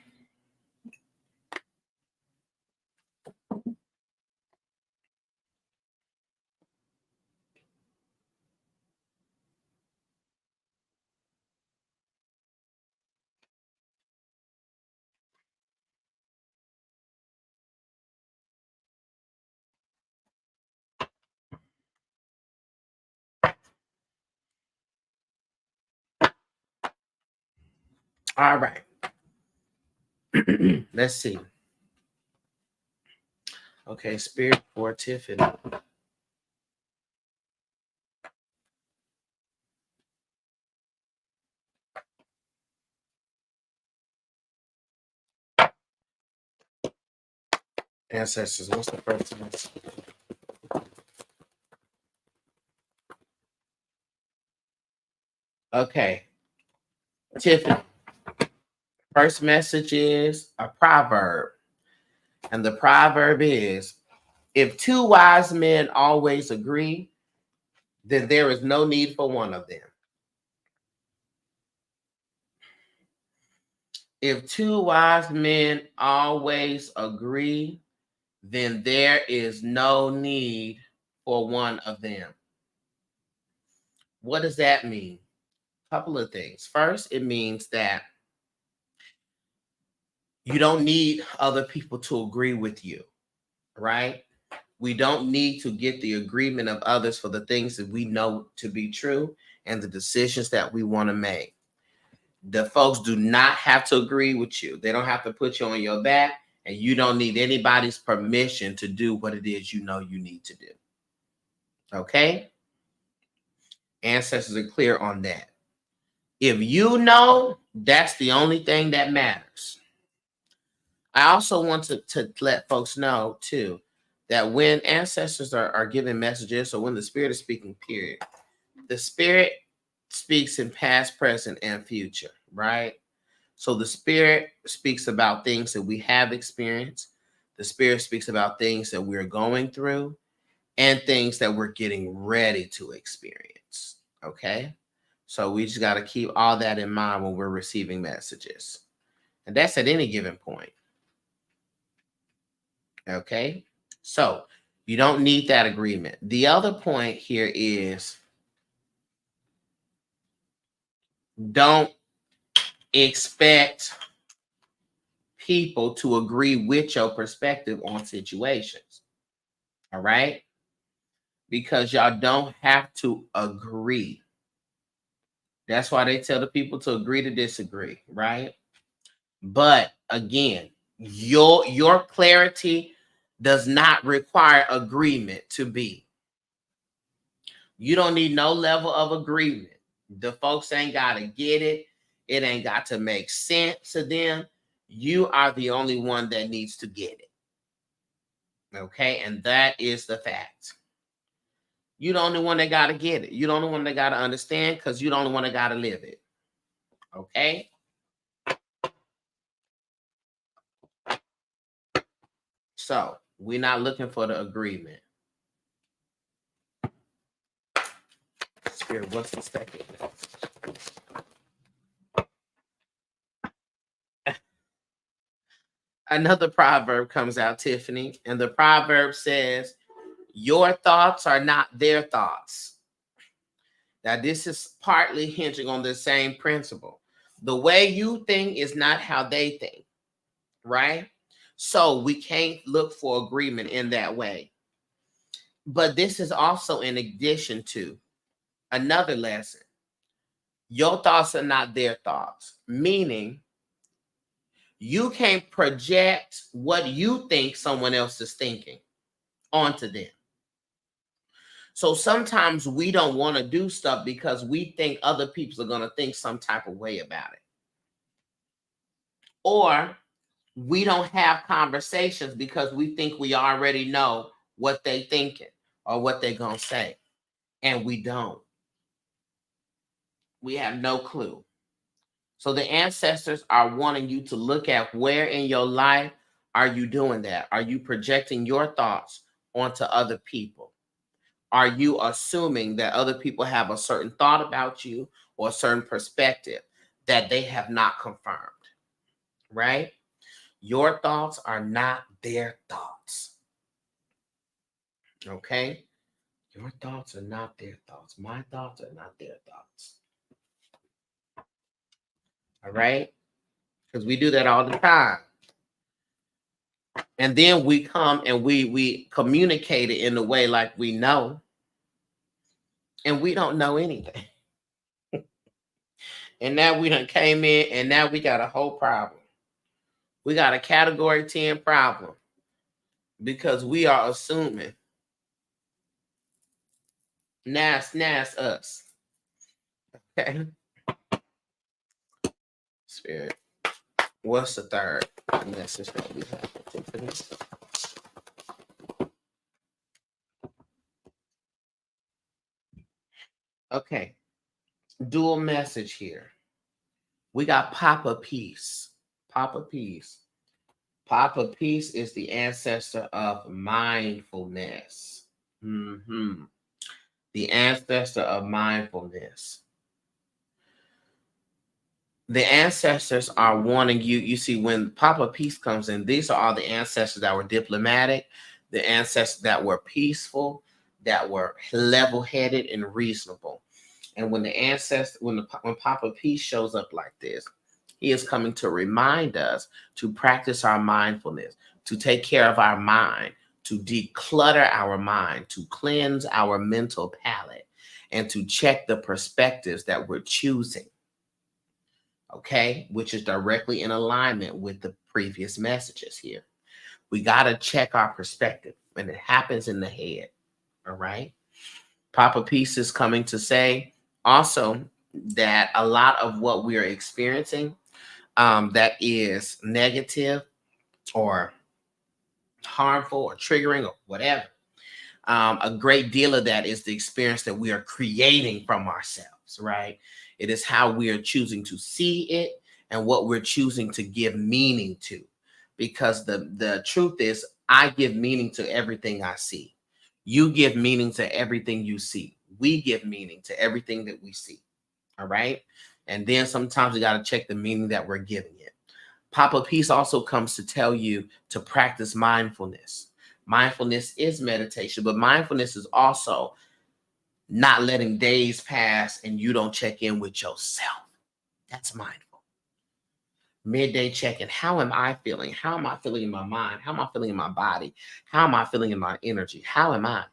All right. Let's see. Okay, Spirit for Tiffany. Ancestors, what's the first message? Okay, Tiffany. First message is a proverb. And the proverb is, if two wise men always agree, then there is no need for one of them. If two wise men always agree, then there is no need for one of them. What does that mean? A couple of things. First, it means that you don't need other people to agree with you, right? We don't need to get the agreement of others for the things that we know to be true and the decisions that we want to make. The folks do not have to agree with you. They don't have to put you on your back, and you don't need anybody's permission to do what it is you know you need to do. Okay? Ancestors are clear on that. If you know, that's the only thing that matters. I also want to let folks know, too, that when ancestors are giving messages or when the spirit is speaking, period, the spirit speaks in past, present, and future, right? So the spirit speaks about things that we have experienced. The spirit speaks about things that we're going through and things that we're getting ready to experience. Okay. So we just got to keep all that in mind when we're receiving messages. And that's at any given point. Okay. So you don't need that agreement. The other point here is don't expect people to agree with your perspective on situations. All right. Because y'all don't have to agree. That's why they tell the people to agree to disagree, right? But again, your clarity does not require agreement to be. You don't need no level of agreement. The folks ain't got to get it. It ain't got to make sense to them. You are the only one that needs to get it. Okay? And that is the fact. You're the only one that got to get it. You're the only one that got to understand because you're the only one that got to live it. Okay? So we're not looking for the agreement. Spirit, what's the second? Another proverb comes out, Tiffany, and the proverb says, your thoughts are not their thoughts. Now, this is partly hinging on the same principle. The way you think is not how they think, right? So we can't look for agreement in that way. But this is also in addition to another lesson. Your thoughts are not their thoughts, meaning you can't project what you think someone else is thinking onto them. So sometimes we don't want to do stuff because we think other people are going to think some type of way about it. Or we don't have conversations because we think we already know what they thinking or what they're going to say. And we don't. We have no clue. So the ancestors are wanting you to look at where in your life are you doing that? Are you projecting your thoughts onto other people? Are you assuming that other people have a certain thought about you or a certain perspective that they have not confirmed? Right? Your thoughts are not their thoughts. Okay? Your thoughts are not their thoughts. My thoughts are not their thoughts. All right? Because we do that all the time. And then we come and we communicate it in a way like we know. And we don't know anything. And now we done came in and now we got a whole problem. We got a category 10 problem because we are assuming now it's us. Okay. Spirit. What's the third message that we have? Okay. Dual message here. We got Papa Peace. Papa Peace. Papa Peace is the ancestor of mindfulness. Mm-hmm. The ancestor of mindfulness. The ancestors are wanting you. You see, when Papa Peace comes in, these are all the ancestors that were diplomatic, the ancestors that were peaceful, that were level-headed and reasonable. And when the ancestor, when Papa Peace shows up like this, he is coming to remind us to practice our mindfulness, to take care of our mind, to declutter our mind, to cleanse our mental palette, and to check the perspectives that we're choosing. Okay, which is directly in alignment with the previous messages here. We got to check our perspective, and it happens in the head. All right. Papa Peace is coming to say also that a lot of what we are experiencing that is negative or harmful or triggering or whatever, a great deal of that is the experience that we are creating from ourselves, right? It is how we are choosing to see it and what we're choosing to give meaning to. Because the truth is, I give meaning to everything I see. You give meaning to everything you see. We give meaning to everything that we see. All right. And then sometimes we got to check the meaning that we're giving it. Papa Peace also comes to tell you to practice mindfulness. Mindfulness is meditation, but mindfulness is also not letting days pass and you don't check in with yourself. That's mindful. Midday check-in. How am I feeling? How am I feeling in my mind? How am I feeling in my body? How am I feeling in my energy? How am I?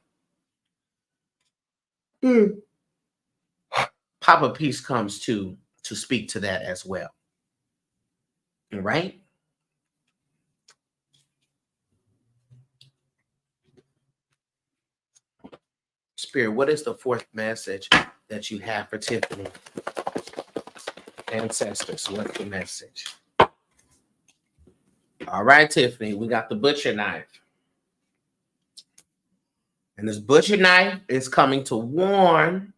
Papa Peace comes to speak to that as well. All right? Spirit, what is the fourth message that you have for Tiffany? Ancestors, what's the message? All right, Tiffany, we got the butcher knife. And this butcher knife is coming to warn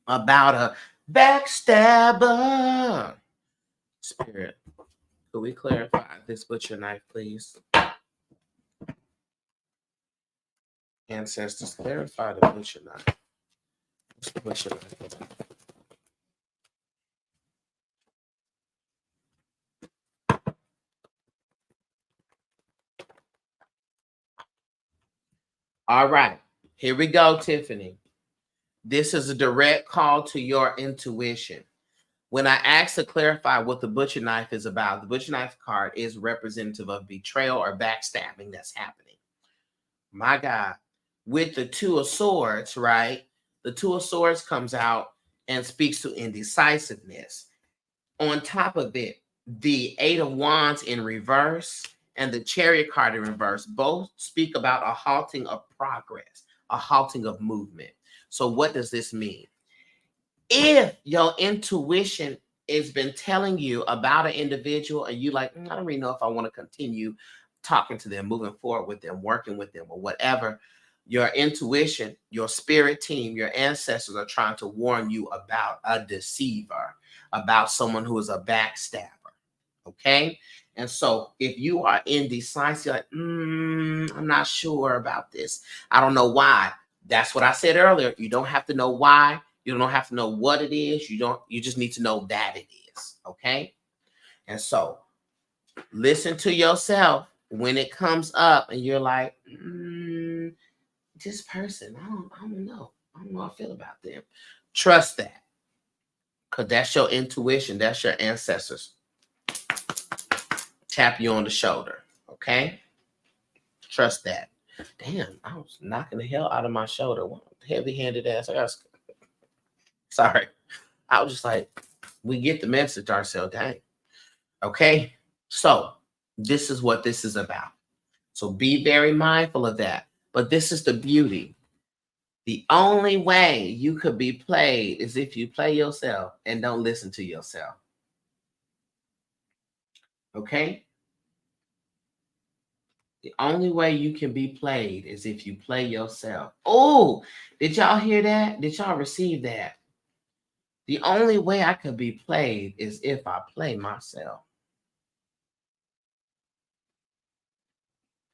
about a backstabber. Spirit, could we clarify this butcher knife, please? Ancestors, clarify the butcher knife. What's the butcher knife? All right, here we go, Tiffany. This is a direct call to your intuition. When I asked to clarify what the butcher knife is about, the butcher knife card is representative of betrayal or backstabbing that's happening. My God. With the Two of Swords, right? The Two of Swords comes out and speaks to indecisiveness. On top of it, the Eight of Wands in reverse and the Chariot card in reverse both speak about a halting of progress, a halting of movement. So what does this mean? If your intuition has been telling you about an individual and you like, I don't really know if I want to continue talking to them, moving forward with them, working with them, or whatever, your intuition, your spirit team, your ancestors are trying to warn you about a deceiver, about someone who is a backstabber. Okay. And so if you are indecisive, like, I'm not sure about this. I don't know why. That's what I said earlier. You don't have to know why. You don't have to know what it is. You just need to know that it is. Okay. And so listen to yourself when it comes up and you're like, this person, I don't know. I don't know how I feel about them. Trust that. Because that's your intuition. That's your ancestors. Tap you on the shoulder. Okay? Trust that. Damn, I was knocking the hell out of my shoulder. What heavy-handed ass. Sorry. I was just like, We get the message, Darcel. Dang. Okay. So this is what this is about. So be very mindful of that. But this is the beauty. The only way you could be played is if you play yourself and don't listen to yourself. Okay? The only way you can be played is if you play yourself. Oh, did y'all hear that? Did y'all receive that? The only way I could be played is if I play myself.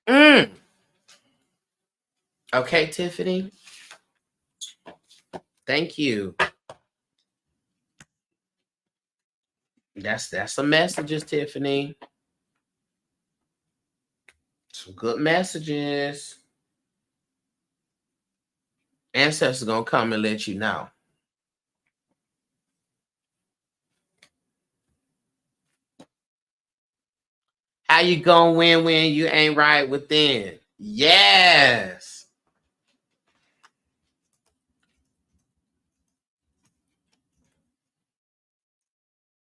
Mm. Okay, Tiffany. Thank you. That's some messages, Tiffany. Some good messages. Ancestor's gonna come and let you know. How you gonna win when you ain't right within? Yes.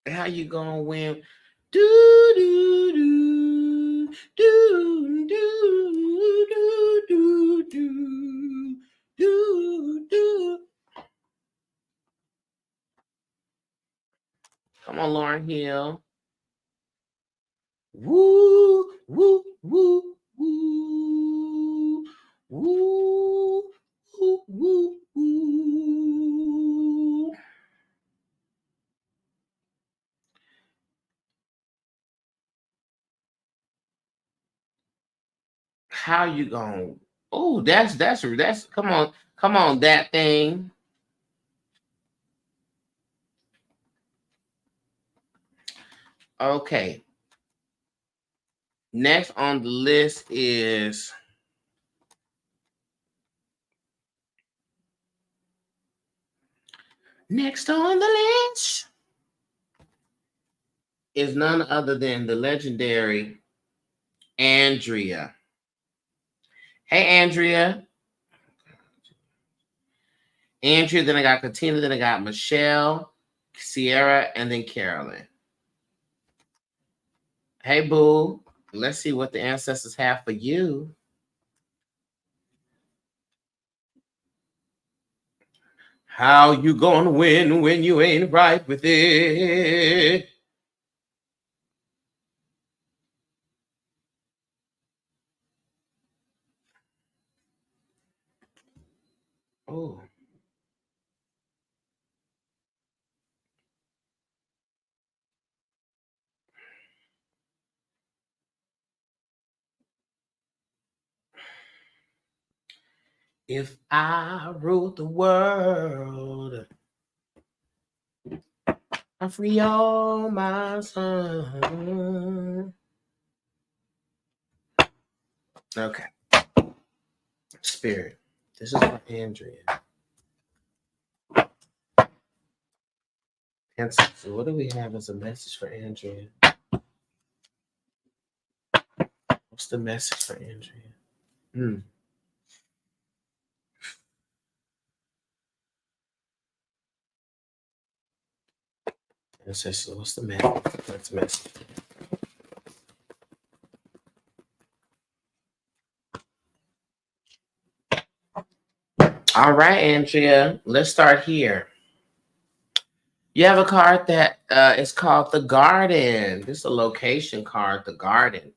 How you gonna win? Do do do do do do do do do do. Come on, Lauren Hill. Woo woo woo woo woo woo woo woo. How you gonna? Oh, that's come on, that thing. Okay. Next on the list is none other than the legendary Andrea. Hey, Andrea. Andrea, then I got Katina, then I got Michelle, Sierra, and then Carolyn. Hey, boo. Let's see what the ancestors have for you. How you gonna win when you ain't right with it? Oh. If I ruled the world, I free all my sons. Okay. Spirit. This is for Andrea. So what do we have as a message for Andrea? What's the message for Andrea? So what's the message? What's the message? All right, Andrea. Let's start here. You have a card that is called the Garden. This is a location card, the Garden.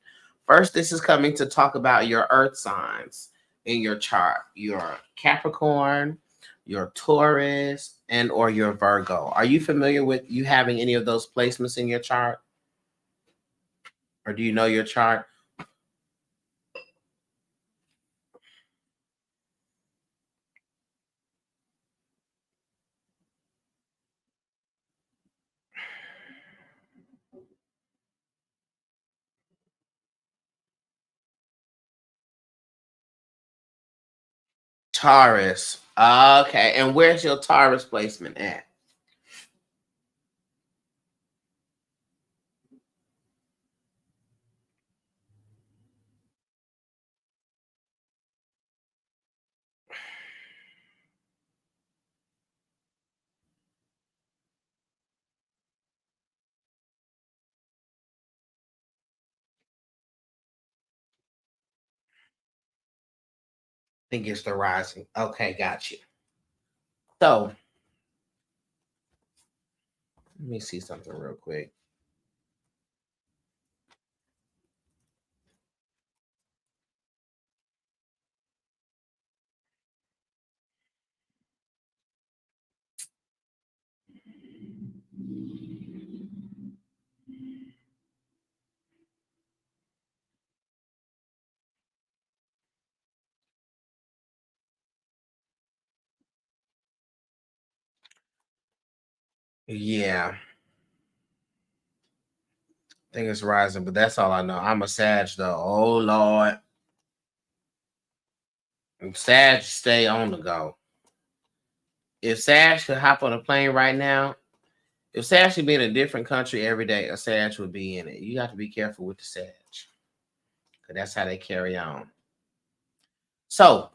First, this is coming to talk about your earth signs in your chart. Your Capricorn, your Taurus, and or your Virgo. Are you familiar with you having any of those placements in your chart? Or do you know your chart? Taurus. Okay. And where's your Taurus placement at? think it's the rising. Okay, got you. So let me see something real quick. Yeah, I think it's rising, but that's all I know. I'm a Sag though. Oh Lord. Sag stay on the go. If Sag could hop on a plane right now, if Sag should be in a different country every day, a Sag would be in it. You got to be careful with the Sag. Because that's how they carry on. So,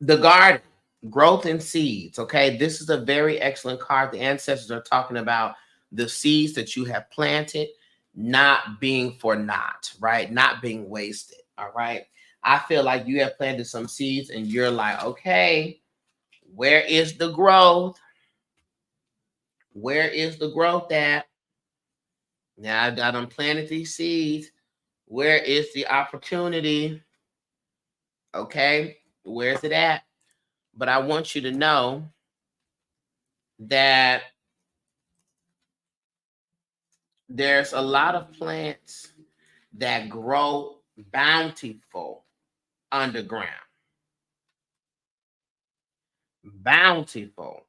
the garden, growth and seeds. Okay, this is a very excellent card. The ancestors are talking about the seeds that you have planted not being for naught, right? Not being wasted. All right. I feel like you have planted some seeds and you're like, okay, where is the growth? Where is the growth at? Now I done planted these seeds. Where is the opportunity? Okay, where's it at? But I want you to know that there's a lot of plants that grow bountiful underground. Bountiful.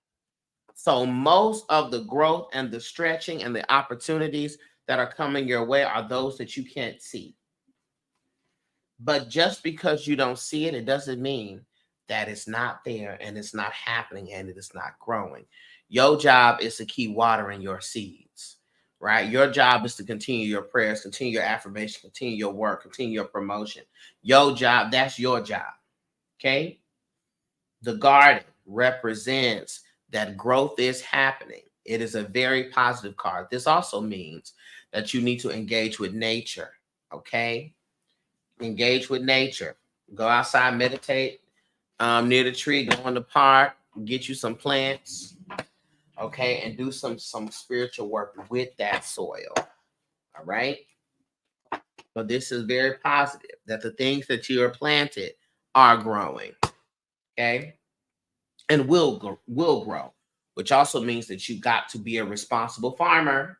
So most of the growth and the stretching and the opportunities that are coming your way are those that you can't see. But just because you don't see it, it doesn't mean that it's not there and it's not happening and it is not growing. Your job is to keep watering your seeds, right? Your job is to continue your prayers, continue your affirmation, continue your work, continue your promotion. Your job, that's your job, okay? The garden represents that growth is happening. It is a very positive card. This also means that you need to engage with nature, okay? Engage with nature. Go outside, meditate near the tree, go in the park, get you some plants, okay, and do some spiritual work with that soil. All right. So this is very positive that the things that you are planted are growing, okay, and will grow, which also means that you got to be a responsible farmer.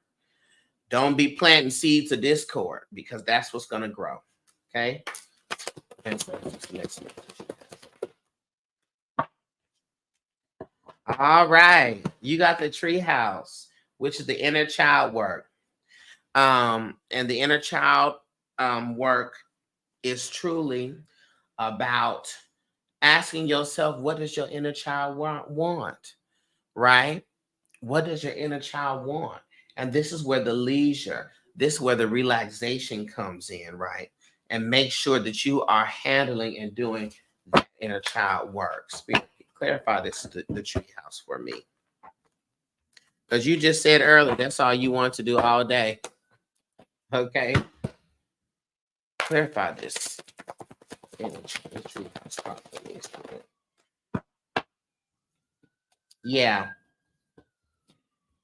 Don't be planting seeds of discord because that's what's going to grow. Okay. And so next one. All right. You got the tree house, which is the inner child work. And the inner child work is truly about asking yourself, what does your inner child want? Right? What does your inner child want? And this is where the leisure, this is where the relaxation comes in, right? And make sure that you are handling and doing that inner child work. Clarify this, the tree house for me. Because you just said earlier, that's all you want to do all day. Okay. Clarify this. Yeah.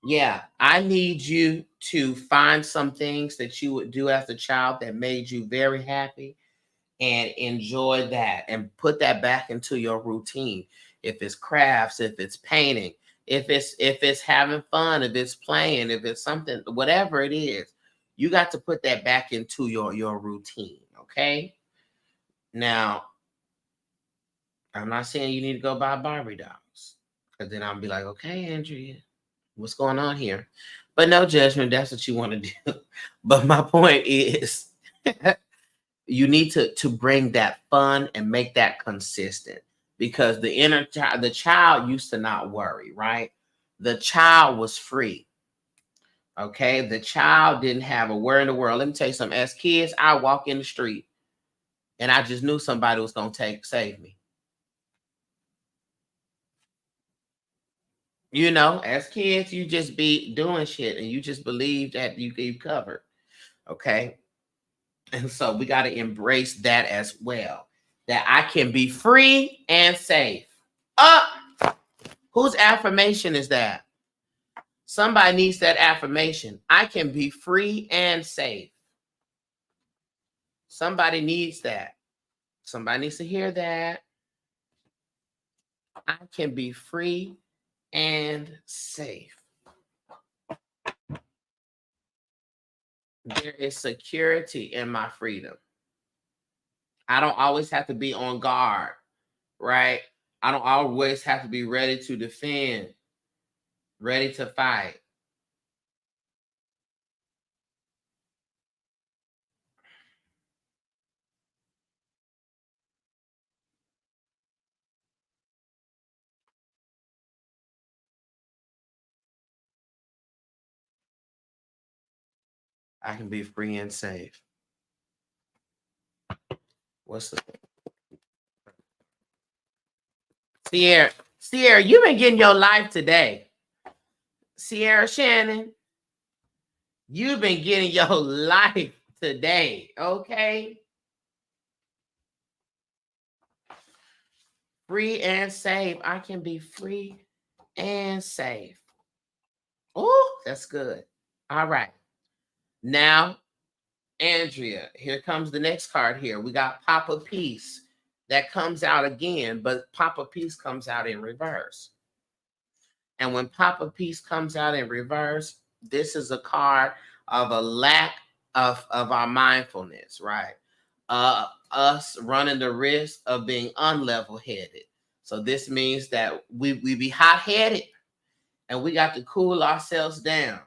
Yeah. I need you to find some things that you would do as a child that made you very happy and enjoy that and put that back into your routine. If it's crafts, if it's painting, if it's having fun, if it's playing, if it's something, whatever it is, you got to put that back into your routine. Okay. Now, I'm not saying you need to go buy Barbie dolls. Because then I'll be like, okay, Andrea, what's going on here? But no judgment. That's what you want to do. But my point is you need to bring that fun and make that consistent. Because the inner child, the child used to not worry, right? The child was free. Okay. The child didn't have a worry in the world. Let me tell you something. As kids, I walk in the street and I just knew somebody was going to save me. You know, as kids, you just be doing shit and you just believe that you covered. Okay. And so we got to embrace that as well. that I can be free and safe. Whose affirmation is that? Somebody needs that affirmation. I can be free and safe. Somebody needs that. Somebody needs to hear that. I can be free and safe. There is security in my freedom. I don't always have to be on guard, right? I don't always have to be ready to defend, ready to fight. I can be free and safe. What's the Sierra, you've been getting your life today. Sierra Shannon, you've been getting your life today, okay? Free and safe. I can be free and safe. Oh, that's good. All right. Now, Andrea, here comes the next card here. We got Papa Peace. That comes out again, but Papa Peace comes out in reverse. And when Papa Peace comes out in reverse, this is a card of a lack of our mindfulness, right? Us running the risk of being unlevel-headed. So this means that we be hot-headed and we got to cool ourselves down.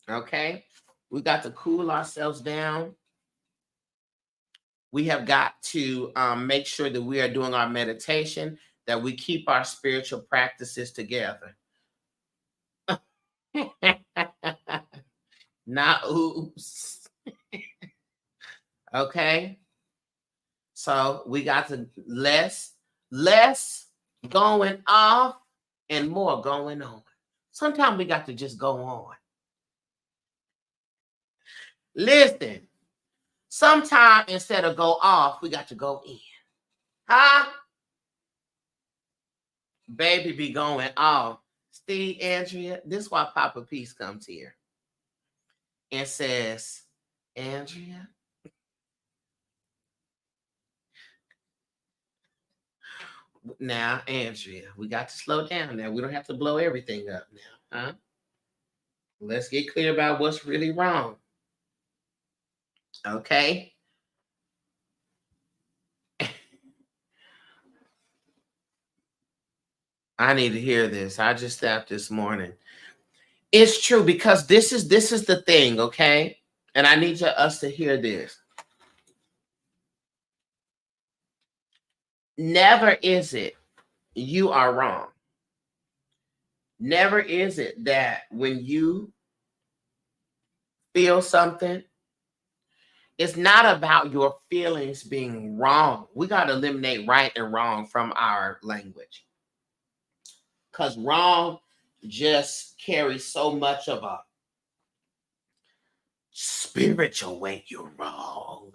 Okay? We got to cool ourselves down. We have got to make sure that we are doing our meditation, that we keep our spiritual practices together. Not oops. Okay? So we got to less going off and more going on. Sometimes we got to just go on. Listen, sometimes instead of go off, we got to go in. Huh? Baby be going off. Steve, Andrea, this is why Papa Peace comes here and says, Andrea, now, Andrea, we got to slow down now. We don't have to blow everything up now, huh? Let's get clear about what's really wrong. Okay? I need to hear this. I just stepped this morning. It's true, because this is the thing, okay? And I need us to hear this. Never is it you are wrong. Never is it that when you feel something, it's not about your feelings being wrong. We got to eliminate right and wrong from our language. Because wrong just carries so much of a spiritual weight. You're wrong.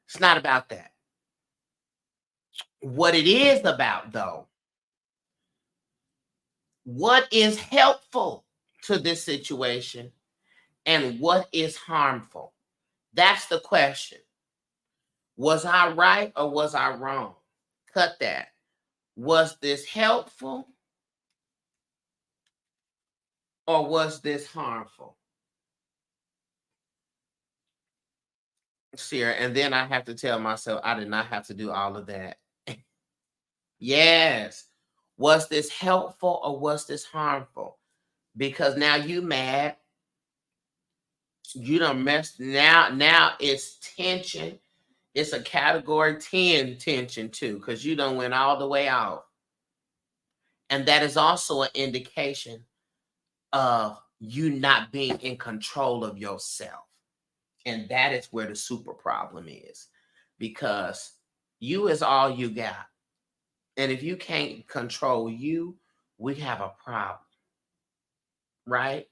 It's not about that. What it is about, though, what is helpful to this situation and what is harmful? That's the question. Was I right or was I wrong? Cut that. Was this helpful or was this harmful? Sure. And then I have to tell myself I did not have to do all of that. Yes. Was this helpful or was this harmful? Because now you mad. You done messed. Now it's tension. It's a category 10 tension too, because you done went all the way off. And that is also an indication of you not being in control of yourself. And that is where the super problem is, because you is all you got. And if you can't control you, we have a problem, right?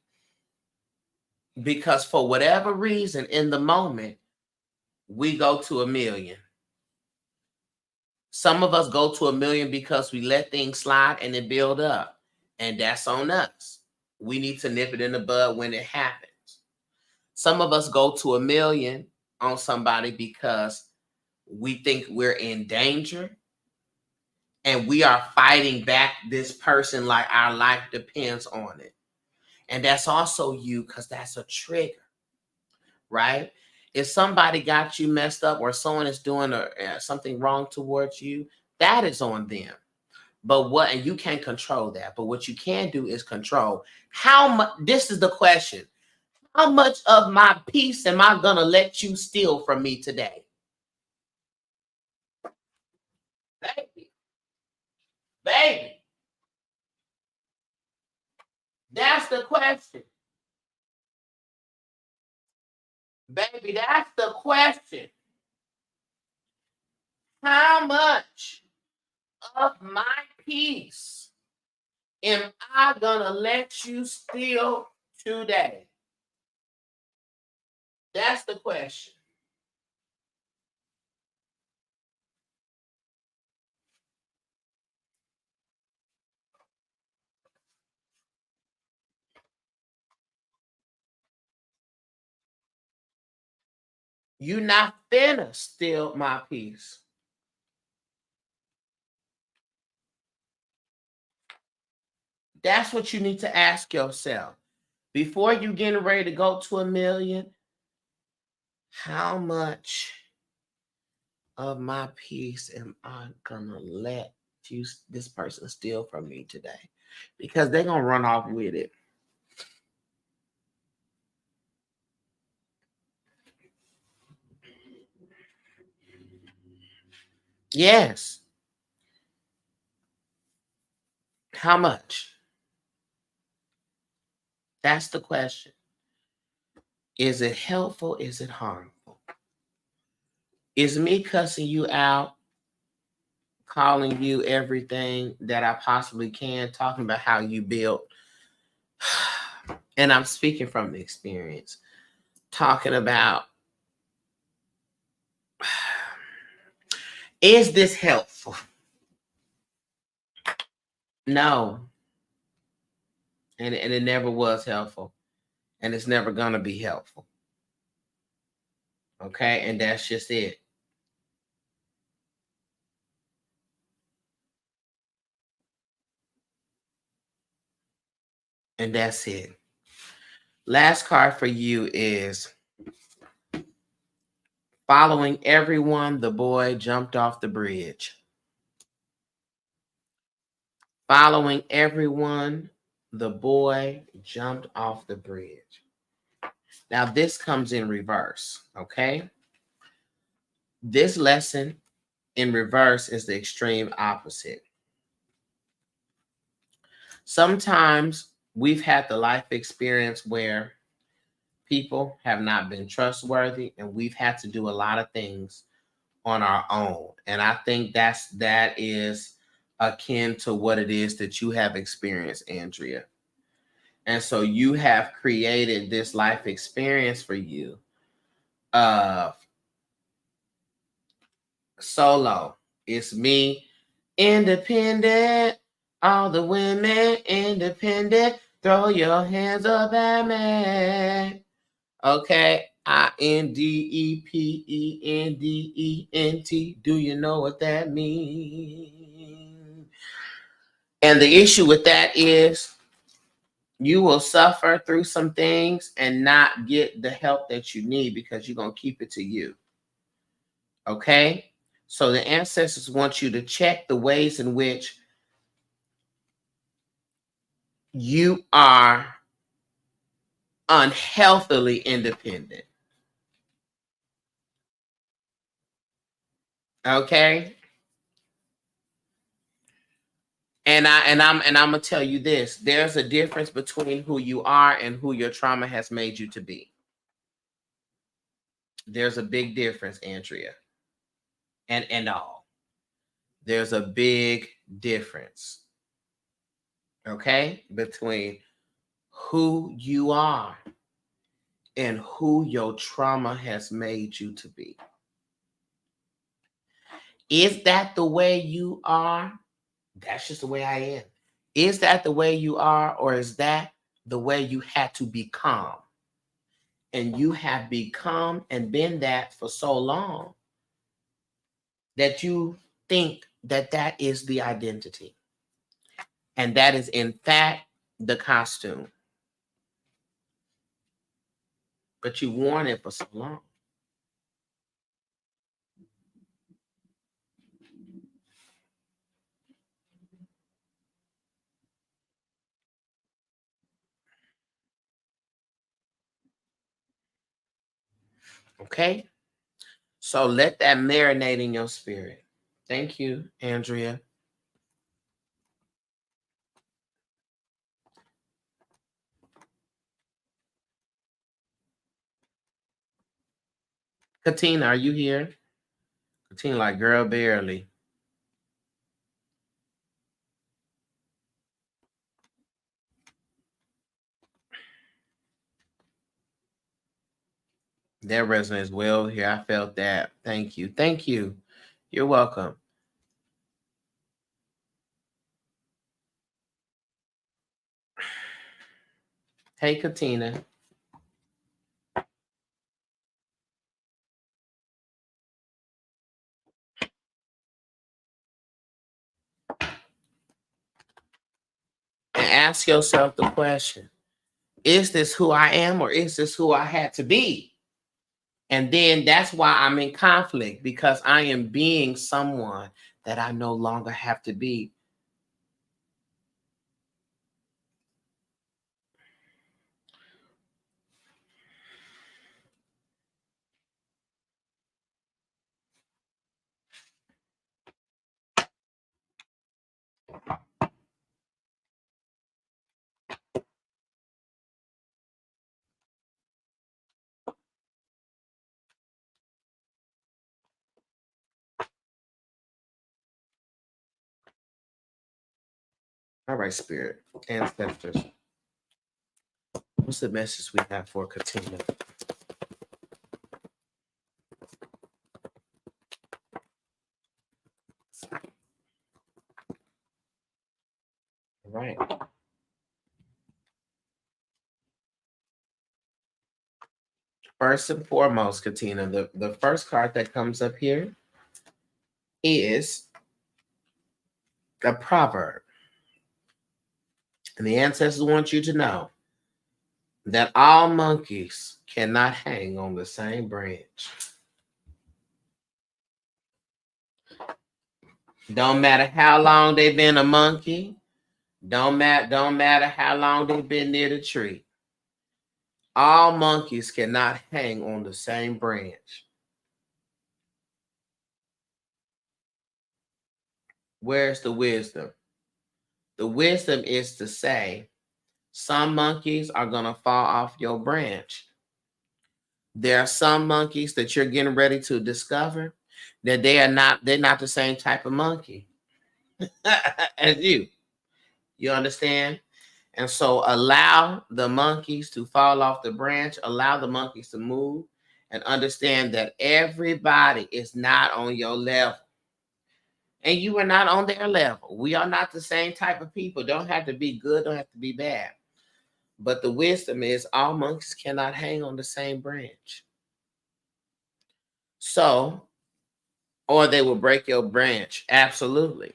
Because for whatever reason in the moment, we go to 1,000,000. Some of us go to 1,000,000 because we let things slide and it build up. And that's on us. We need to nip it in the bud when it happens. Some of us go to 1,000,000 on somebody because we think we're in danger and we are fighting back this person like our life depends on it. And that's also you, because that's a trigger, right? If somebody got you messed up or someone is doing something wrong towards you, that is on them. But what, and you can't control that. But what you can do is control how much. This is the question. How much of my peace am I going to let you steal from me today? Baby. Baby. That's the question. Baby, that's the question. How much of my peace am I going to let you steal today? That's the question. You not finna steal my peace. That's what you need to ask yourself. Before you getting ready to go to 1,000,000, how much of my peace am I gonna let this person steal from me today? Because they're gonna run off with it. Yes. How much? That's the question. Is it helpful? Is it harmful? Is me cussing you out, calling you everything that I possibly can, talking about how you built, and I'm speaking from the experience, talking about, is this helpful? No. And it never was helpful. And it's never going to be helpful. Okay? And that's just it. And that's it. Last card for you is following everyone, the boy jumped off the bridge. Following everyone, the boy jumped off the bridge. Now, this comes in reverse, okay? This lesson in reverse is the extreme opposite. Sometimes we've had the life experience where people have not been trustworthy and we've had to do a lot of things on our own. And I think that is akin to what it is that you have experienced, Andrea. And so you have created this life experience for you of solo. It's me, independent. All the women independent. Throw your hands up at me. Okay. INDEPENDENT. Do you know what that means? And the issue with that is you will suffer through some things and not get the help that you need because you're going to keep it to you. Okay? So the ancestors want you to check the ways in which you are unhealthily independent. Okay? And I'm gonna tell you this. There's a difference between who you are and who your trauma has made you to be. There's a big difference, Andrea. And all. There's a big difference. Okay? Between who you are and who your trauma has made you to be. Is that the way you are? That's just the way I am. Is that the way you are, or is that the way you had to become? And you have become and been that for so long that you think that that is the identity. And that is, in fact, the costume. But you worn it for so long. Okay? So let that marinate in your spirit. Thank you, Andrea. Katina, are you here? Katina, like, girl, barely. That resonates well here. I felt that. Thank you. Thank you. You're welcome. Hey, Katina. And ask yourself the question, is this who I am, or is this who I had to be? And then that's why I'm in conflict, because I am being someone that I no longer have to be. All right, Spirit, Ancestors. What's the message we have for Katina? All right. First and foremost, Katina, the first card that comes up here is a proverb. And the ancestors want you to know that all monkeys cannot hang on the same branch. Don't matter how long they've been a monkey. Don't matter how long they've been near the tree. All monkeys cannot hang on the same branch. Where's the wisdom? The wisdom is to say, some monkeys are going to fall off your branch. There are some monkeys that you're getting ready to discover that they're not the same type of monkey as you. You understand? And so allow the monkeys to fall off the branch, allow the monkeys to move, and understand that everybody is not on your level. And you are not on their level. We are not the same type of people. Don't have to be good, don't have to be bad. But the wisdom is all monkeys cannot hang on the same branch. So, or they will break your branch. Absolutely.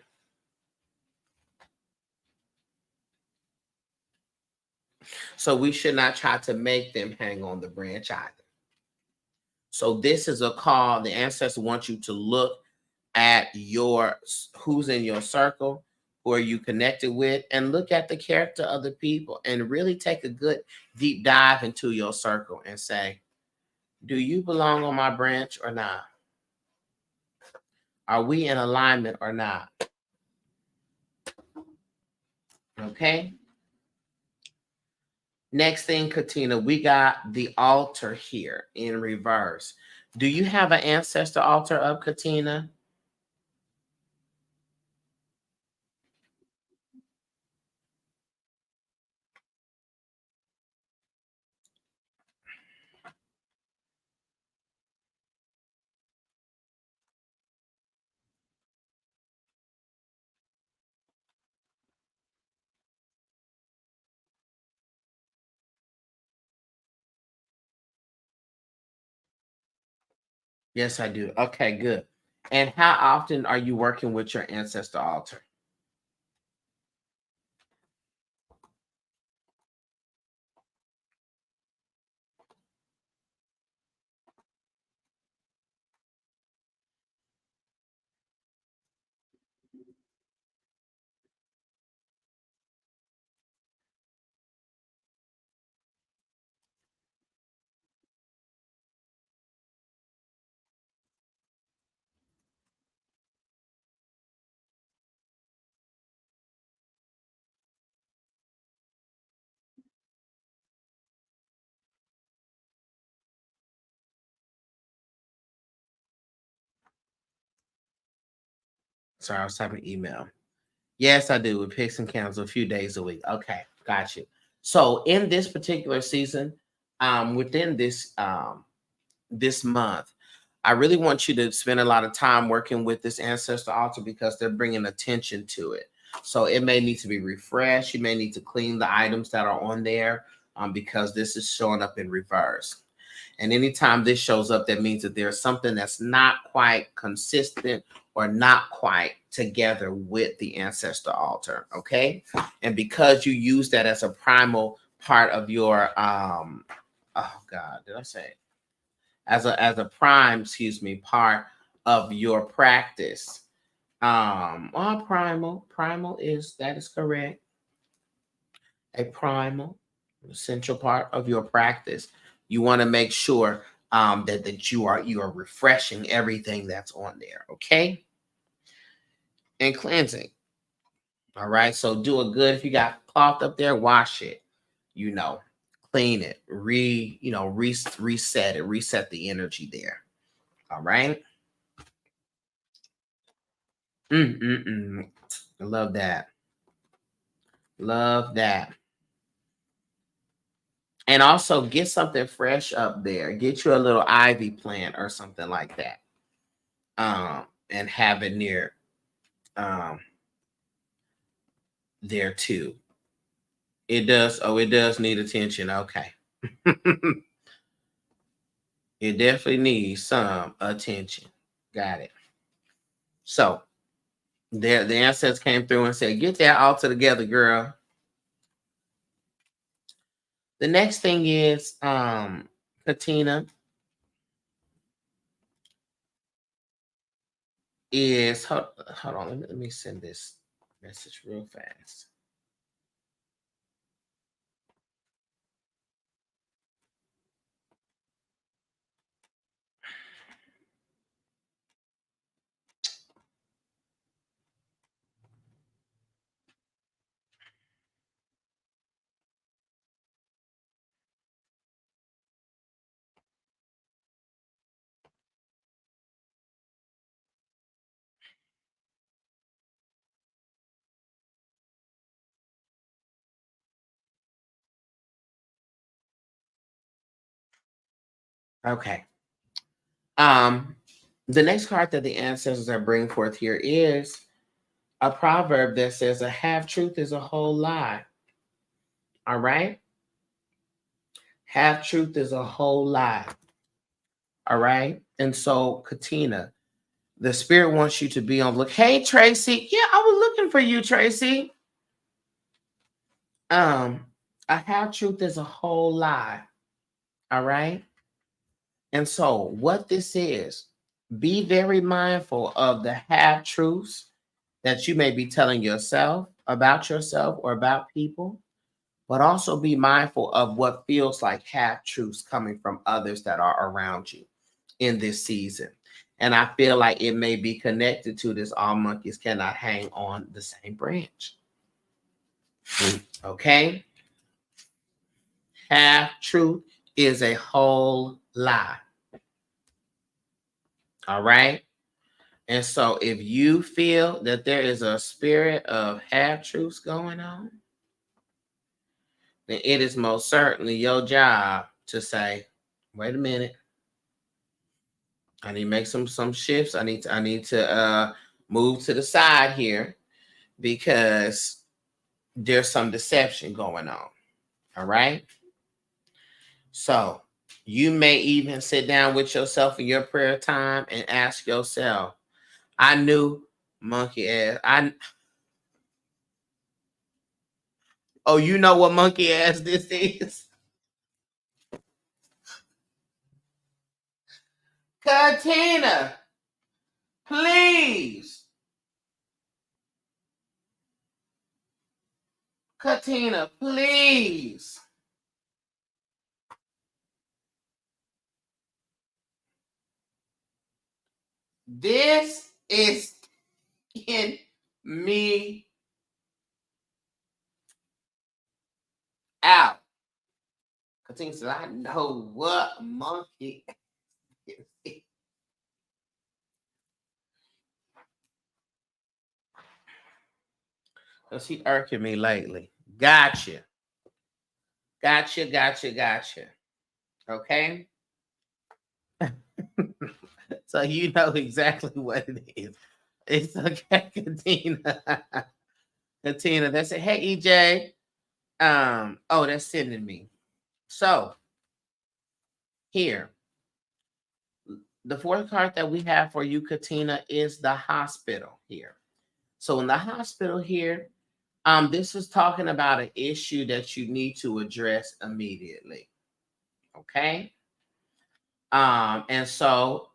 So we should not try to make them hang on the branch either. So this is a call. The ancestor wants you to look at who's in your circle, who are you connected with, and look at the character of the people and really take a good deep dive into your circle and say, do you belong on my branch or not? Are we in alignment or not? Okay. Next thing, Katina, we got the altar here in reverse. Do you have an ancestor altar up, Katina? Yes, I do. Okay, good. And how often are you working with your ancestor altar? Sorry, I was typing email. Yes, I do. With picks and candles a few days a week. Okay, got you. So in this particular season, within this month, I really want you to spend a lot of time working with this ancestor altar because they're bringing attention to it. So it may need to be refreshed. You may need to clean the items that are on there because this is showing up in reverse. And anytime this shows up, that means that there's something that's not quite consistent or not quite together with the ancestor altar. Okay. And because you use that as a primal part of your oh God, did I say it? As a prime, excuse me, part of your practice. Primal is that is correct. A primal, essential part of your practice. You want to make sure that you are refreshing everything that's on there, okay? And cleansing. All right. So do it good. If you got cloth up there, wash it. You know, clean it. Reset it. Reset the energy there. All right. Mm-mm-mm. I love that. Love that. And also get something fresh up there. Get you a little ivy plant or something like that. And have it near um there too. It does need attention. Okay. It definitely needs some attention. Got it. So the ancestors came through and said, get that altar together, girl. The next thing is Katina is hold on, let me send this message real fast. Okay. Um, the next card that the ancestors are bringing forth here is a proverb that says, a half truth is a whole lie. All right. Half truth is a whole lie. All right. And so, Katina, the spirit wants you to be on look. Hey, Tracy. Yeah, I was looking for you, Tracy. Um, a half truth is a whole lie. All right. And so, what this is, be very mindful of the half truths that you may be telling yourself or about people, but also be mindful of what feels like half truths coming from others that are around you in this season. And I feel like it may be connected to this all monkeys cannot hang on the same branch. Okay? Half truth is a whole lie. All right? And so if you feel that there is a spirit of half truths going on, then it is most certainly your job to say, wait a minute, I need to make some shifts. I need to move to the side here because there's some deception going on. All right. So You may even sit down with yourself in your prayer time and ask yourself, I knew monkey ass. Oh, you know what monkey ass this is? Katina, please. Katina, please. This is in me out. Katina said, I know what monkey is. Because he irking me lately. Gotcha. Gotcha. Okay? So you know exactly what it is. It's okay, Katina. Katina, that's it. Hey, EJ. Oh, that's sending me. So here, the fourth card that we have for you, Katina, is the hospital here. So in the hospital here, this is talking about an issue that you need to address immediately. Okay. And so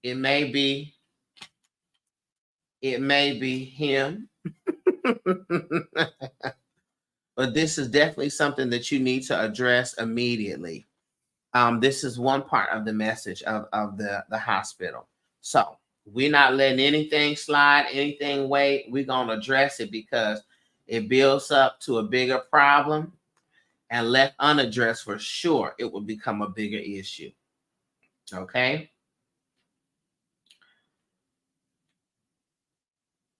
it may be him. But this is definitely something that you need to address immediately. This is one part of the message of the hospital. So we're not letting anything slide, anything wait. We're going to address it because it builds up to a bigger problem, and left unaddressed for sure, it will become a bigger issue. Okay.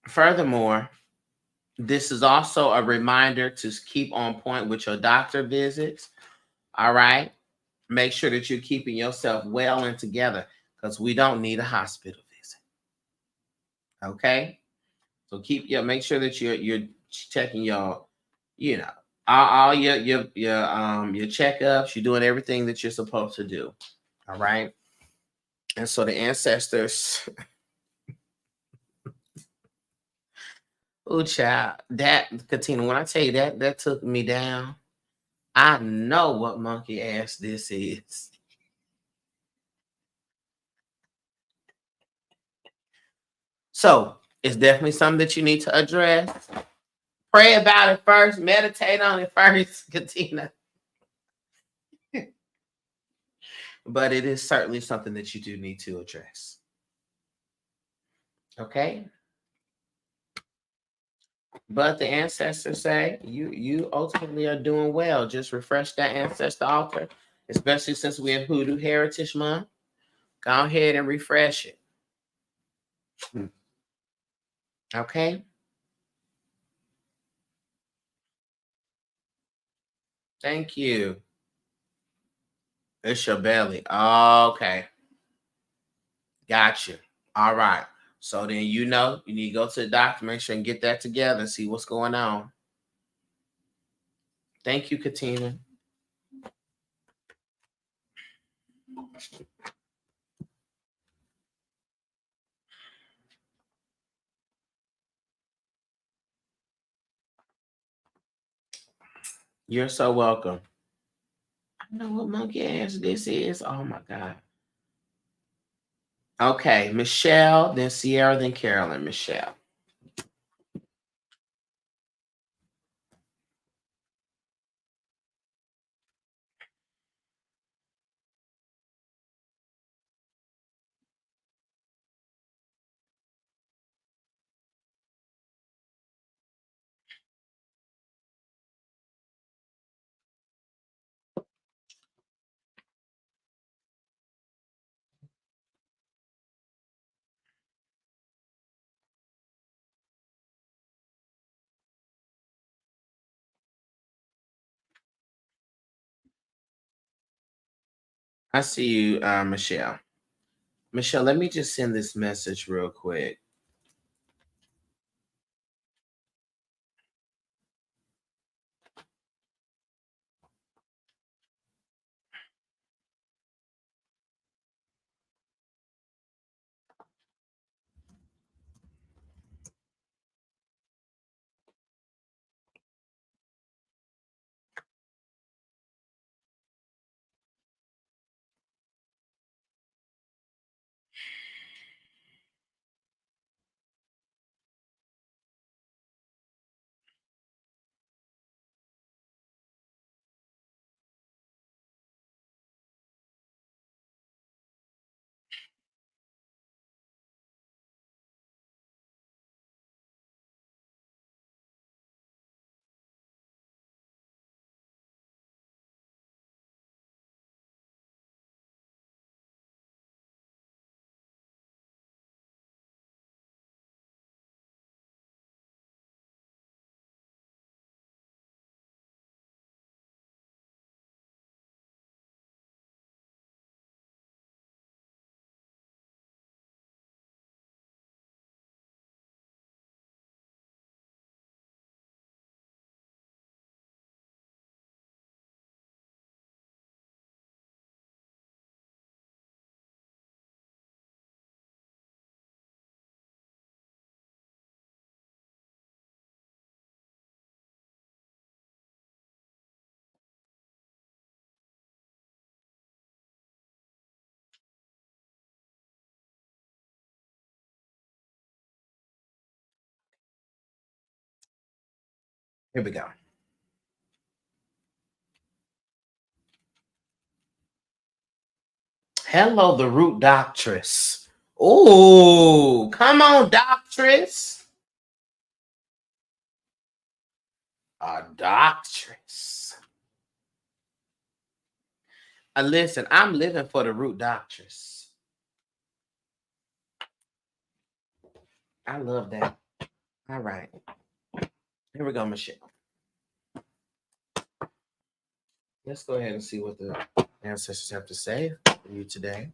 Furthermore, this is also a reminder to keep on point with your doctor visits. All right. Make sure that you're keeping yourself well and together because we don't need a hospital visit. Okay. So make sure that you're checking your, you know, all your checkups. You're doing everything that you're supposed to do. All right. And so the ancestors, oh child, that Katina, when I tell you that took me down, I know what monkey ass this is. So it's definitely something that you need to address. Pray about it first, meditate on it first, Katina. But it is certainly something that you do need to address. Okay. But the ancestors say you ultimately are doing well. Just refresh that ancestor altar, especially since we're in Hoodoo Heritage Month. Go ahead and refresh it. Okay. Thank you. It's your belly. Okay. Gotcha. All right. So then you know you need to go to the doctor, make sure and get that together and see what's going on. Thank you, Katina. You're so welcome. I know what monkey ass this is. Oh my God. Okay, Michelle, then Sierra, then Carolyn. Michelle. I see you, Michelle. Michelle, let me just send this message real quick. Here we go. Hello, the root doctress. Oh, come on, doctress. A doctress. Listen, I'm living for the root doctress. I love that. All right. Here we go, Michelle. Let's go ahead and see what the ancestors have to say for you today.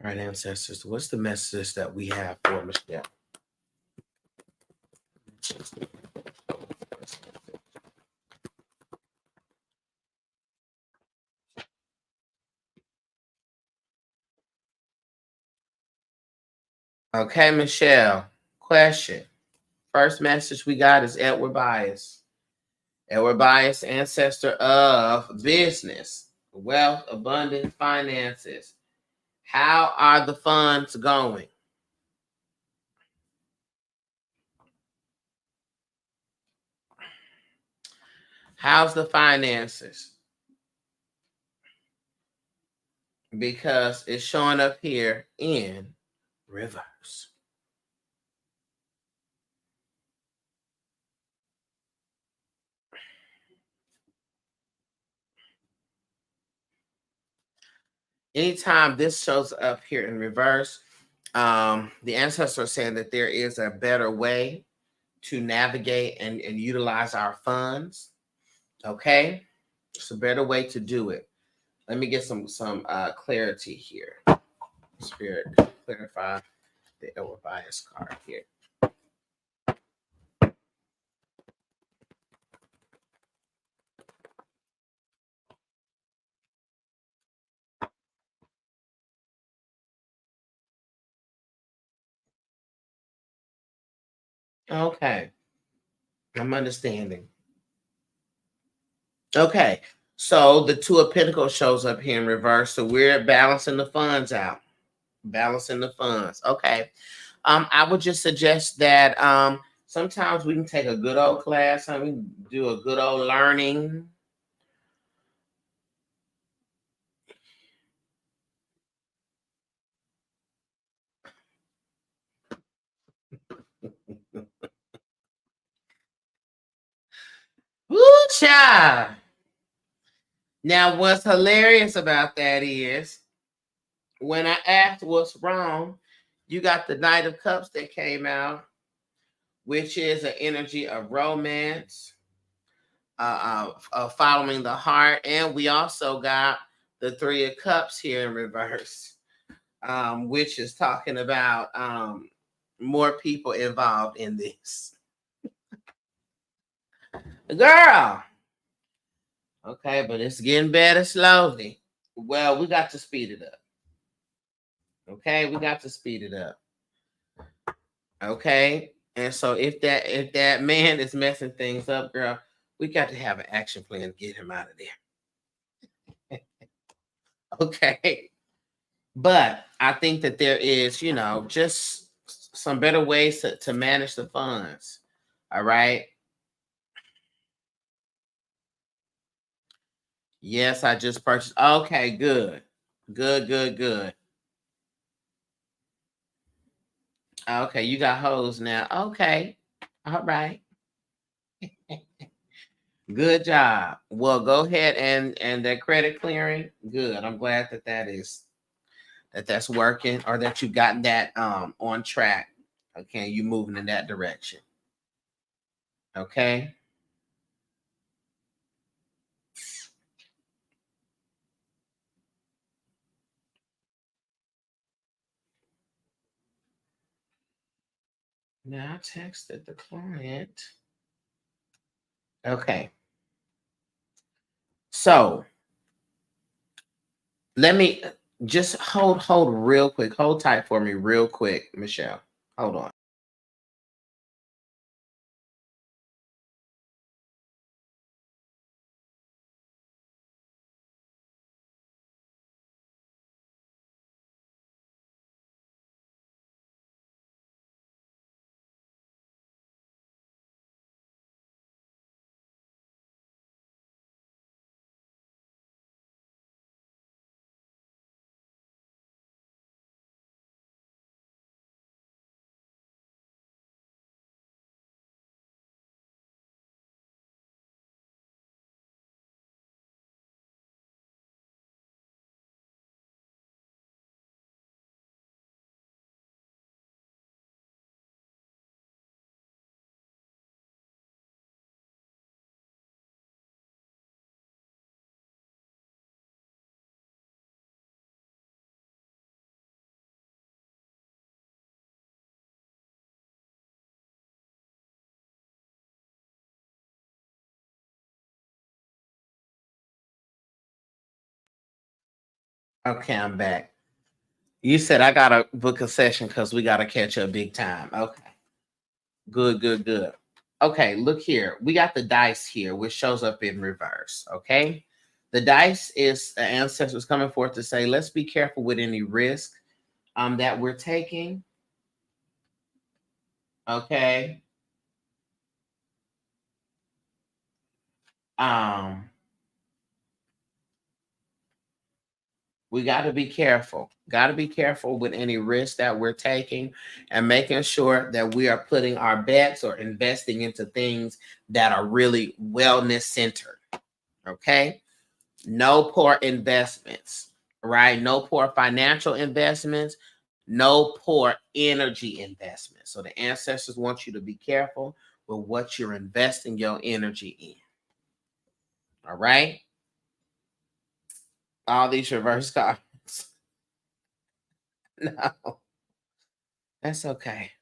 All right, ancestors, what's the message that we have for Michelle? Okay, Michelle, question. First message we got is Edward Bias. Edward Bias, ancestor of business, wealth, abundance, finances. How are the funds going? How's the finances? Because it's showing up here in reverse. Anytime this shows up here in reverse, the ancestors are saying that there is a better way to navigate and utilize our funds. Okay, it's a better way to do it. Let me get some clarity here. Spirit, clarify the Edward Bias card here. Okay, I'm understanding. Okay, so the Two of Pentacles shows up here in reverse. So we're balancing the funds out. Balancing the funds. Okay. I would just suggest that sometimes we can take a good old class and we can do a good old learning. Woo, child. Now, what's hilarious about that is when I asked what's wrong, you got the Knight of Cups that came out, which is an energy of romance, following the heart. And we also got the Three of Cups here in reverse, which is talking about more people involved in this. Girl. Okay, but it's getting better slowly. Well, we got to speed it up. Okay, we got to speed it up. Okay. And so if that man is messing things up, girl, we got to have an action plan to get him out of there. Okay. But I think that there is, just some better ways to manage the funds. All right. Yes, I just purchased. Okay, good. Good, good, good. Okay, you got hoes now. Okay. All right. Good job. Well, go ahead and that credit clearing. Good. I'm glad that's working, or that you got that on track. Okay, you moving in that direction. Okay. Now I texted the client. Okay. So let me just hold real quick. Hold tight for me real quick, Michelle. Hold on. Okay, I'm back. You said I gotta book a session because we gotta catch up big time. Okay. Good, good, good. Okay, look here. We got the dice here, which shows up in reverse. Okay. The dice is the ancestors coming forth to say, let's be careful with any risk that we're taking. Okay. Um, we got to be careful. Got to be careful with any risk that we're taking and making sure that we are putting our bets or investing into things that are really wellness centered. Okay. No poor investments, right? No poor financial investments, no poor energy investments. So the ancestors want you to be careful with what you're investing your energy in. All right. All these reverse cards. No, that's okay.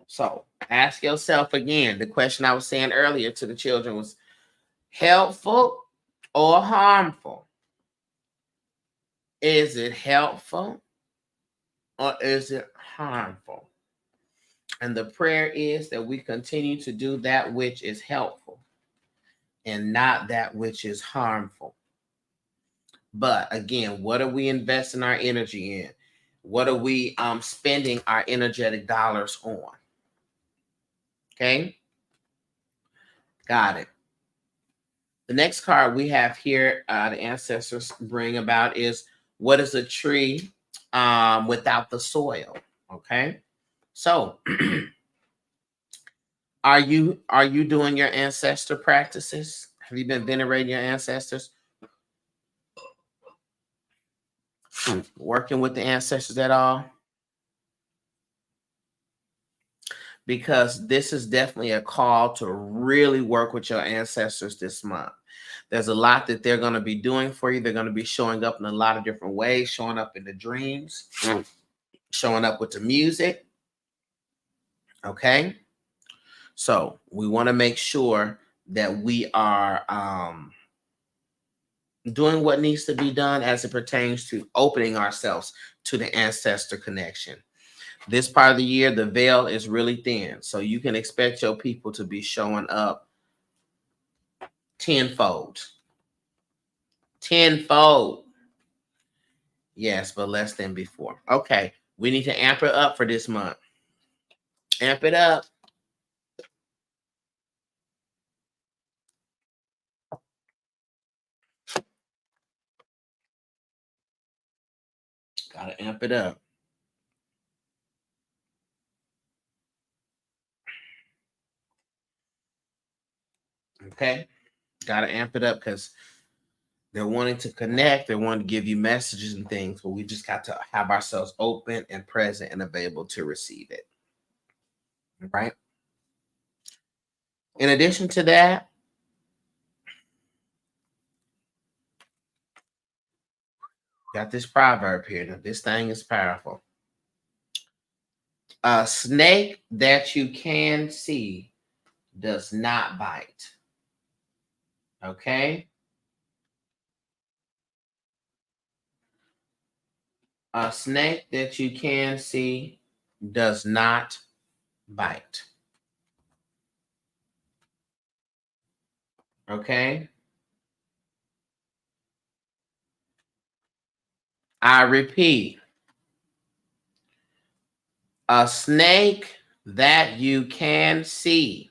So ask yourself again. The question I was saying earlier to the children was helpful or harmful? Is it helpful or is it harmful? And the prayer is that we continue to do that which is helpful and not that which is harmful. But again, what are we investing our energy in? What are we spending our energetic dollars on? Okay, got it. The next card we have here, the ancestors bring about is what is a tree without the soil? Okay, so are you doing your ancestor practices? Have you been venerating your ancestors? Working with the ancestors at all? Because this is definitely a call to really work with your ancestors this month. There's a lot that they're going to be doing for you. They're going to be showing up in a lot of different ways, showing up in the dreams, showing up with the music. Okay. So we want to make sure that we are doing what needs to be done as it pertains to opening ourselves to the ancestor connection. This part of the year, the veil is really thin. So you can expect your people to be showing up tenfold. Tenfold. Yes, but less than before. Okay. We need to amp it up for this month. Amp it up. Gotta amp it up. Okay. Gotta amp it up because they're wanting to connect. They want to give you messages and things, but we just got to have ourselves open and present and available to receive it. Right. In addition to that, got this proverb here. Now, this thing is powerful. A snake that you can see does not bite. Okay? A snake that you can see does not bite. Okay? I repeat, a snake that you can see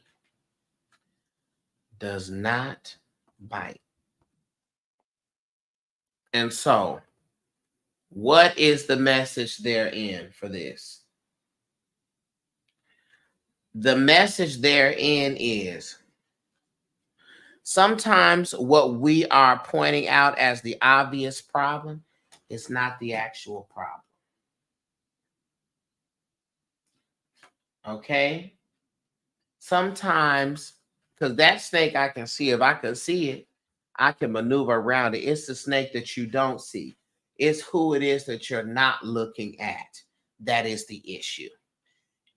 does not bite. And so, what is the message therein for this? The message therein is sometimes what we are pointing out as the obvious problem is not the actual problem. Okay? Sometimes, because that snake I can see, if I could see it, I can maneuver around it. It's the snake that you don't see. It's who it is that you're not looking at. That is the issue.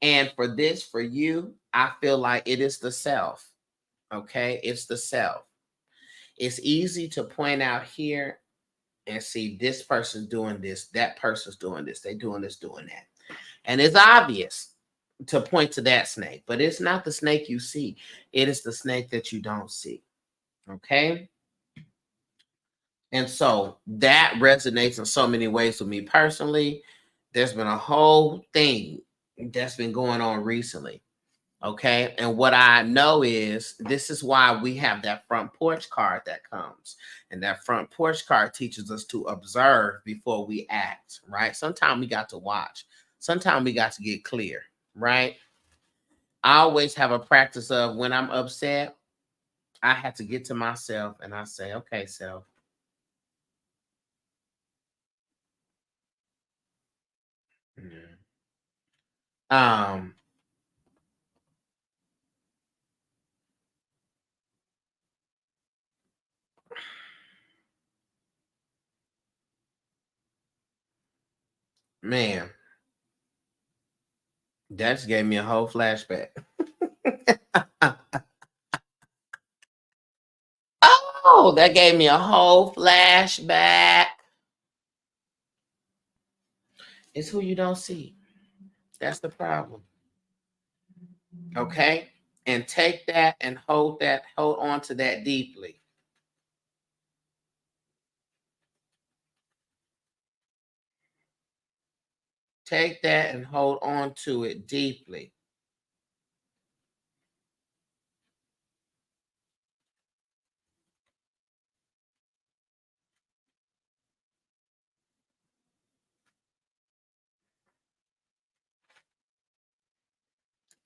And for this, for you, I feel like it is the self. Okay? It's the self. It's easy to point out here and see this person's doing this, that person's doing this, they doing this, doing that. And it's obvious to point to that snake, but it's not the snake you see. It is the snake that you don't see. Okay? And so that resonates in so many ways with me personally. There's been a whole thing that's been going on recently. Okay. And what I know is this is why we have that front porch card that comes. And that front porch card teaches us to observe before we act, right? Sometimes we got to watch. Sometimes we got to get clear, right? I always have a practice of when I'm upset, I have to get to myself and I say, okay, self. Um, man, that just gave me a whole flashback. Oh, that gave me a whole flashback. It's who you don't see. That's the problem. Okay? And take that and hold on to that deeply. Take that and hold on to it deeply.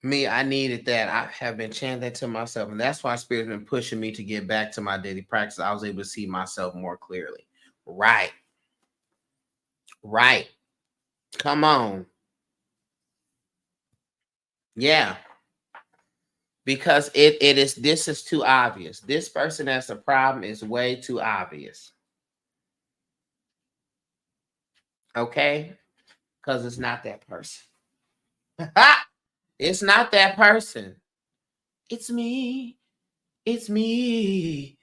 Me, I needed that. I have been chanting that to myself. And that's why Spirit's been pushing me to get back to my daily practice. I was able to see myself more clearly. Right. Right. Come on. Yeah. Because it is this is too obvious. This person that's a problem is way too obvious. Okay? Because it's not that person. It's not that person. It's me. It's me.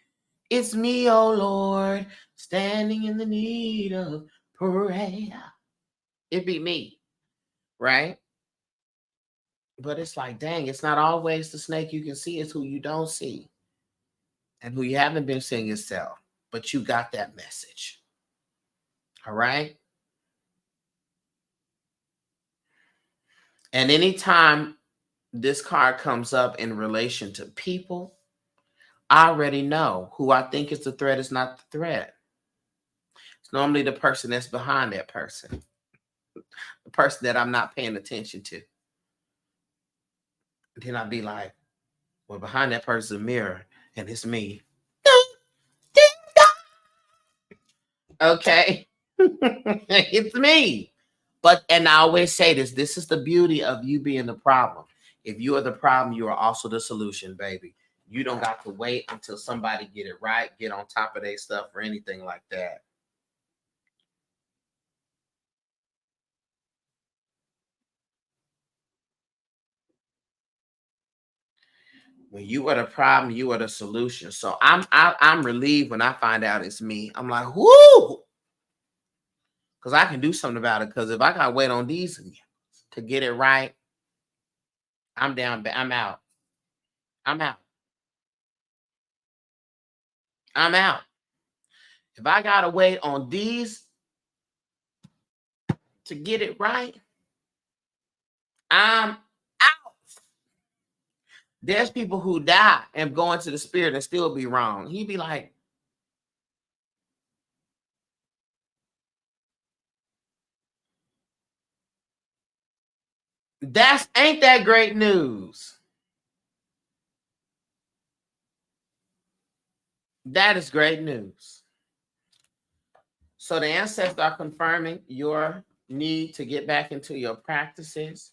It's me, oh Lord, standing in the need of prayer. It'd be me, right? But it's like, dang, it's not always the snake you can see, it's who you don't see. And who you haven't been seeing yourself. But you got that message. All right? And anytime this card comes up in relation to people, I already know who I think is the threat is not the threat. It's normally the person that's behind that person, the person that I'm not paying attention to. Then I'd be like, well, behind that person's a mirror, and it's me. Okay. It's me. And I always say this is the beauty of you being the problem. If you are the problem, you are also the solution, baby. You don't got to wait until somebody get it right, get on top of their stuff or anything like that. When you are the problem, you are the solution. So I'm relieved when I find out it's me. I'm like, whoo, because I can do something about it. Because if I gotta wait on these to get it right, I'm down. I'm out. I'm out. I'm out. If I gotta wait on these to get it right, I'm out. There's people who die and go into the spirit and still be wrong. He'd be like, ain't that great news? That is great news. So the ancestors are confirming your need to get back into your practices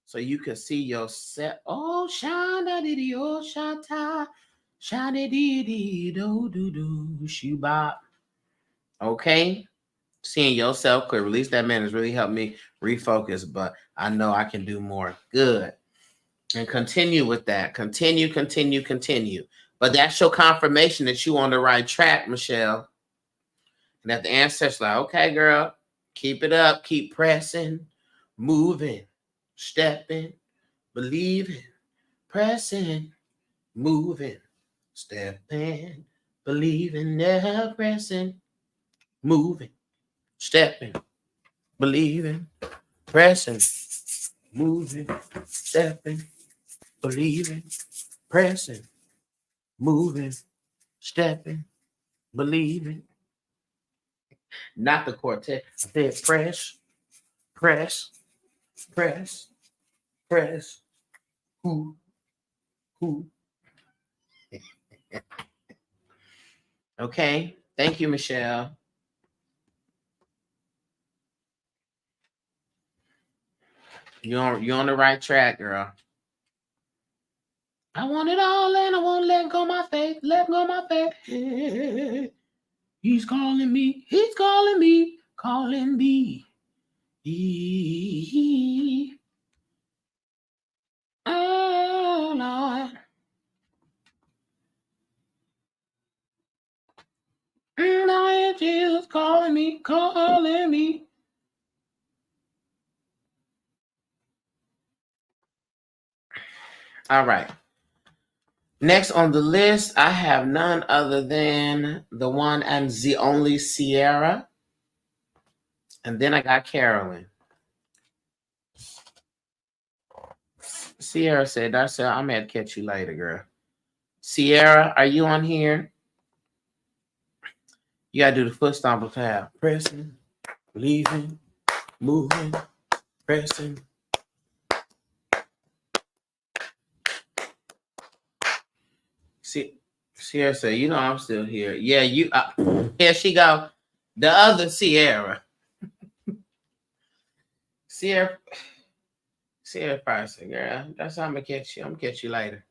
so you can see yourself. Oh, shana didi, oh, shanta, shana didi, do do do, shubop. Okay? Seeing yourself clear. Release that man has really helped me refocus, but I know I can do more. Good. And continue with that. Continue. But that's your confirmation that you on the right track, Michelle. And that the ancestors like, okay, girl, keep it up, keep pressing, moving, stepping, believing, pressing, moving, stepping, believing, never pressing, moving, stepping, believing, pressing, moving, stepping, believing, pressing, moving, stepping, believing. Not the quartet. I said press, press, press, press. Who? Okay. Thank you, Michelle. You're on the right track, girl. I want it all and I won't let go my faith. Let go my faith. Hey, he's calling me. He's calling me. Calling me. Oh Lord. Now Jesus calling me. Calling me. All right. Next on the list, I have none other than the one and the only Sierra. And then I got Carolyn. Sierra said, Darcel, I'm going to catch you later, girl. Sierra, are you on here? You got to do the foot stomper tab. Pressing, leaving, moving, pressing. See, Sierra said, you know I'm still here. Yeah, you. Here she go. The other Sierra. Sierra probably said, girl, that's how I'm going to catch you. I'm going to catch you later.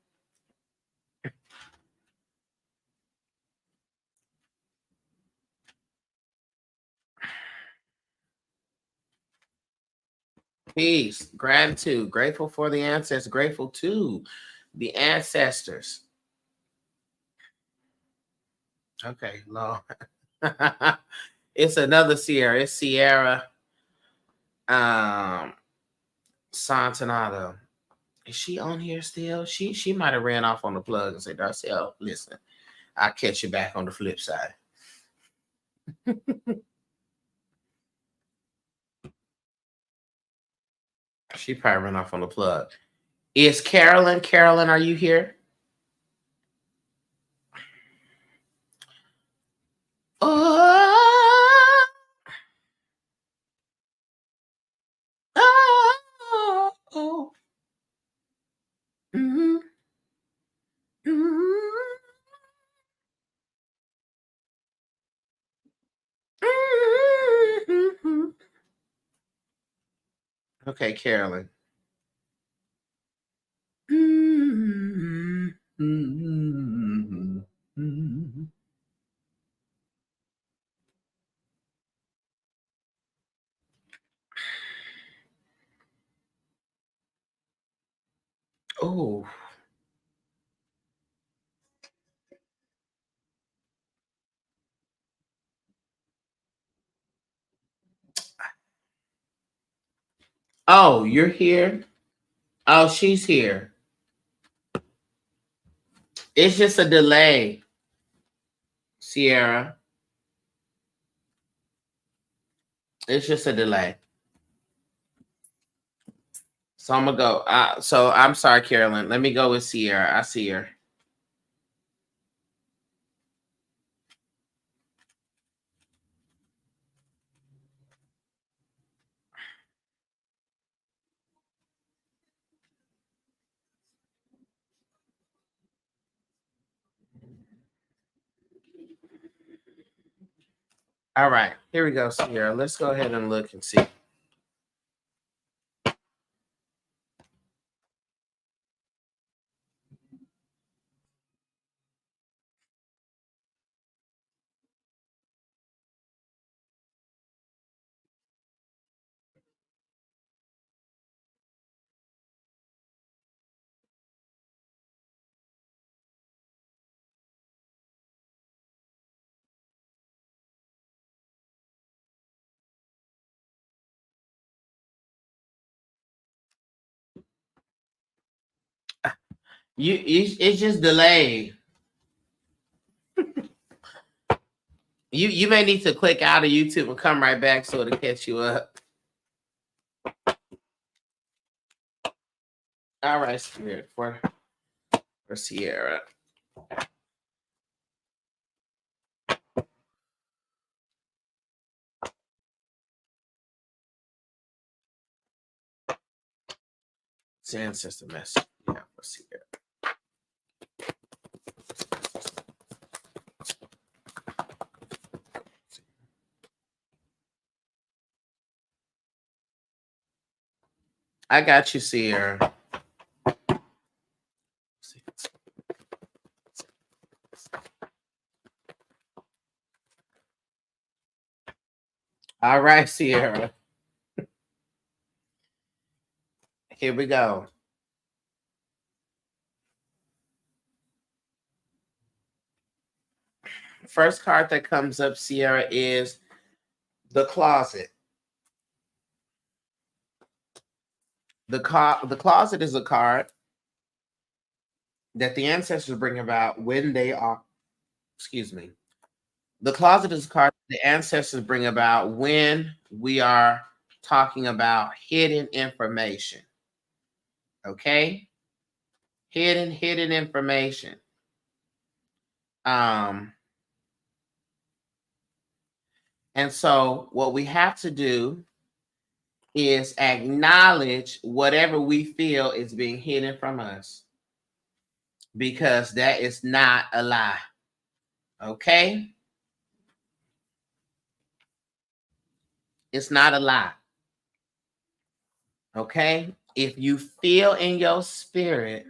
Peace, gratitude, grateful for the ancestors, grateful to the ancestors. Okay, Lord. It's another Sierra. It's Sierra Santanado. Is she on here still? She might have ran off on the plug and said, Darcel, listen, I'll catch you back on the flip side. She probably ran off on the plug. Is Carolyn? Carolyn, are you here? Oh, oh, oh. Mm-hmm. Mm-hmm. Mm-hmm. Okay, Carolyn. Mm-hmm. Mm-hmm. Oh, Oh, you're here? Oh, she's here. It's just a delay, Sierra. It's just a delay. So I'm gonna go. So I'm sorry, Carolyn. Let me go with Sierra. I see her. All right, here we go, Sierra. Let's go ahead and look and see. It's just delayed. You may need to click out of YouTube and come right back so it'll catch you up. All right, Spirit, for Sierra. It's the ancestor message. Yeah, for Sierra. I got you, Sierra. All right, Sierra. Here we go. First card that comes up, Sierra, is the closet. The closet is a card that the ancestors bring about when they are, excuse me. The closet is a card the ancestors bring about when we are talking about hidden information. Okay? Hidden information. And so what we have to do is acknowledge whatever we feel is being hidden from us, because that is not a lie. Okay? It's not a lie. Okay? If you feel in your spirit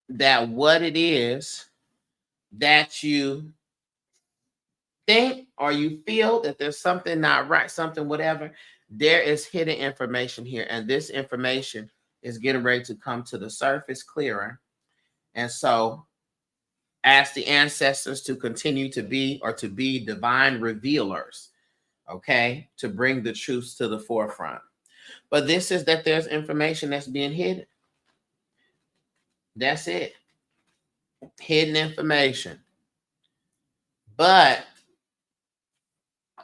that what it is that you think or you feel that there's something not right, something whatever, there is hidden information here. And this information is getting ready to come to the surface clearer. And so ask the ancestors to continue to be divine revealers, okay, to bring the truths to the forefront. But this is that there's information that's being hidden. That's it. Hidden information. But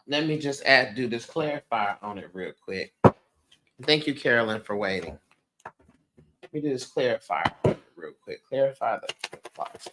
let me just do this clarifier on it real quick. Thank you, Carolyn, for waiting. Let me do this clarifier real quick. Clarify the thoughts.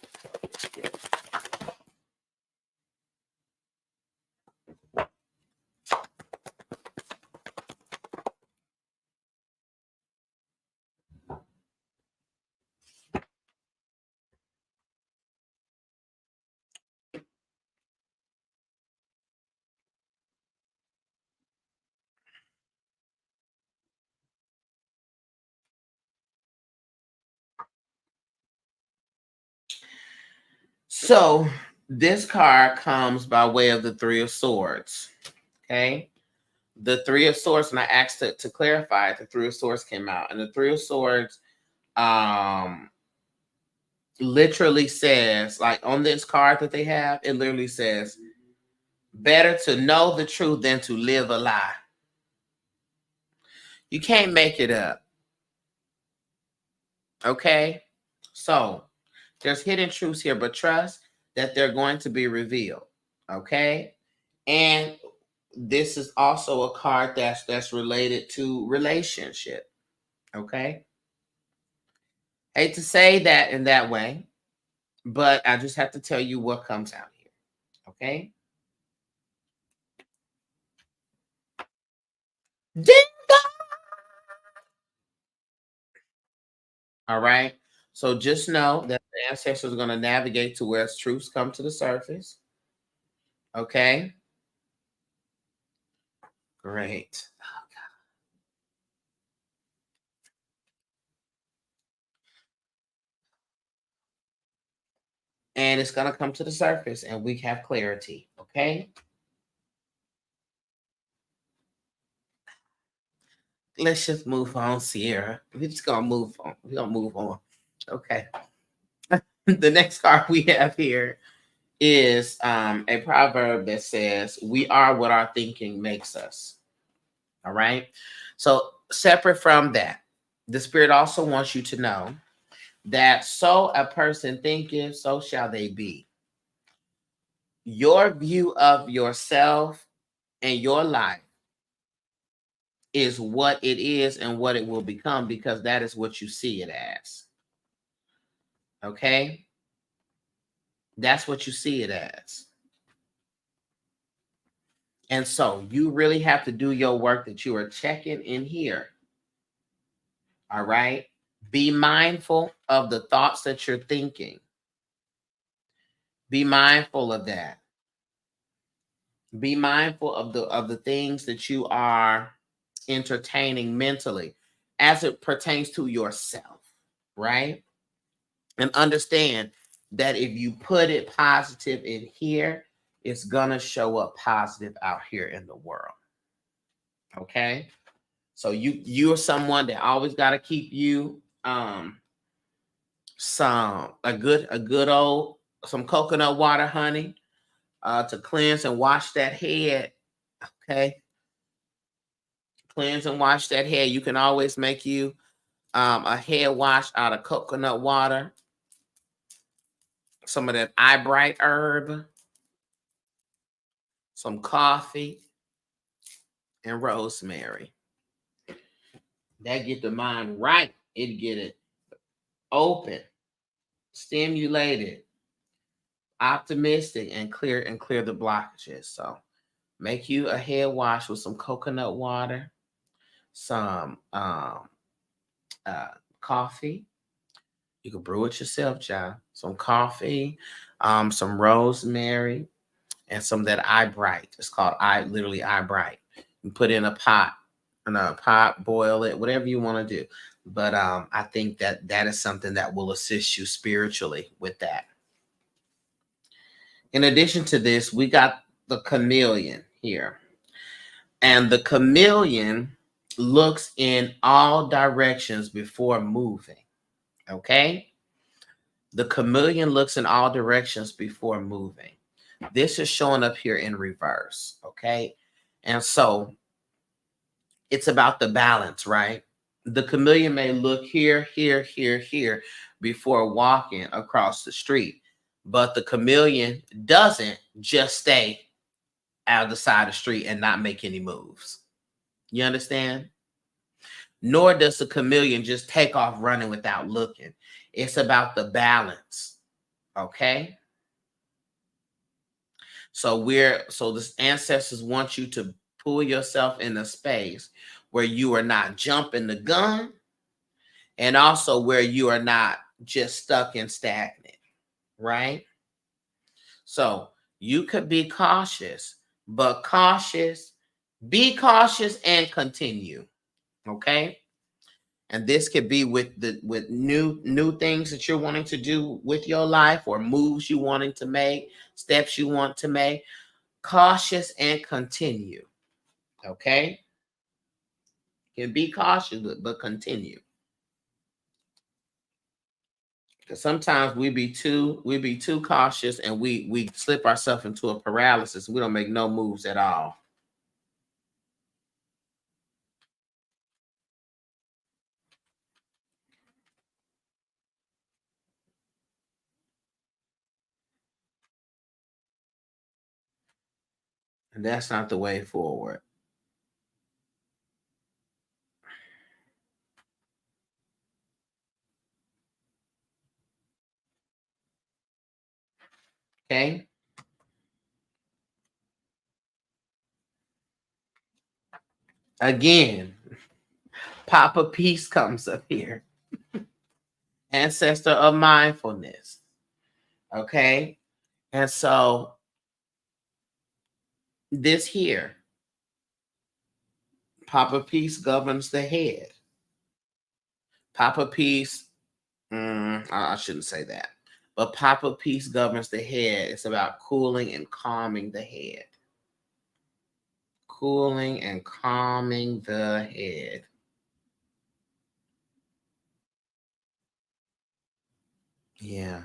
So this card comes by way of the Three of Swords. Okay. The Three of Swords, and I asked it to clarify, the Three of Swords came out. And the Three of Swords literally says, like on this card that they have, it literally says, Better to know the truth than to live a lie. You can't make it up. Okay? So, there's hidden truths here, but trust that they're going to be revealed. Okay? And this is also a card that's related to relationship. Okay? Hate to say that in that way, but I just have to tell you what comes out here. Okay? All right. So just know that the ancestors are going to navigate to where truths come to the surface. Okay. Great. And it's going to come to the surface and we have clarity. Okay. Let's just move on, Sierra. We're just going to move on. We're going to move on. Okay. The next card we have here is a proverb that says, "We are what our thinking makes us." All right. So, separate from that, the spirit also wants you to know that so a person thinketh, so shall they be. Your view of yourself and your life is what it is and what it will become, because that is what you see it as. Okay? That's what you see it as. And so you really have to do your work that you are checking in here. All right? Be mindful of the thoughts that you're thinking. Be mindful of that. Be mindful of the things that you are entertaining mentally as it pertains to yourself, right? And understand that if you put it positive in here, it's gonna show up positive out here in the world. Okay. So you're someone that always got to keep you some a good old some coconut water, honey, to cleanse and wash that head. Okay. Cleanse and wash that head. You can always make you a head wash out of coconut water, some of that eye bright herb, some coffee, and rosemary. That get the mind right. It get it open, stimulated, optimistic, and clear the blockages. So make you a head wash with some coconut water, some uh, coffee. You can brew it yourself, John. Some coffee, some rosemary, and some of that eye bright. It's called literally eye bright. You put in a pot, boil it, whatever you want to do. But I think that is something that will assist you spiritually with that. In addition to this, we got the chameleon here. And the chameleon looks in all directions before moving. Okay? The chameleon looks in all directions before moving. This is showing up here in reverse. Okay? And so it's about the balance, right? The chameleon may look here, here, here, here before walking across the street, but the chameleon doesn't just stay out of the side of the street and not make any moves. You understand? Nor does the chameleon just take off running without looking. It's about the balance. Okay? So the ancestors want you to pull yourself in a space where you are not jumping the gun, and also where you are not just stuck and stagnant, right? So you could be cautious, but be cautious and continue. Okay. And this could be with new things that you're wanting to do with your life, or moves you wanting to make, steps you want to make. Cautious and continue. Okay. You can be cautious, but continue. Sometimes we be too cautious, and we slip ourselves into a paralysis. We don't make no moves at all. And that's not the way forward. Okay. Again, Papa Peace comes up here. Ancestor of mindfulness. Okay. And so this here, Papa Peace governs the head. Papa Peace, I shouldn't say that. But Papa Peace governs the head. It's about cooling and calming the head. Cooling and calming the head. Yeah.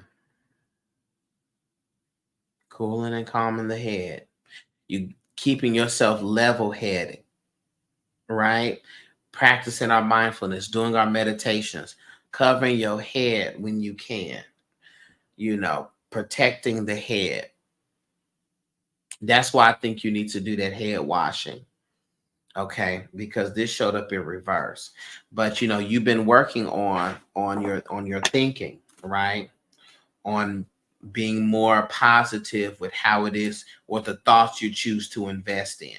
Cooling and calming the head. You keeping yourself level-headed, right? Practicing our mindfulness, doing our meditations, covering your head when you can, protecting the head. That's why I think you need to do that head washing. Okay, because this showed up in reverse. But you've been working on your thinking, right? On being more positive with how it is, what the thoughts you choose to invest in.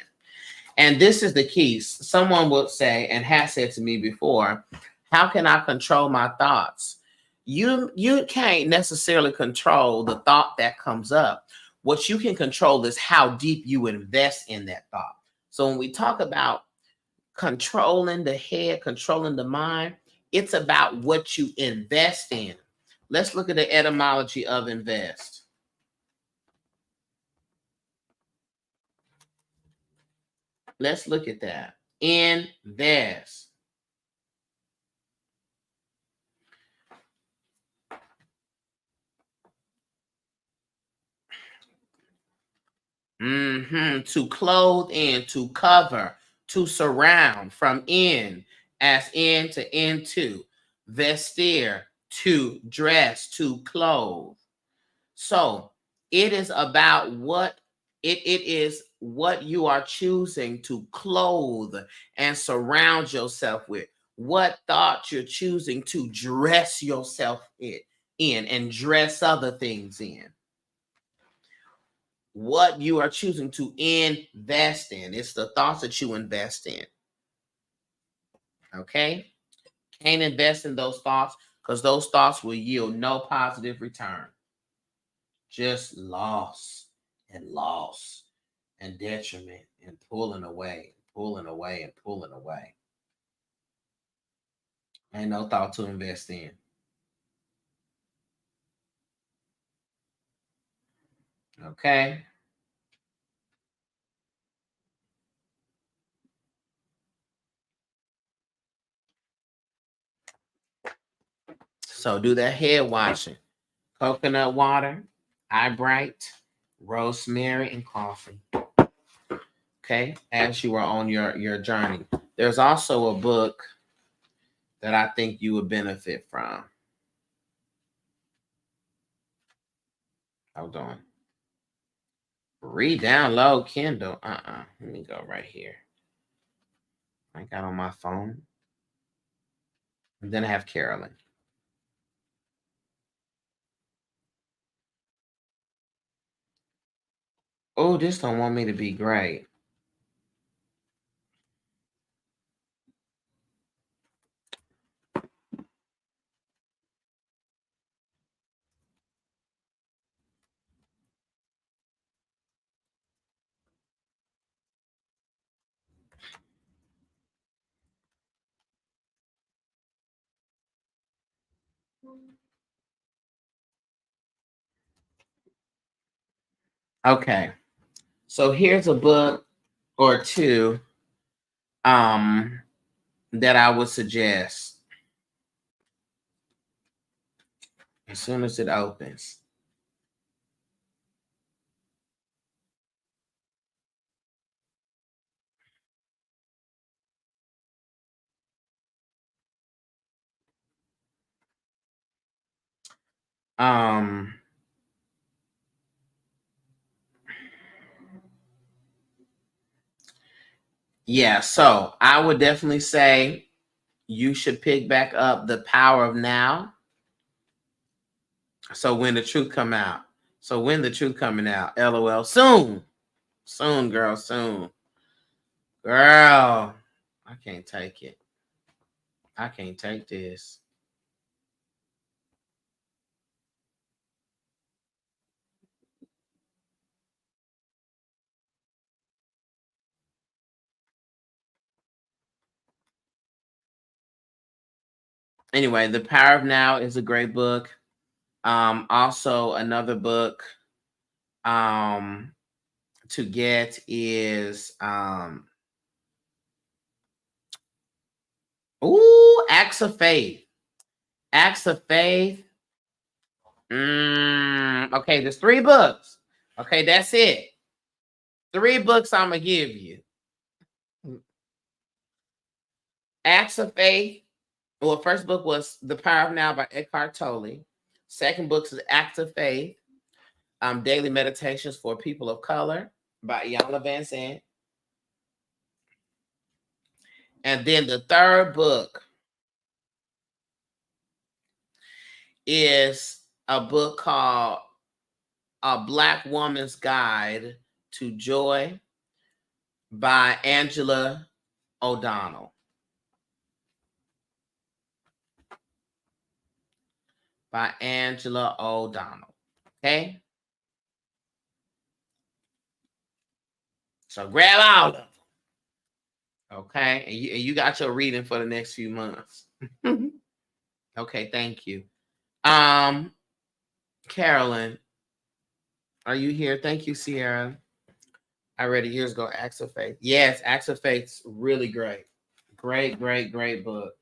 And this is the key. Someone would say, and has said to me before, how can I control my thoughts? You can't necessarily control the thought that comes up. What you can control is how deep you invest in that thought. So when we talk about controlling the head, controlling the mind, it's about what you invest in. Let's look at the etymology of invest. Let's look at that. Invest. To clothe in, to cover, to surround, from in, as in to into, vestir, to dress, to clothe. So it is about what it is what you are choosing to clothe and surround yourself with. What thoughts you're choosing to dress yourself in and dress other things in. What you are choosing to invest in. It's the thoughts that you invest in. Okay? Can't invest in those thoughts because those thoughts will yield no positive return. Just loss and loss and detriment and pulling away, pulling away, and pulling away. Ain't no thought to invest in. Okay? So do that head washing. Coconut water, eye bright, rosemary, and coffee. Okay, as you are on your journey. There's also a book that I think you would benefit from. Hold on. Re-download Kindle. Let me go right here. I got on my phone. And then I have Carolyn. Oh, this don't want me to be great. Okay. So here's a book or two that I would suggest. As soon as it opens. Yeah, so I would definitely say you should pick back up The Power of Now. So when the truth come out. So when the truth coming out? LOL. Soon. Soon, girl. Soon. Girl. I can't take it. I can't take this. Anyway, The Power of Now is a great book. Also another book to get is Acts of Faith. Acts of Faith. Okay, there's 3 books. Okay, that's it. 3 books I'm gonna give you. Acts of Faith. Well, first book was The Power of Now by Eckhart Tolle. Second book is Acts of Faith. Daily Meditations for People of Color by Iyanla Vanzant. And then the third book is a book called A Black Woman's Guide to Joy by Angela O'Donnell. By Angela O'Donnell. Okay? So grab all of them. Okay? And you got your reading for the next few months. Okay, thank you. Carolyn, are you here? Thank you, Sierra. I read it years ago, Acts of Faith. Yes, Acts of Faith's really great. Great, great, great book.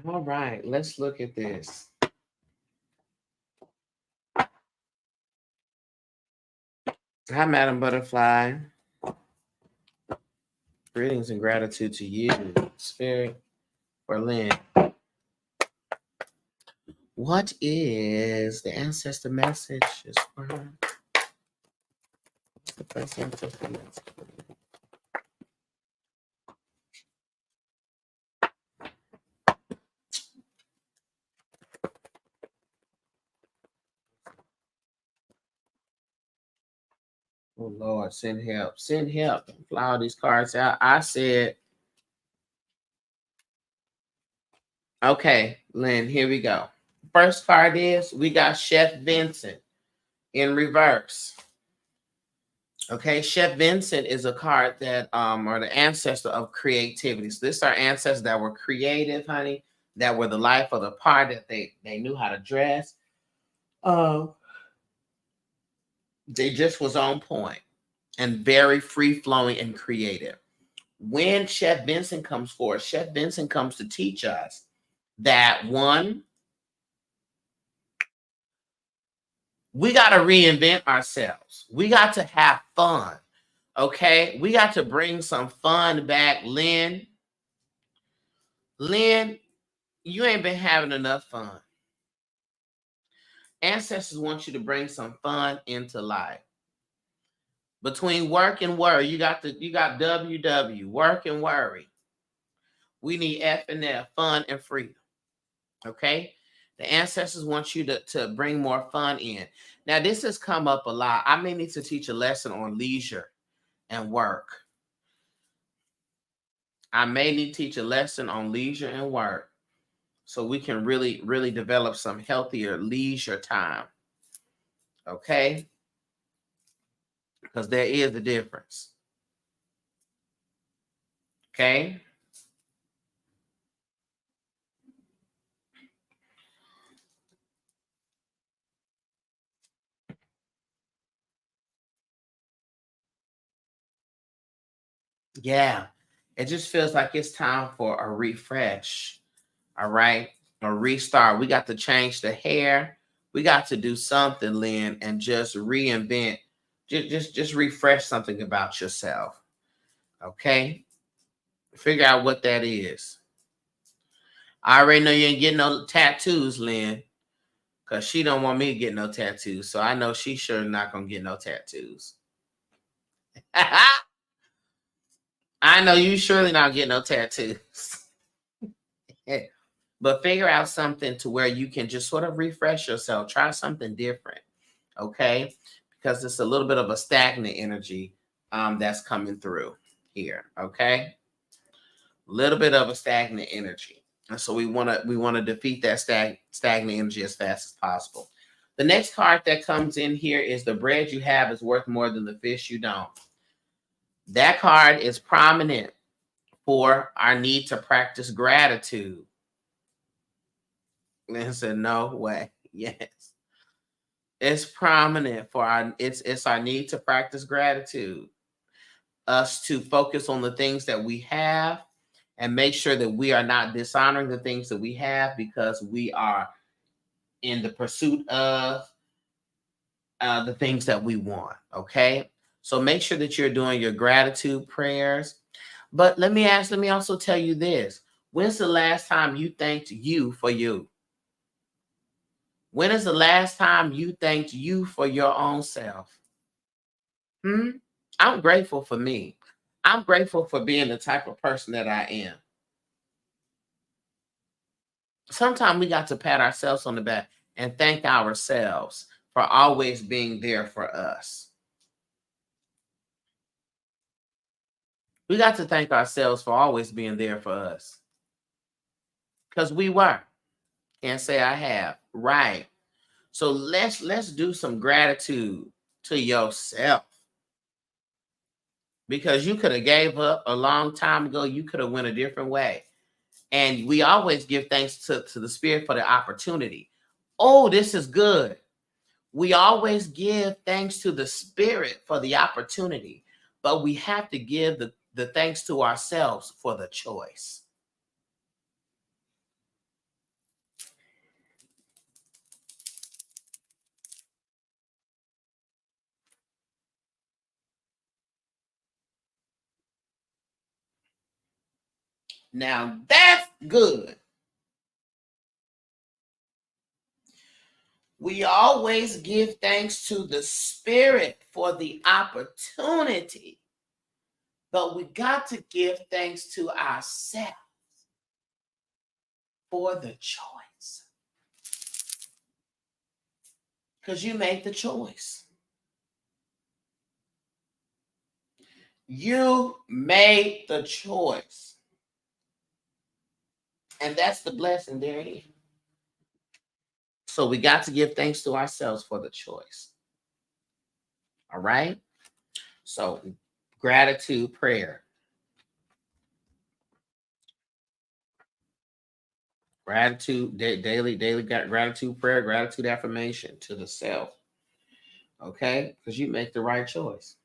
All right, let's look at this. Hi, Madam Butterfly. Greetings and gratitude to you, Spirit, for Lynn. What is the ancestor message? Is for her? What's the first ancestor message? Oh Lord, send help. Send help. Fly all these cards out. I said, okay, Lynn, here we go. First card is we got Chef Vincent in reverse. Okay, Chef Vincent is a card that are the ancestor of creativity. So this are ancestors that were creative, honey, that were the life of the party, that they knew how to dress. They just was on point and very free-flowing and creative. When Chef Vincent comes forward, Chef Vincent comes to teach us that, one, we got to reinvent ourselves. We got to have fun. Okay, we got to bring some fun back. Lynn, you ain't been having enough fun. Ancestors want you to bring some fun into life. Between work and worry, you got WW, work and worry. We need F and F, fun and freedom. Okay? The ancestors want you to bring more fun in. Now, this has come up a lot. I may need to teach a lesson on leisure and work. I may need to teach a lesson on leisure and work so we can really, really develop some healthier leisure time. Okay? Because there is a difference. Okay? Yeah. It just feels like it's time for a refresh. All right? A restart. We got to change the hair. We got to do something, Lynn, and just reinvent. Just refresh something about yourself. Okay? Figure out what that is. I already know you ain't getting no tattoos, Lynn, because she don't want me to get no tattoos. So I know she's sure not going to get no tattoos. I know you surely not getting no tattoos. But figure out something to where you can just sort of refresh yourself. Try something different, okay? Because it's a little bit of a stagnant energy that's coming through here, okay? A little bit of a stagnant energy. And so we want to defeat that stagnant energy as fast as possible. The next card that comes in here is the bread you have is worth more than the fish you don't. That card is prominent for our need to practice gratitude. Lynn said, no way. Yes. It's prominent for it's our need to practice gratitude. Us to focus on the things that we have and make sure that we are not dishonoring the things that we have because we are in the pursuit of the things that we want. Okay. So make sure that you're doing your gratitude prayers. But let me also tell you this. When's the last time you thanked you for you? When is the last time you thanked you for your own self? I'm grateful for me. I'm grateful for being the type of person that I am. Sometimes we got to pat ourselves on the back and thank ourselves for always being there for us. We got to thank ourselves for always being there for us. Because we were. Can't say I have. Right. So let's do some gratitude to yourself. Because you could have gave up a long time ago. You could have went a different way. And we always give thanks to the Spirit for the opportunity. Oh, this is good. We always give thanks to the Spirit for the opportunity, but we have to give the thanks to ourselves for the choice. Now that's good. We always give thanks to the Spirit for the opportunity, but we got to give thanks to ourselves for the choice. Because you made the choice. You made the choice. And that's the blessing therein. So we got to give thanks to ourselves for the choice. All right? So gratitude prayer. Gratitude, daily gratitude prayer, gratitude affirmation to the self. Okay? Because you make the right choice.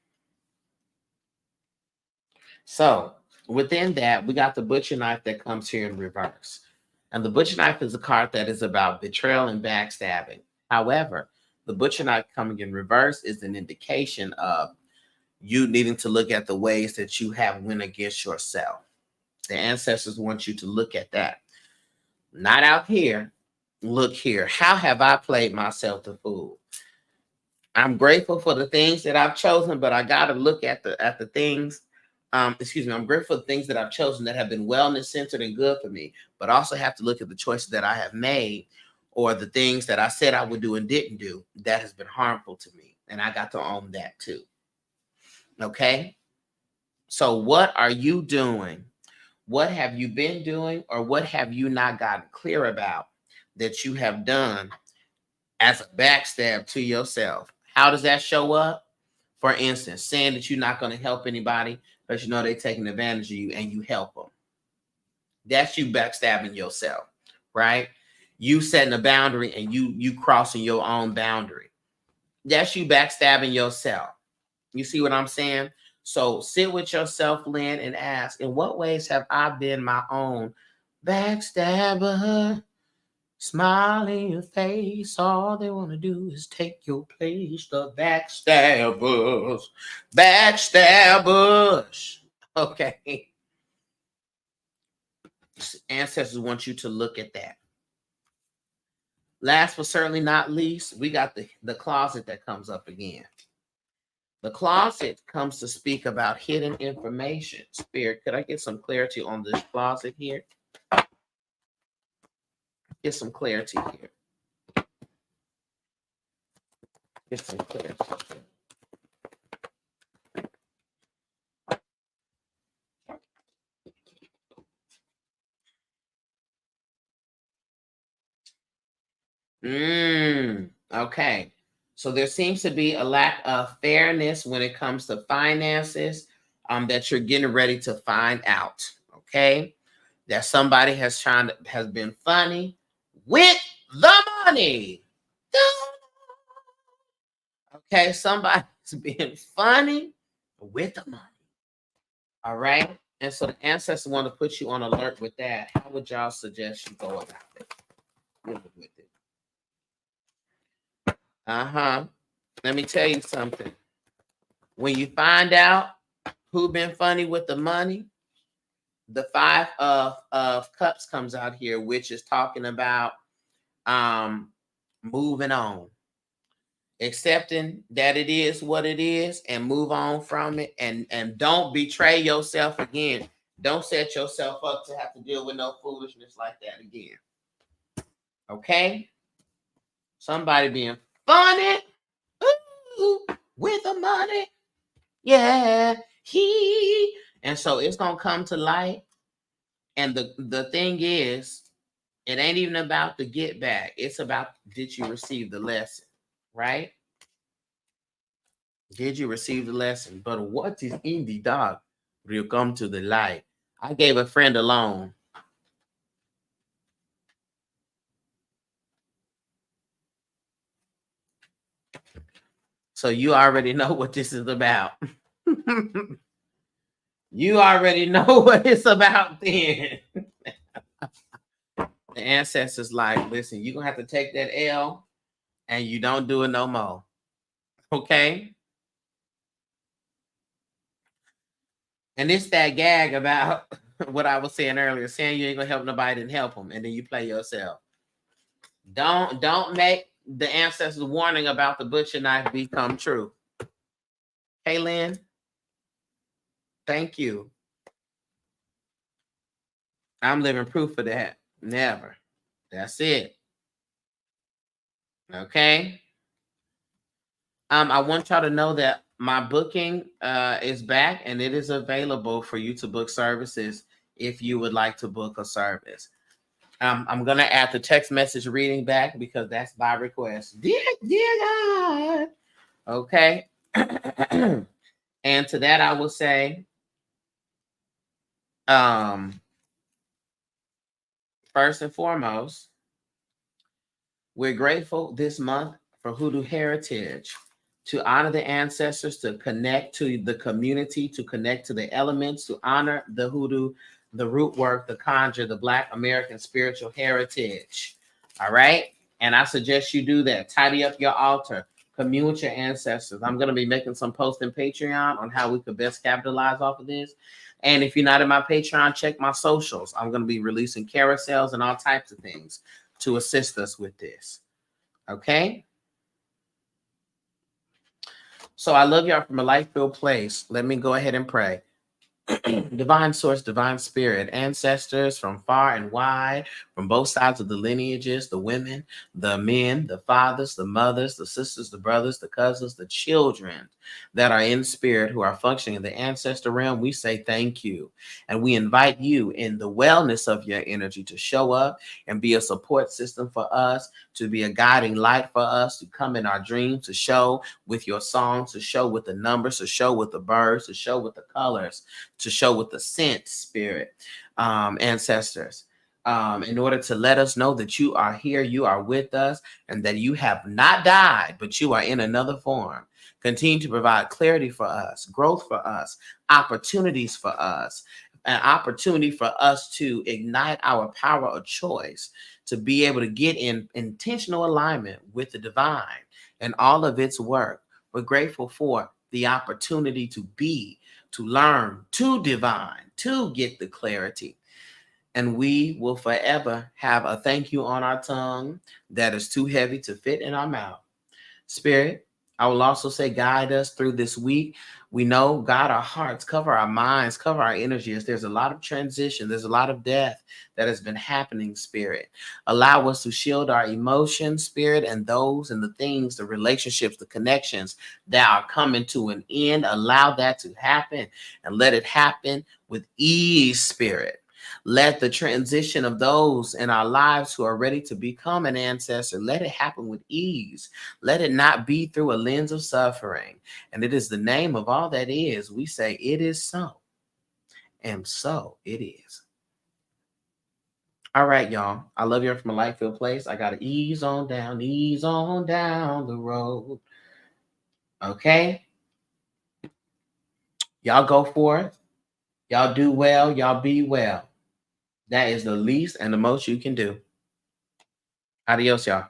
So within that, we got the butcher knife that comes here in reverse. And the butcher knife is a card that is about betrayal and backstabbing. However, the butcher knife coming in reverse is an indication of you needing to look at the ways that you have went against yourself. The ancestors want you to look at that. Not out here. Look here. How have I played myself the fool? I'm grateful for the things that I've chosen, but I got to look at the things. I'm grateful for the things that I've chosen that have been wellness centered and good for me, but also have to look at the choices that I have made or the things that I said I would do and didn't do that has been harmful to me. And I got to own that too. Okay. So what are you doing What have you been doing, or what have you not gotten clear about that you have done as a backstab to yourself? How does that show up? For instance, saying that you're not going to help anybody because you know they're taking advantage of you and you help them. That's you backstabbing yourself, right? You setting a boundary and you crossing your own boundary. That's you backstabbing yourself. You see what I'm saying? So sit with yourself, Lynn, and ask, in what ways have I been my own backstabber? Smile in your face. All they want to do is take your place. The backstabbers. Backstabbers. Okay. Ancestors want you to look at that. Last but certainly not least, we got the closet that comes up again. The closet comes to speak about hidden information. Spirit, could I get some clarity on this closet here? Get some clarity here. Get some clarity here. Okay. So there seems to be a lack of fairness when it comes to finances that you're getting ready to find out. Okay. That somebody has been funny with the money. Okay, somebody's being funny with the money. All right. And so the ancestors want to put you on alert with that. How would y'all suggest you go about it? With it. Let me tell you something. When you find out who been funny with the money, the 5 of cups comes out here, which is talking about moving on, accepting that it is what it is, and move on from it, and don't betray yourself again. Don't set yourself up to have to deal with no foolishness like that again. Okay? Somebody being funny with the money. Yeah. And so it's gonna come to light. And the thing is, it ain't even about the get back. It's about, did you receive the lesson? Right? Did you receive the lesson? But what is in the dark will come to the light. I gave a friend a loan. So you already know what this is about. You already know what it's about then. The ancestors like, listen, you're going to have to take that L and you don't do it no more. Okay? And it's that gag about what I was saying earlier, saying you ain't gonna help nobody and help them, and then you play yourself. Don't make the ancestors' warning about the butcher knife become true. Hey, Lynn, thank you. I'm living proof of that. Never. That's it. Okay. I want y'all to know that my booking is back, and it is available for you to book services if you would like to book a service. I'm gonna add the text message reading back because that's by request. Dear God. Okay. And to that I will say, first and foremost, we're grateful this month for Hoodoo Heritage, to honor the ancestors, to connect to the community, to connect to the elements, to honor the Hoodoo, the root work, the conjure, the Black American spiritual heritage. All right. And I suggest you do that. Tidy up your altar. Commune with your ancestors. I'm going to be making some posts in Patreon on how we could best capitalize off of this. And if you're not in my Patreon, check my socials. I'm going to be releasing carousels and all types of things to assist us with this. Okay? So I love y'all from a light-filled place. Let me go ahead and pray. divine source, divine spirit, ancestors from far and wide, from both sides of the lineages, the women, the men, the fathers, the mothers, the sisters, the brothers, the cousins, the children that are in spirit who are functioning in the ancestor realm, we say thank you. And we invite you in the wellness of your energy to show up and be a support system for us, to be a guiding light for us, to come in our dreams, to show with your songs, to show with the numbers, to show with the birds, to show with the colors, to show with the scent, spirit, ancestors, in order to let us know that you are here, you are with us, and that you have not died, but you are in another form. Continue to provide clarity for us, growth for us, opportunities for us, an opportunity for us to ignite our power of choice, to be able to get in intentional alignment with the divine and all of its work. We're grateful for the opportunity to be, to learn, to divine, to get the clarity. And we will forever have a thank you on our tongue that is too heavy to fit in our mouth. Spirit, I will also say, guide us through this week. We know, guide our hearts, cover our minds, cover our energies. There's a lot of transition. There's a lot of death that has been happening, Spirit. Allow us to shield our emotions, Spirit, and those and the things, the relationships, the connections that are coming to an end. Allow that to happen and let it happen with ease, Spirit. Let the transition of those in our lives who are ready to become an ancestor, let it happen with ease. Let it not be through a lens of suffering. And it is the name of all that is. We say it is so. And so it is. All right, y'all. I love you from a light filled place. I got to ease on down the road. Okay? Y'all go forth. Y'all do well. Y'all be well. That is the least and the most you can do. Adios, y'all.